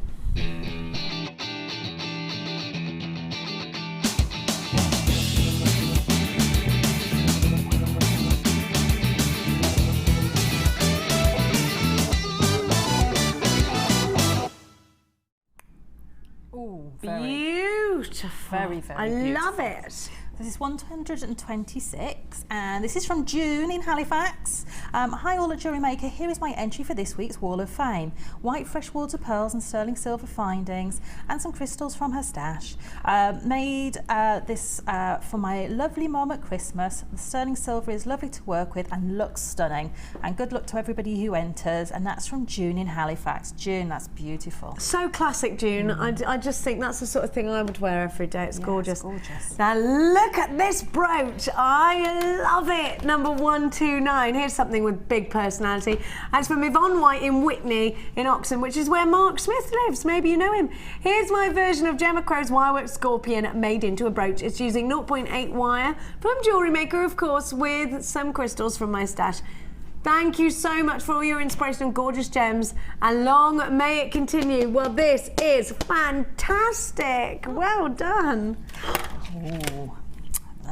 Ooh, Beautiful. Very, very I beautiful. love it. This is 126, and this is from June in Halifax. Hi all at Jewellery Maker, here is my entry for this week's Wall of Fame. White freshwater pearls and sterling silver findings, and some crystals from her stash. Made this for my lovely mom at Christmas. The sterling silver is lovely to work with and looks stunning. And good luck to everybody who enters, and that's from June in Halifax. June, that's beautiful. So classic, June. I just think that's the sort of thing I would wear every day. It's gorgeous. Gorgeous. Now look at this brooch. I love it. Number 129. Here's something with big personality. And it's from Yvonne White in Whitney in Oxon, which is where Mark Smith lives. Maybe you know him. Here's my version of Gemma Crow's Wirework Scorpion made into a brooch. It's using 0.8 wire from Jewellery Maker, of course, with some crystals from my stash. Thank you so much for all your inspirational, gorgeous gems, and long may it continue. Well, this is fantastic. Well done. Ooh.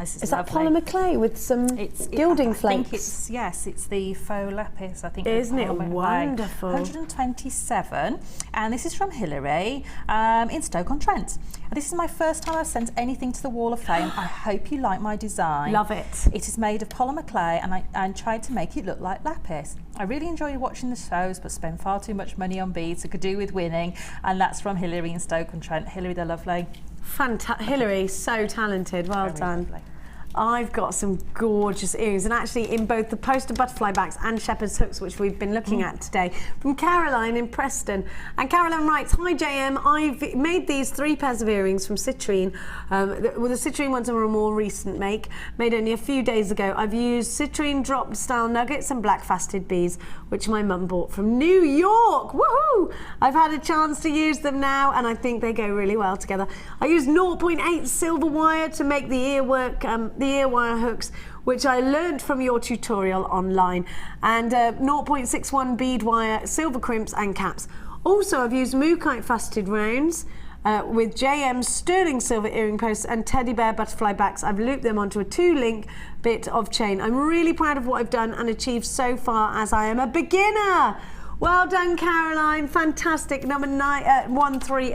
Is that polymer clay with some gilding flakes? It's the faux lapis, I think. Isn't it wonderful? 127, and this is from Hilary in Stoke-on-Trent. This is my first time I've sent anything to the Wall of Fame. I hope you like my design. Love it. It is made of polymer clay, and I tried to make it look like lapis. I really enjoyed watching the shows, but spent far too much money on beads. I could do with winning, and that's from Hilary in Stoke-on-Trent. Hilary, they're lovely. Hilary, so talented. Well done. Lovely. I've got some gorgeous earrings, and actually in both the poster butterfly backs and shepherd's hooks, which we've been looking at today, from Caroline in Preston. And Caroline writes, "Hi JM, I've made these 3 pairs of earrings from citrine. The citrine ones are a more recent make, made only a few days ago. I've used citrine drop style nuggets and black faceted beads, which my mum bought from New York. Woohoo! I've had a chance to use them now, and I think they go really well together. I used 0.8 silver wire to make the ear wire hooks, which I learned from your tutorial online, and 0.61 bead wire, silver crimps and caps. Also, I've used mookaite faceted rounds with JM's sterling silver earring posts and teddy bear butterfly backs. I've looped them onto a 2-link bit of chain. I'm really proud of what I've done and achieved so far, as I am a beginner." Well done, Caroline. Fantastic. Number 130.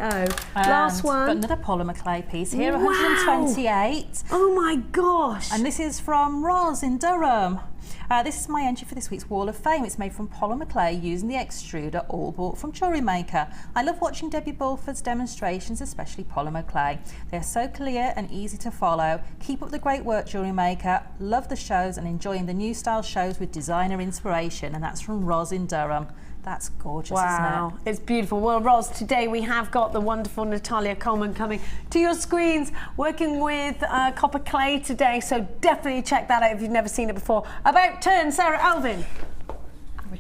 Last one. Got another polymer clay piece here, Wow. 128. Oh my gosh. And this is from Roz in Durham. This is my entry for this week's Wall of Fame. It's made from polymer clay using the extruder, all bought from Jewellery Maker. I love watching Debbie Bulford's demonstrations, especially polymer clay. They're so clear and easy to follow. Keep up the great work, Jewellery Maker. Love the shows and enjoying the new style shows with designer inspiration. And that's from Roz in Durham. That's gorgeous, isn't Wow, it? it's beautiful. Well, Roz, today we have got the wonderful Natalia Coleman coming to your screens, working with copper clay today, so definitely check that out if you've never seen it before. About turn, Sarah Alvin.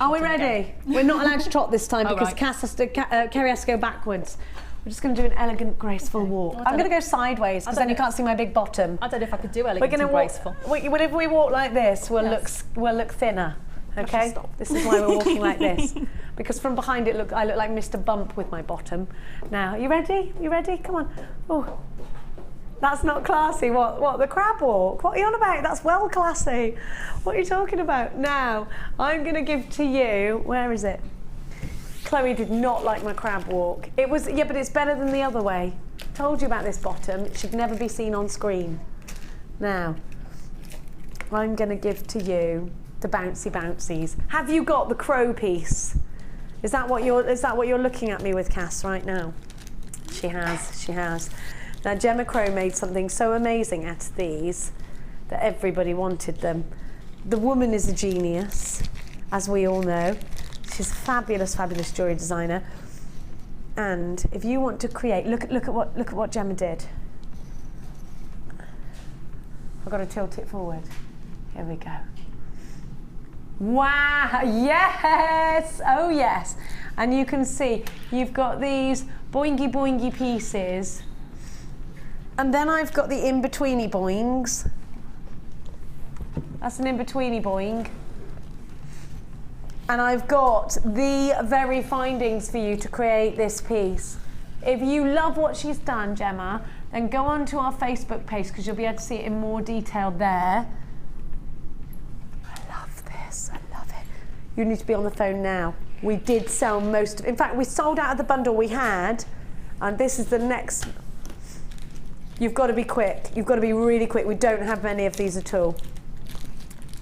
Are we ready? We're not allowed to trot this time because right. Cass has to, Kerry has to go backwards. We're just going to do an elegant, graceful walk. I'm going to go sideways because then you can't see my big bottom. I don't know if I could do elegant We're going and to graceful. Whenever we walk like this, we'll look thinner. Okay, this is why we're walking like this, because from behind I look like Mr. Bump with my bottom. Now, you ready? You ready? Come on. Oh, that's not classy. What? The crab walk? What are you on about? That's well classy. What are you talking about? Now, I'm going to give to you. Where is it? Chloe did not like my crab walk. It was but it's better than the other way. Told you about this bottom. It should never be seen on screen. Now, I'm going to give to you the bouncy bouncies. Have you got the crow piece? Is that what you're looking at me with, Cass, right now? She has. Now Gemma Crow made something so amazing out of these that everybody wanted them. The woman is a genius, as we all know. She's a fabulous, fabulous jewellery designer. And if you want to create, look at what Gemma did. I've got to tilt it forward. Here we go. Wow, yes, oh yes. And you can see you've got these boingy boingy pieces, and then I've got the in-betweeny boings. That's an in-betweeny boing. And I've got the very findings for you to create this piece. If you love what she's done, Gemma, then go on to our Facebook page because you'll be able to see it in more detail there. I love it. You need to be on the phone now. We did sell most of, in fact, we sold out of the bundle we had, and this is the next. You've got to be quick. You've got to be really quick. We don't have many of these at all.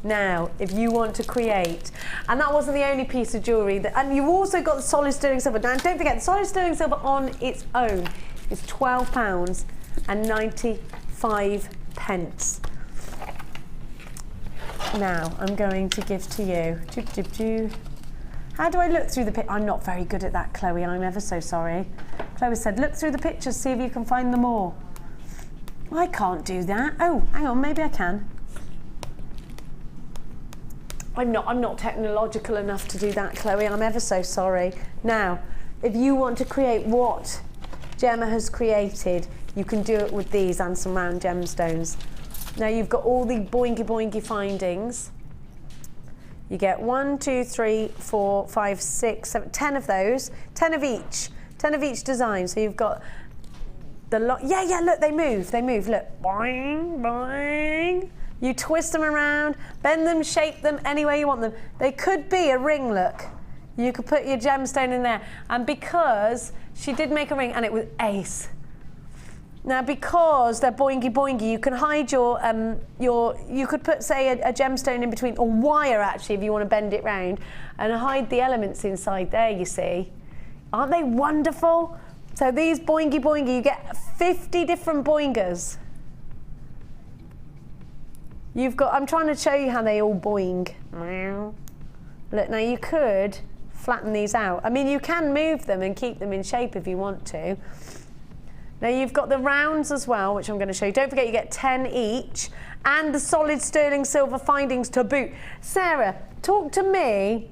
Now, if you want to create, and that wasn't the only piece of jewellery, and you've also got the solid sterling silver. Now, don't forget, the solid sterling silver on its own is £12 and 95 pence. Now, I'm going to give to you. How do I look through the picture? I'm not very good at that, Chloe. I'm ever so sorry. Chloe said, look through the pictures, see if you can find them all. I can't do that. Oh, hang on, maybe I can. I'm not technological enough to do that, Chloe. I'm ever so sorry. Now, if you want to create what Gemma has created, you can do it with these and some round gemstones. Now you've got all the boingy boingy findings. You get 1, 2, 3, 4, 5, 6, 7, 10 of those, 10 of each design. So you've got the lot. Yeah, look, they move, look. Boing, boing. You twist them around, bend them, shape them any way you want them. They could be a ring, look. You could put your gemstone in there. And because she did make a ring and it was ace. Now, because they're boingy boingy, you can hide you could put, say, a gemstone in between, or wire actually, if you want to bend it round, and hide the elements inside there, you see. Aren't they wonderful? So these boingy boingy, you get 50 different boingers. You've got, I'm trying to show you how they all boing. Look, now you could flatten these out. I mean, you can move them and keep them in shape if you want to. Now you've got the rounds as well, which I'm going to show you. Don't forget you get 10 each, and the solid sterling silver findings to boot. Sarah, talk to me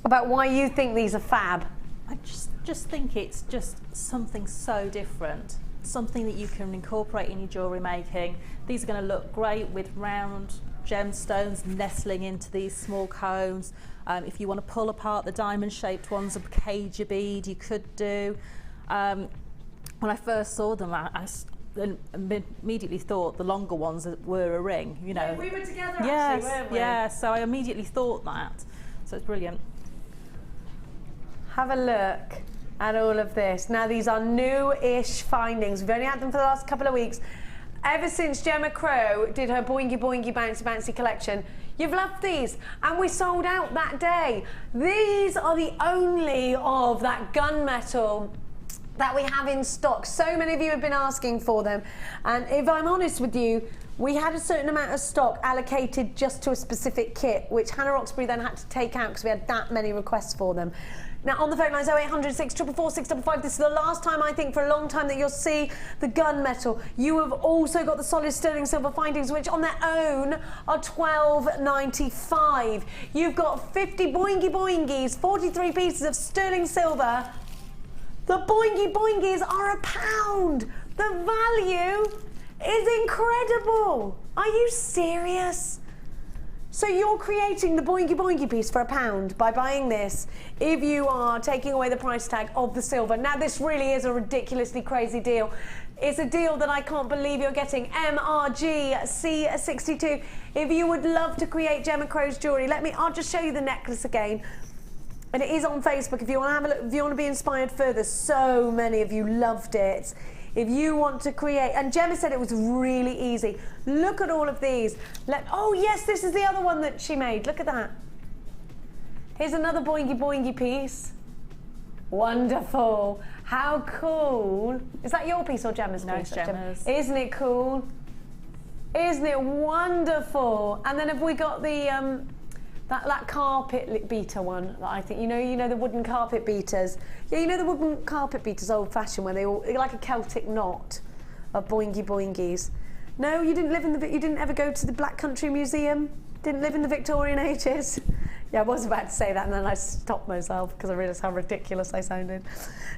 about why you think these are fab. I just think it's just something so different, something that you can incorporate in your jewellery making. These are going to look great with round gemstones nestling into these small combs. If you want to pull apart the diamond-shaped ones, a cage bead, you could do. When I first saw them, I immediately thought the longer ones were a ring. You know. Yeah, we were together yes, actually, weren't we? Yeah, so I immediately thought that. So it's brilliant. Have a look at all of this. Now these are new-ish findings. We've only had them for the last couple of weeks. Ever since Gemma Crow did her Boingy Boingy Bouncy Bouncy collection, you've loved these, and we sold out that day. These are the only of that gunmetal that we have in stock. So many of you have been asking for them, and if I'm honest with you, we had a certain amount of stock allocated just to a specific kit, which Hannah Roxbury then had to take out because we had that many requests for them. Now on the phone lines 0800 644 655, this is the last time I think for a long time that you'll see the gunmetal. You have also got the solid sterling silver findings, which on their own are $12.95. You've got 50 boingy boingies, 43 pieces of sterling silver. The boingy boingies are £1. The value is incredible. Are you serious? So you're creating the boingy boingy piece for £1 by buying this if you are taking away the price tag of the silver. Now this really is a ridiculously crazy deal. It's a deal that I can't believe you're getting. MRG C62. If you would love to create Gemma Crow's jewellery, I'll just show you the necklace again. And it is on Facebook if you want to have a look, if you want to be inspired further. So many of you loved it. If you want to create, and Gemma said it was really easy. Look at all of these. Oh yes, this is the other one that she made. Look at that. Here's another boingy boingy piece. Wonderful. How cool. Is that your piece or Gemma's piece? No, it's Gemma's. Isn't it cool? Isn't it wonderful? And then have we got the that carpet beater one that I think, you know the wooden carpet beaters. Yeah, you know the wooden carpet beaters, old-fashioned, where they're like a Celtic knot of boingy boingies. No, you didn't you didn't ever go to the Black Country Museum? Didn't live in the Victorian ages? Yeah, I was about to say that and then I stopped myself because I realised how ridiculous I sounded.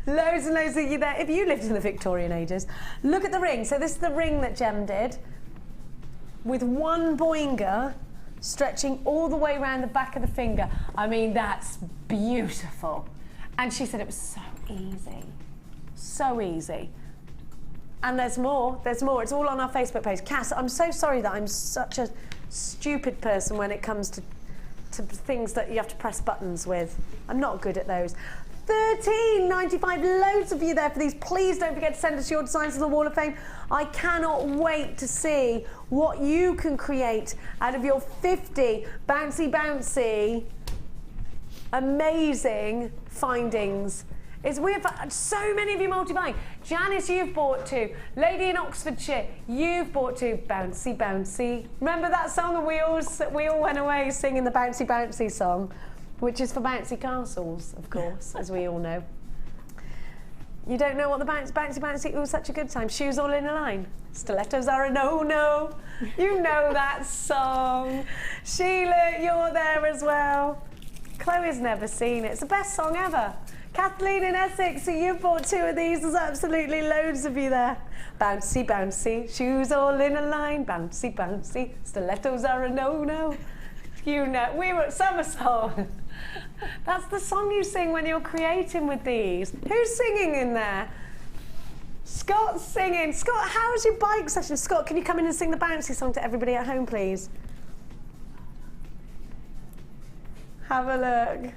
Loads and loads of you there. If you lived in the Victorian ages, look at the ring. So this is the ring that Gem did with one boinger stretching all the way around the back of the finger. I mean, that's beautiful. And she said it was so easy. So easy. And there's more. It's all on our Facebook page. Cass, I'm so sorry that I'm such a stupid person when it comes to things that you have to press buttons with. I'm not good at those. $13.95, loads of you there for these. Please don't forget to send us your designs to the Wall of Fame. I cannot wait to see what you can create out of your 50 bouncy, amazing findings. We have so many of you multi-buying. Janice, you've bought 2. Lady in Oxfordshire, you've bought 2. Bouncy. Remember that song? And we all went away singing the Bouncy song, which is for bouncy castles, of course, as we all know. You don't know what the bouncy, it was such a good time. Shoes all in a line. Stilettos are a no-no. You know that song. Sheila, you're there as well. Chloe's never seen it. It's the best song ever. Kathleen in Essex, so you bought 2 of these. There's absolutely loads of you there. Bouncy, shoes all in a line. Bouncy, stilettos are a no-no. You know, we were at Summer Song. That's the song you sing when you're creating with these. Who's singing in there? Scott's singing. Scott, how's your bike session? Scott, can you come in and sing the bouncy song to everybody at home, please? Have a look.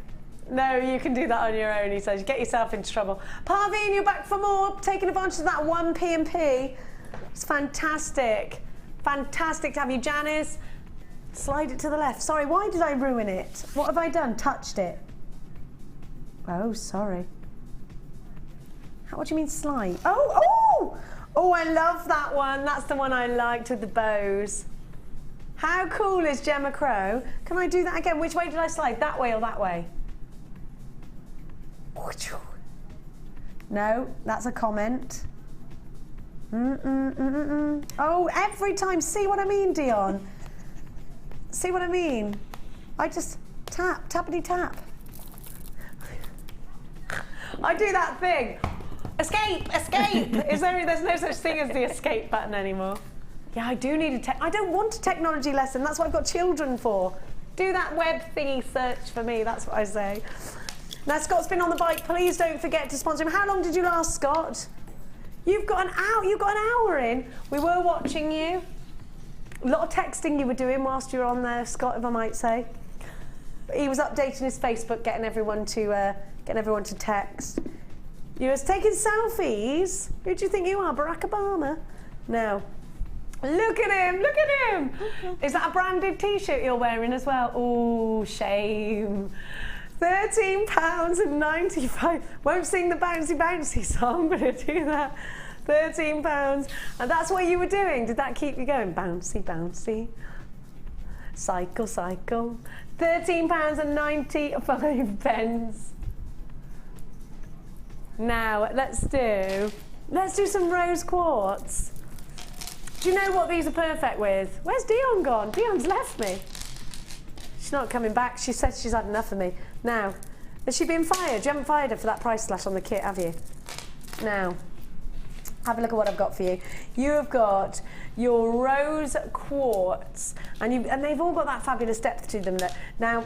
No, you can do that on your own, he says. You get yourself into trouble. Parveen, you're back for more. Taking advantage of that 1 P&P. It's fantastic. Fantastic to have you. Janice, slide it to the left. Sorry, why did I ruin it? What have I done? Touched it. Oh, sorry. What do you mean slide? Oh, I love that one. That's the one I liked with the bows. How cool is Gemma Crow? Can I do that again? Which way did I slide? That way or that way? No, that's a comment. Oh, every time. See what I mean, Dion? See what I mean? I just tap, tappity tap. I do that thing. Escape, escape. There's no such thing as the escape button anymore. Yeah, I do need I don't want a technology lesson. That's what I've got children for. Do that web thingy search for me. That's what I say. Now, Scott's been on the bike. Please don't forget to sponsor him. How long did you last, Scott? You've got an hour. You got an hour in. We were watching you. A lot of texting you were doing whilst you were on there, Scott, if I might say. He was updating his Facebook, getting everyone to text. You was taking selfies. Who do you think you are, Barack Obama? No. Look at him, look at him. Is that a branded t-shirt you're wearing as well? Oh, shame. £13.95. Won't sing the bouncy bouncy song, but I'll do that. £13. And that's what you were doing. Did that keep you going? Bouncy, bouncy. Cycle, cycle. £13.95. Now, let's do some rose quartz. Do you know what these are perfect with? Where's Dion gone? Dion's left me. She's not coming back. She said she's had enough of me. Now, has she been fired? You haven't fired her for that price slash on the kit, have you? Now, have a look at what I've got for you. You have got your rose quartz, and they've all got that fabulous depth to them. Now,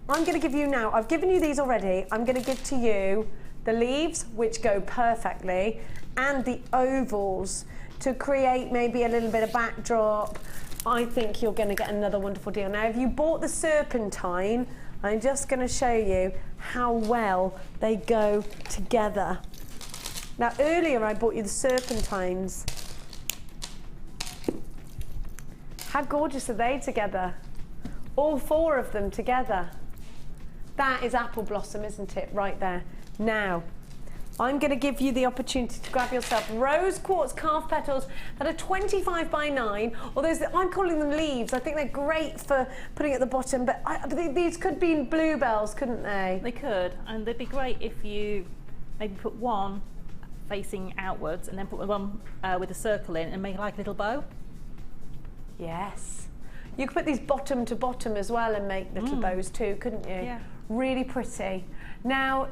I'm going to give you now, I've given you these already. I'm going to give to you the leaves, which go perfectly, and the ovals to create maybe a little bit of backdrop. I think you're going to get another wonderful deal. Now, if you bought the serpentine, I'm just going to show you how well they go together. Now, earlier I bought you the serpentines. How gorgeous are they together? All four of them together. That is apple blossom, isn't it? Right there. Now, I'm going to give you the opportunity to grab yourself rose quartz calf petals that are 25 by 9, or I'm calling them leaves. I think they're great for putting at the bottom, but these could be bluebells, couldn't they? They could, and they'd be great if you maybe put one facing outwards and then put one with a circle in and make like a little bow. Yes. You could put these bottom to bottom as well and make little bows too, couldn't you? Yeah. Really pretty. Now,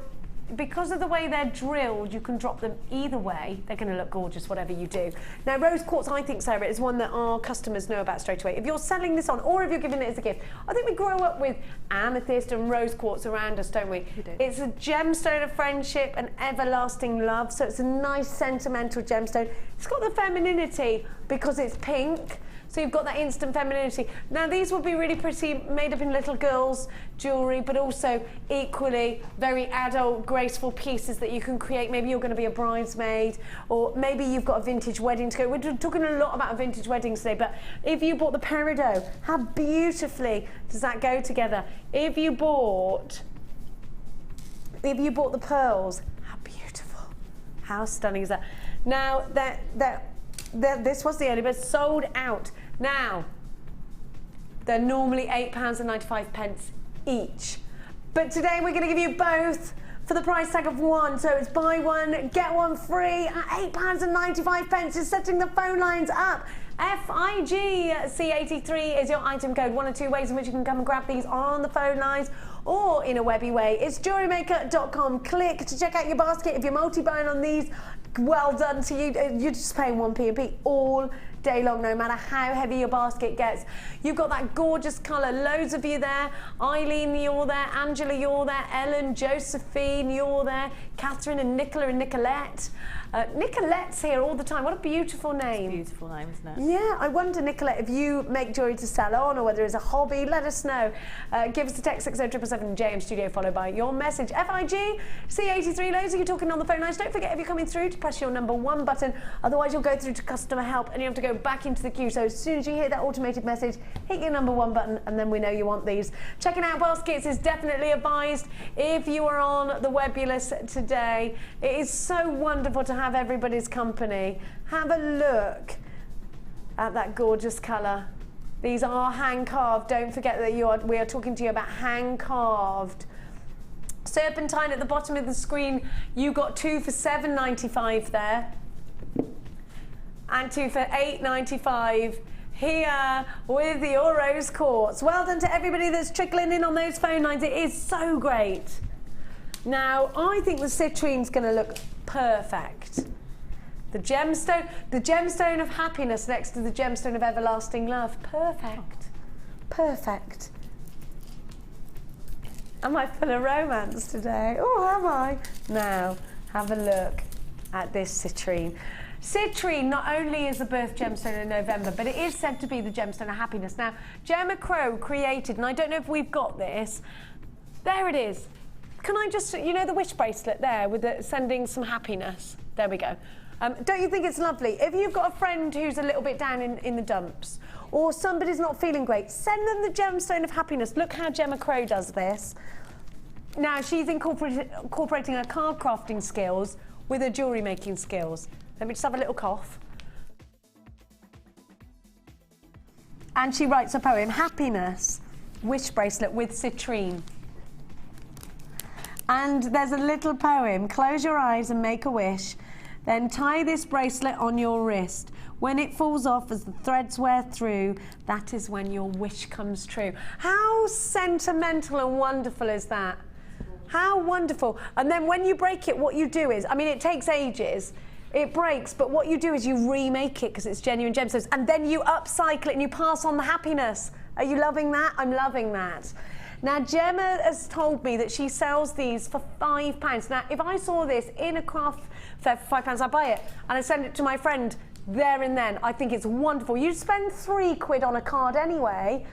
because of the way they're drilled, you can drop them either way. They're going to look gorgeous, whatever you do. Now, rose quartz, I think, Sarah, is one that our customers know about straight away. If you're selling this on, or if you're giving it as a gift, I think we grow up with amethyst and rose quartz around us, don't we? We do. It's a gemstone of friendship and everlasting love, so it's a nice sentimental gemstone. It's got the femininity because it's pink. So you've got that instant femininity. Now, these will be really pretty, made up in little girls' jewellery, but also equally very adult, graceful pieces that you can create. Maybe you're going to be a bridesmaid, or maybe you've got a vintage wedding to go. We're talking a lot about vintage weddings today, but if you bought the peridot, how beautifully does that go together? If you bought the pearls, how beautiful, how stunning is that? Now, this was the early bird, sold out. Now, they're normally £8.95 each. But today we're going to give you both for the price tag of one. So it's buy one, get one free at £8.95. It's setting the phone lines up. FIGC83 is your item code. One or two ways in which you can come and grab these on the phone lines or in a webby way. It's JewelleryMaker.com. Click to check out your basket. If you're multi-buying on these, well done to you. You're just paying 1p all day long, no matter how heavy your basket gets. You've got that gorgeous colour. Loads of you there. Eileen, you're there. Angela, you're there. Ellen, Josephine, you're there. Catherine and Nicola and Nicolette. Nicolette's here all the time. What a beautiful name. It's a beautiful name, isn't it? Yeah, I wonder, Nicolette, if you make jewellery to sell on or whether it's a hobby, let us know. Give us a text 60777 JM Studio followed by your message. FIG C83, loads of you talking on the phone lines. Don't forget, if you're coming through, to press your number 1 button. Otherwise, you'll go through to customer help and you have to go back into the queue. So as soon as you hear that automated message, hit your number 1 button and then we know you want these. Checking out baskets is definitely advised if you are on the Webulous today. It is so wonderful to have everybody's company. Have a look at that gorgeous colour. These are hand carved. Don't forget that we are talking to you about hand carved. Serpentine at the bottom of the screen, you got 2 for £7.95 there. And 2 for £8.95 here with your rose quartz. Well done to everybody that's trickling in on those phone lines. It is so great. Now, I think the citrune's going to look perfect. The gemstone of happiness next to the gemstone of everlasting love. Perfect. Perfect. Am I full of romance today? Oh, am I? Now, have a look at this citrine. Citrine not only is the birth gemstone in November, but it is said to be the gemstone of happiness. Now, Gemma Crow created, and I don't know if we've got this, there it is. Can I just, you know the wish bracelet there with the sending some happiness? There we go. Don't you think it's lovely? If you've got a friend who's a little bit down in the dumps, or somebody's not feeling great, send them the gemstone of happiness. Look how Gemma Crow does this. Now, she's incorporating her card crafting skills with her jewellery making skills. Let me just have a little cough. And she writes a poem, Happiness, wish bracelet with citrine. And there's a little poem, close your eyes and make a wish. Then tie this bracelet on your wrist. When it falls off as the threads wear through, that is when your wish comes true. How sentimental and wonderful is that? How wonderful. And then when you break it, what you do is, I mean, it takes ages. It breaks, but what you do is you remake it because it's genuine gemstones, and then you upcycle it and you pass on the happiness. Are you loving that? I'm loving that. Now, Gemma has told me that she sells these for £5. Now, if I saw this in a craft fair for £5, I'd buy it and I'd send it to my friend there and then. I think it's wonderful. You'd spend £3 on a card anyway.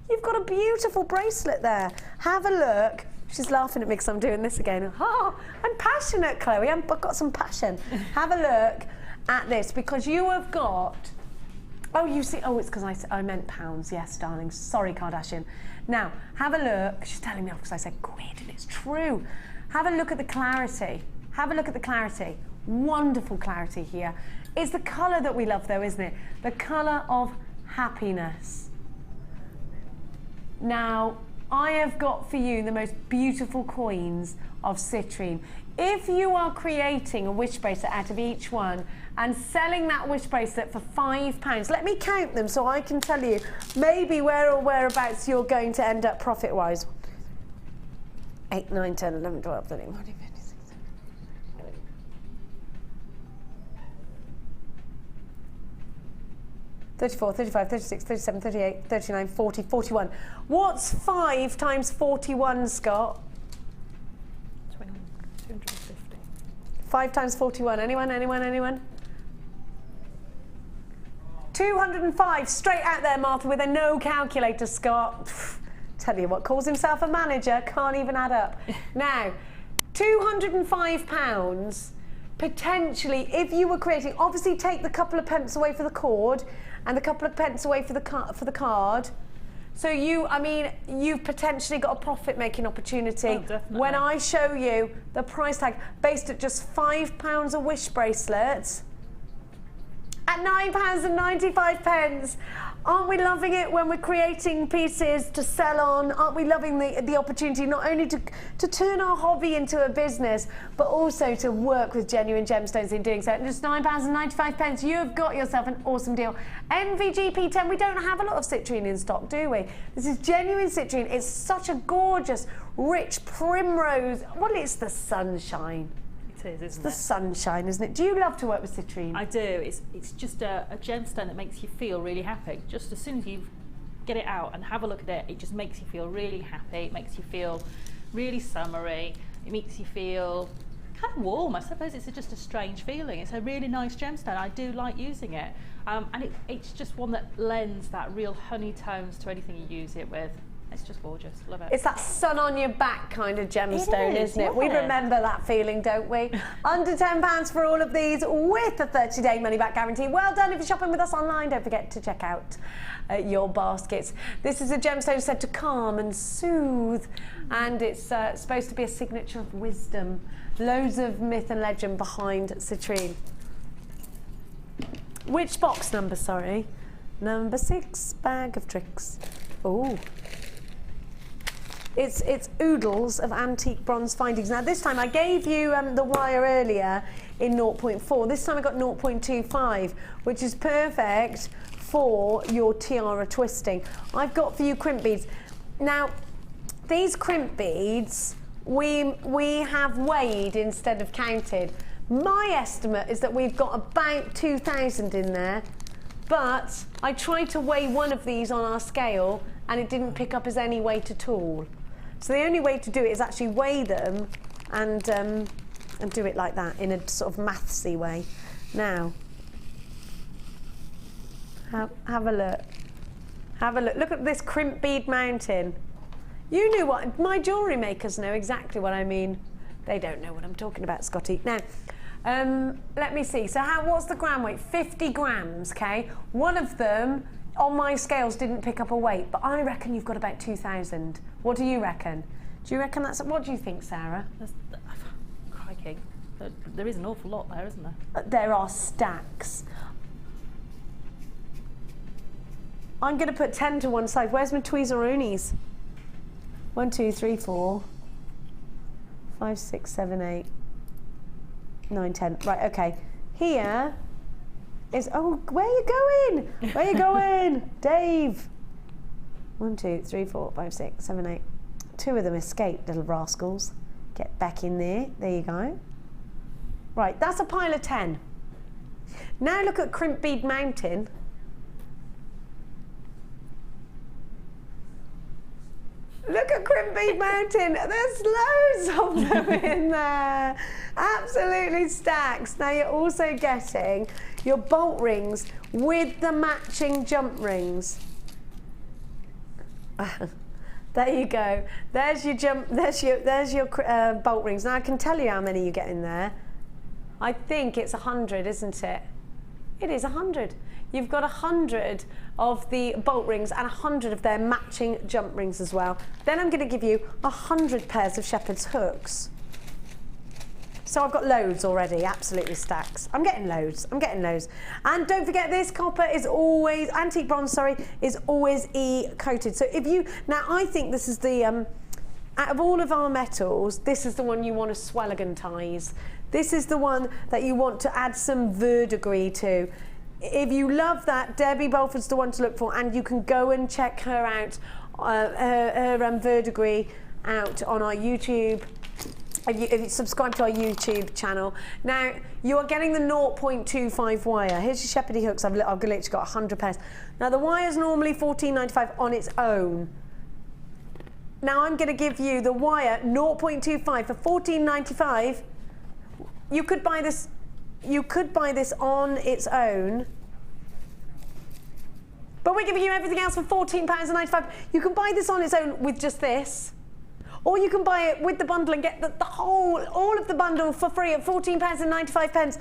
You've got a beautiful bracelet there. Have a look. She's laughing at me because I'm doing this again. Oh, I'm passionate, Chloe. I've got some passion. Have a look at this because you have got... Oh, you see... Oh, it's because I meant pounds. Yes, darling. Sorry, Kardashian. Now, have a look. She's telling me off because I said quid, and it's true. Have a look at the clarity. Have a look at the clarity. Wonderful clarity here. It's the colour that we love, though, isn't it? The colour of happiness. Now, I have got for you the most beautiful coins of citrine. If you are creating a wish bracelet out of each one and selling that wish bracelet for £5, let me count them so I can tell you maybe where or whereabouts you're going to end up profit-wise. 8, 9, 10, 11, 12, 13, 14, 15, 16, 17, 34, 35, 36, 37, 38, 39, 40, 41. What's 5 times 41, Scott? 250. 5 times 41. Anyone? 205. Straight out there, Martha, with a no calculator, Scott. Tell you what, calls himself a manager, can't even add up. Now, £205, potentially, if you were creating, obviously take the couple of pence away for the cord and the couple of pence away for the card. So you've potentially got a profit-making opportunity. Oh, definitely. When I show you the price tag, based at just £5 a wish bracelet, at £9.95. Aren't we loving it when we're creating pieces to sell on? Aren't we loving the opportunity not only to turn our hobby into a business, but also to work with genuine gemstones in doing so? At just £9.95, you've got yourself an awesome deal. NVGP10, we don't have a lot of citrine in stock, do we? This is genuine citrine. It's such a gorgeous, rich primrose. Well, it's the sunshine. It is, isn't It's it? the sunshine, isn't it? Do you love to work with citrine? I do. It's just a gemstone that makes you feel really happy. Just as soon as you get it out and have a look at it, it just makes you feel really happy. It makes you feel really summery. It makes you feel kind of warm. I suppose it's just a strange feeling. It's a really nice gemstone. I do like using it. And it's just one that lends that real honey tones to anything you use it with. It's just gorgeous. Love it. It's that sun on your back kind of gemstone, isn't it? We yeah. remember that feeling, don't we? Under £10 for all of these with a 30-day money-back guarantee. Well done. If you're shopping with us online, don't forget to check out your baskets. This is a gemstone said to calm and soothe, and it's supposed to be a signature of wisdom. Loads of myth and legend behind citrine. Which box number, sorry? Number 6, bag of tricks. Oh. It's oodles of antique bronze findings. Now this time I gave you the wire earlier in 0.4. This time I got 0.25, which is perfect for your tiara twisting. I've got for you crimp beads. Now, these crimp beads, we have weighed instead of counted. My estimate is that we've got about 2,000 in there, but I tried to weigh one of these on our scale and it didn't pick up as any weight at all. So the only way to do it is actually weigh them and do it like that in a sort of mathsy way. Now, have a look. Have a look. Look at this crimp bead mountain. You knew what, my jewellery makers know exactly what I mean. They don't know what I'm talking about, Scotty. Now, let me see. So what's the gram weight? 50 grams, okay? One of them on my scales didn't pick up a weight, but I reckon you've got about 2,000. What do you reckon? Do you reckon that's, what do you think, Sarah? Crikey. There is an awful lot there, isn't there? There are stacks. I'm going to put 10 to one side. Where's my tweezeroonie? 1, 2, 3, 4, 5, 6, 7, 8, 9, 10. Right, okay. Here is, oh, where are you going? Where are you going? Dave. 1, 2, 3, 4, 5, 6, 7, 8. 2 of them escaped, little rascals. Get back in there. There you go. Right, that's a pile of 10. Now look at Crimp Bead Mountain. Look at Crimp Bead Mountain. There's loads of them in there. Absolutely stacks. Now you're also getting your bolt rings with the matching jump rings. There you go. There's your jump. There's your bolt rings. Now I can tell you how many you get in there. I think it's 100, isn't it? It is 100. You've got 100 of the bolt rings and 100 of their matching jump rings as well. Then I'm going to give you 100 pairs of shepherd's hooks. So I've got loads already, absolutely stacks. I'm getting loads, I'm getting loads. And don't forget this copper is always, antique bronze, sorry, is always E-coated. So if you, now I think this is the, out of all of our metals, this is the one you want to swelligantise. This is the one that you want to add some verdigris to. If you love that, Debbie Belford's the one to look for, and you can go and check her out, her verdigris out on our YouTube. If you subscribe to our YouTube channel. Now, you are getting the 0.25 wire. Here's your Shepherdy hooks. I've literally got 100 pairs. Now, the wire is normally $14.95 on its own. Now, I'm going to give you the wire 0.25 for $14.95. You could buy this. You could buy this on its own. But we're giving you everything else for £14.95. You can buy this on its own with just this. Or you can buy it with the bundle and get the whole, all of the bundle for free at £14.95.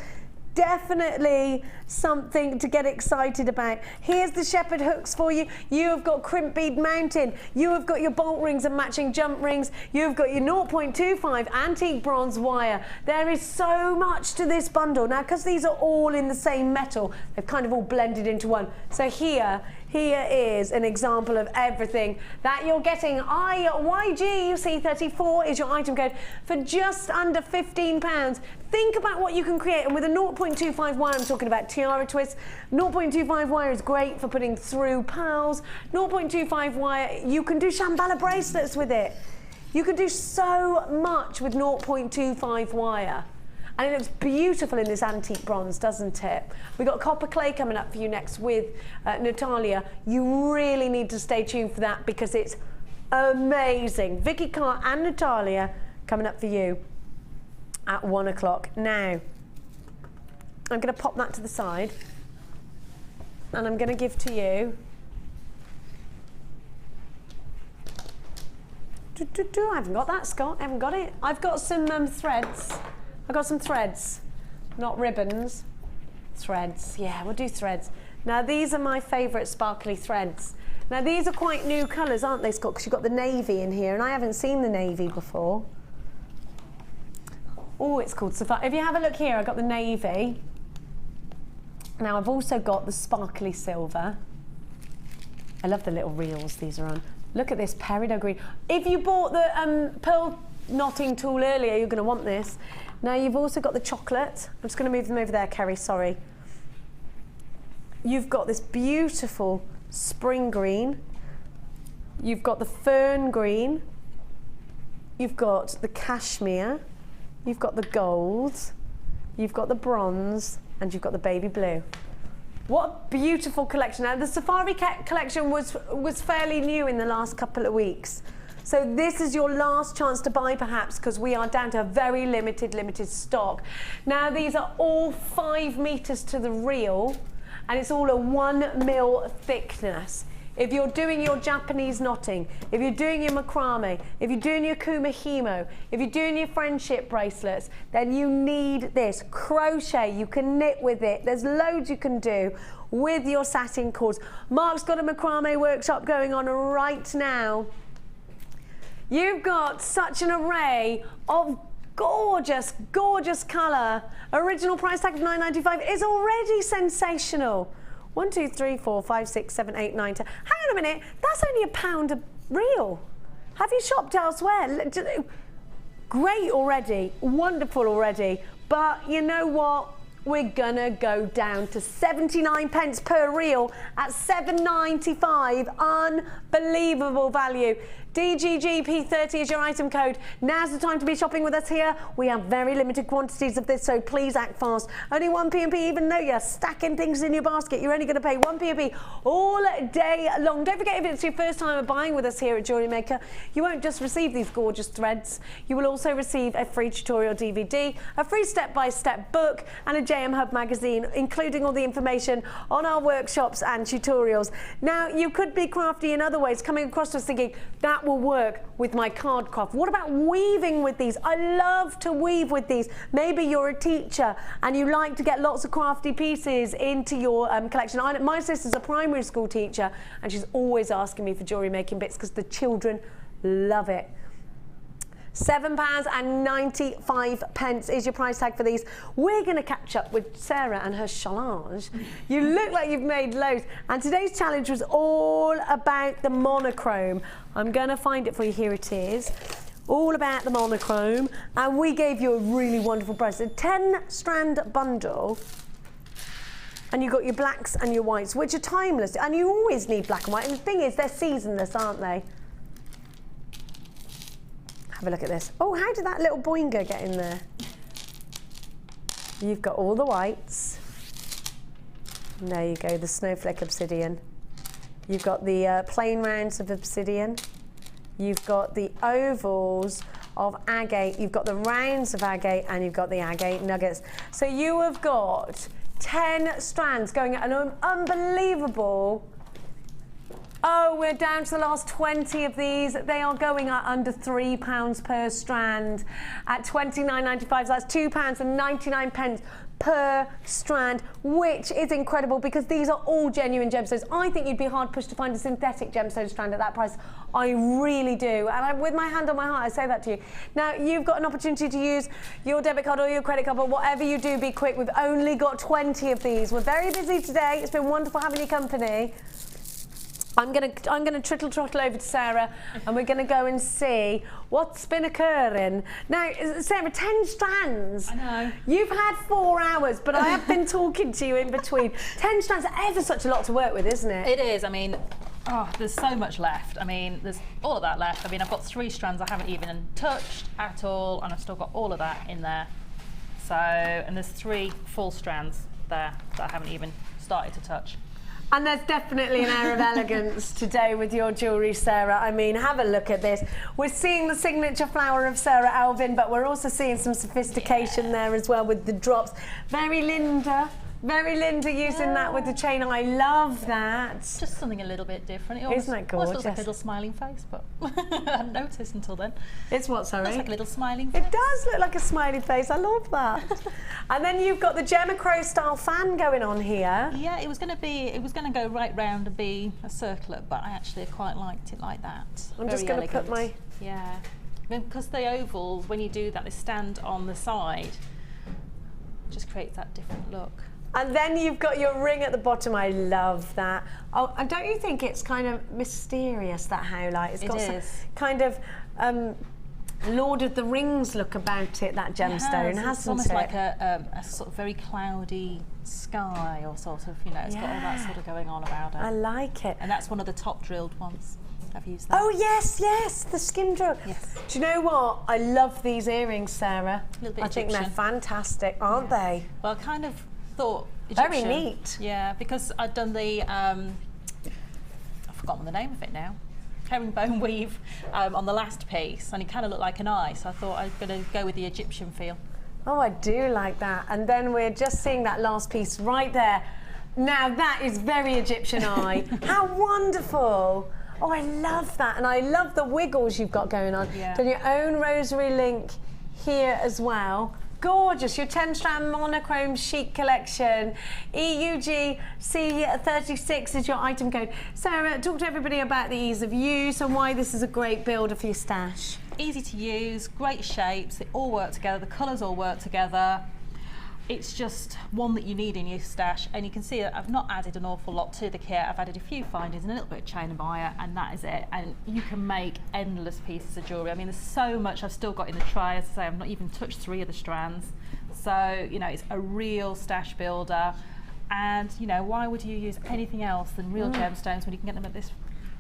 Definitely something to get excited about. Here's the shepherd hooks for you. You have got Crimp Bead Mountain. You have got your bolt rings and matching jump rings. You've got your 0.25 antique bronze wire. There is so much to this bundle. Now, because these are all in the same metal, they've kind of all blended into one. So here is an example of everything that you're getting. YGUC34 is your item code for just under £15. Think about what you can create, and with a 0.25 wire, I'm talking about tiara twists. 0.25 wire is great for putting through pearls. 0.25 wire, you can do Shambhala bracelets with it. You can do so much with 0.25 wire. And it looks beautiful in this antique bronze, doesn't it? We've got copper clay coming up for you next with Natalia. You really need to stay tuned for that because it's amazing. Vicky Carr and Natalia coming up for you at 1 o'clock. Now, I'm going to pop that to the side and I'm going to give to you I haven't got that, Scott. I haven't got it. I've got some threads. I've got some threads, not ribbons. Threads, yeah, we'll do threads. Now, these are my favourite sparkly threads. Now, these are quite new colours, aren't they, Scott? Because you've got the navy in here, and I haven't seen the navy before. Oh, it's called Sapphire. If you have a look here, I've got the navy. Now, I've also got the sparkly silver. I love the little reels these are on. Look at this peridot green. If you bought the pearl knotting tool earlier, you're going to want this. Now you've also got the chocolate. I'm just going to move them over there, Kerry, sorry. You've got this beautiful spring green. You've got the fern green. You've got the cashmere. You've got the gold. You've got the bronze. And you've got the baby blue. What a beautiful collection. Now the Safari collection was fairly new in the last couple of weeks. So this is your last chance to buy perhaps, because we are down to a very limited stock. Now these are all 5 meters to the reel, and it's all a 1 mil thickness. If you're doing your Japanese knotting, if you're doing your macrame, if you're doing your kumihimo, if you're doing your friendship bracelets, then you need this. Crochet, you can knit with it. There's loads you can do with your satin cords. Mark's got a macrame workshop going on right now. You've got such an array of gorgeous, gorgeous colour. Original price tag of £9.95 is already sensational. 1, 2, 3, 4, 5, 6, 7, 8, 9, 10. Hang on a minute, that's only £1 a reel. Have you shopped elsewhere? Great already, wonderful already. But you know what? We're gonna go down to 79 pence per reel at £7.95. Unbelievable value. DGGP30 is your item code. Now's the time to be shopping with us here. We have very limited quantities of this, so please act fast. Only 1p&p, even though you're stacking things in your basket, you're only going to pay 1p&p all day long. Don't forget, if it's your first time buying with us here at Jewellery Maker, you won't just receive these gorgeous threads. You will also receive a free tutorial DVD, a free step-by-step book, and a JM Hub magazine, including all the information on our workshops and tutorials. Now, you could be crafty in other ways, coming across to us thinking, that will work with my card craft. What about weaving with these? I love to weave with these. Maybe you're a teacher and you like to get lots of crafty pieces into your collection. My sister's a primary school teacher and she's always asking me for jewellery making bits because the children love it. £7.95 is your price tag for these. We're going to catch up with Sarah and her challenge. You look like you've made loads. And today's challenge was all about the monochrome. I'm going to find it for you. Here it is. All about the monochrome. And we gave you a really wonderful price. A 10-strand bundle. And you've got your blacks and your whites, which are timeless. And you always need black and white. And the thing is, they're seasonless, aren't they? Have a look at this. Oh, how did that little boingo get in there? You've got all the whites. And there you go, the snowflake obsidian. You've got the plain rounds of obsidian. You've got the ovals of agate. You've got the rounds of agate, and you've got the agate nuggets. So you have got 10 strands going at an unbelievable. Oh, we're down to the last 20 of these. They are going at under £3 per strand at £29.95. So that's £2.99 per strand, which is incredible because these are all genuine gemstones. I think you'd be hard pushed to find a synthetic gemstone strand at that price. I really do. And with my hand on my heart, I say that to you. Now, you've got an opportunity to use your debit card or your credit card, but whatever you do, be quick. We've only got 20 of these. We're very busy today. It's been wonderful having your company. I'm gonna trottle over to Sarah and we're gonna go and see what's been occurring. Now, Sarah, 10 strands. I know. You've had 4 hours, but I have been talking to you in between. 10 strands, ever such a lot to work with, isn't it? It is. I mean, there's so much left. I mean, there's all of that left. I mean, I've got 3 strands I haven't even touched at all, and I've still got all of that in there. So, and there's 3 full strands there that I haven't even started to touch. And there's definitely an air of elegance today with your jewellery, Sarah. I mean, have a look at this. We're seeing the signature flower of Sarah Alvin, but we're also seeing some sophistication there as well with the drops. Very Linda using that with the chain. I love that. Just something a little bit different. Isn't that gorgeous? It looks like a little smiling face, but I hadn't noticed until then. It's what, sorry? It looks like a little smiling face. It does look like a smiley face. I love that. And then you've got the Gemma Crow style fan going on here. Yeah, it was going to go right round and be a circlet, but I actually quite liked it like that. I'm just going to put my... Yeah. Because the ovals, when you do that, they stand on the side. It just creates that different look. And then you've got your ring at the bottom. I love that. Oh, and don't you think it's kind of mysterious, that howlight? It's got some kind of Lord of the Rings look about it, that gemstone, hasn't it? It's almost like a sort of very cloudy sky, or sort of, you know, it's got all that sort of going on about it. I like it. And that's one of the top drilled ones. I've used that. Oh yes, yes, the skim drill. Yes. Do you know what? I love these earrings, Sarah. A little bit I think they're Egyptian. fantastic, aren't they? Well, I kind of thought Very Egyptian. neat. Yeah, because I'd done the, I've forgotten the name of it now, herringbone weave on the last piece, and it kind of looked like an eye, so I thought I'd going to go with the Egyptian feel. Oh, I do like that. And then we're just seeing that last piece right there. Now that is very Egyptian eye. How wonderful. Oh, I love that. And I love the wiggles you've got going on. Yeah. Done your own rosary link here as well. Gorgeous, your 10-strand monochrome chic collection. EUG C36 is your item code. Sarah, talk to everybody about the ease of use and why this is a great builder for your stash. Easy to use, great shapes, they all work together, the colours all work together. It's just one that you need in your stash, and you can see that I've not added an awful lot to the kit. I've added a few findings and a little bit of chain and wire, and that is it. And you can make endless pieces of jewellery. I mean, there's so much I've still got in the tray. As I say, I've not even touched 3 of the strands. So, you know, it's a real stash builder. And, you know, why would you use anything else than real gemstones when you can get them at this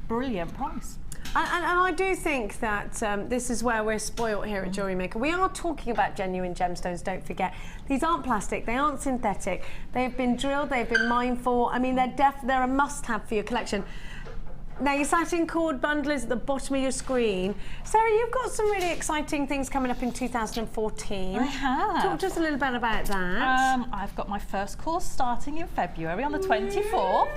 brilliant price? And I do think that this is where we're spoilt here at Jewellery Maker. We are talking about genuine gemstones, don't forget. These aren't plastic, they aren't synthetic. They've been drilled, they've been mindful. I mean, they're a must-have for your collection. Now, your satin cord bundle is at the bottom of your screen. Sarah, you've got some really exciting things coming up in 2014. I have. Talk to us a little bit about that. I've got my first course starting in February on the 24th.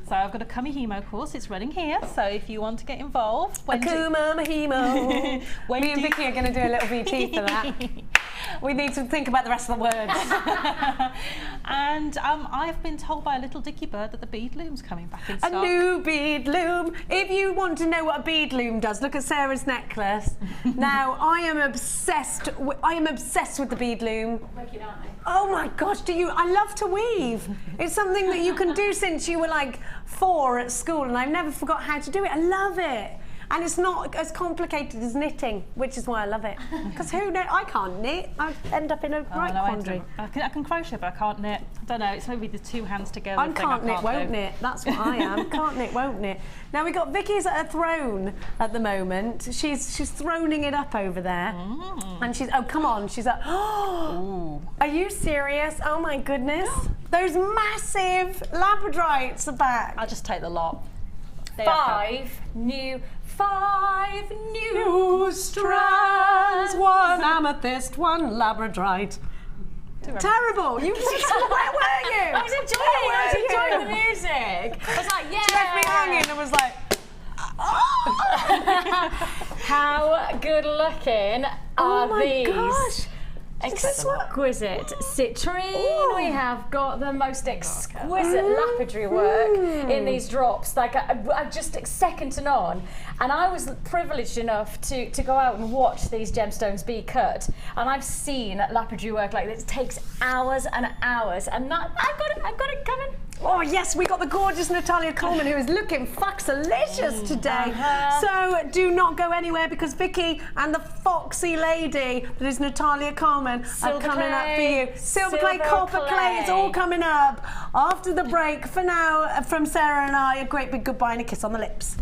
So I've got a Cummy Hemo course, it's running here, so if you want to get involved... Akuma Mahimo. Me and Vicky are going to do a little VT for that. We need to think about the rest of the words. And I've been told by a little dicky bird that the bead loom's coming back in stock. A new bead loom. If you want to know what a bead loom does, look at Sarah's necklace. Now, I am obsessed with the bead loom. Oh my gosh, do you? I love to weave. It's something that you can do since you were like 4 at school, and I've never forgot how to do it. I love it. And it's not as complicated as knitting, which is why I love it. Because who knows? I can't knit. I end up in a right quandary. I can crochet, but I can't knit. I don't know. It's maybe the 2 hands together. I can't knit, won't knit. That's what I am. Can't knit, won't knit. Now we got Vicky's at a throne at the moment. She's throning it up over there, and she's come on. She's like, oh, are you serious? Oh my goodness! Those massive labradorites are back. I'll just take the lot. 5 new strands, 1 amethyst, 1 labradorite. Terrible! You where were you? I was enjoying the music. I was like, yeah. She left me hanging and was like, how good looking are these? Gosh. Exquisite citrine. We have got the most exquisite lapidary work in these drops, like I just second to none. And I was privileged enough to go out and watch these gemstones be cut, and I've seen lapidary work like this. It takes hours and hours, and I've got it coming. Oh yes, we got the gorgeous Natalia Coleman, who is looking fucksalicious today. So do not go anywhere, because Vicky and the foxy lady that is Natalia Coleman are coming up for you. Silver clay, copper clay, it's all coming up after the break. For now, from Sarah and I, a great big goodbye and a kiss on the lips.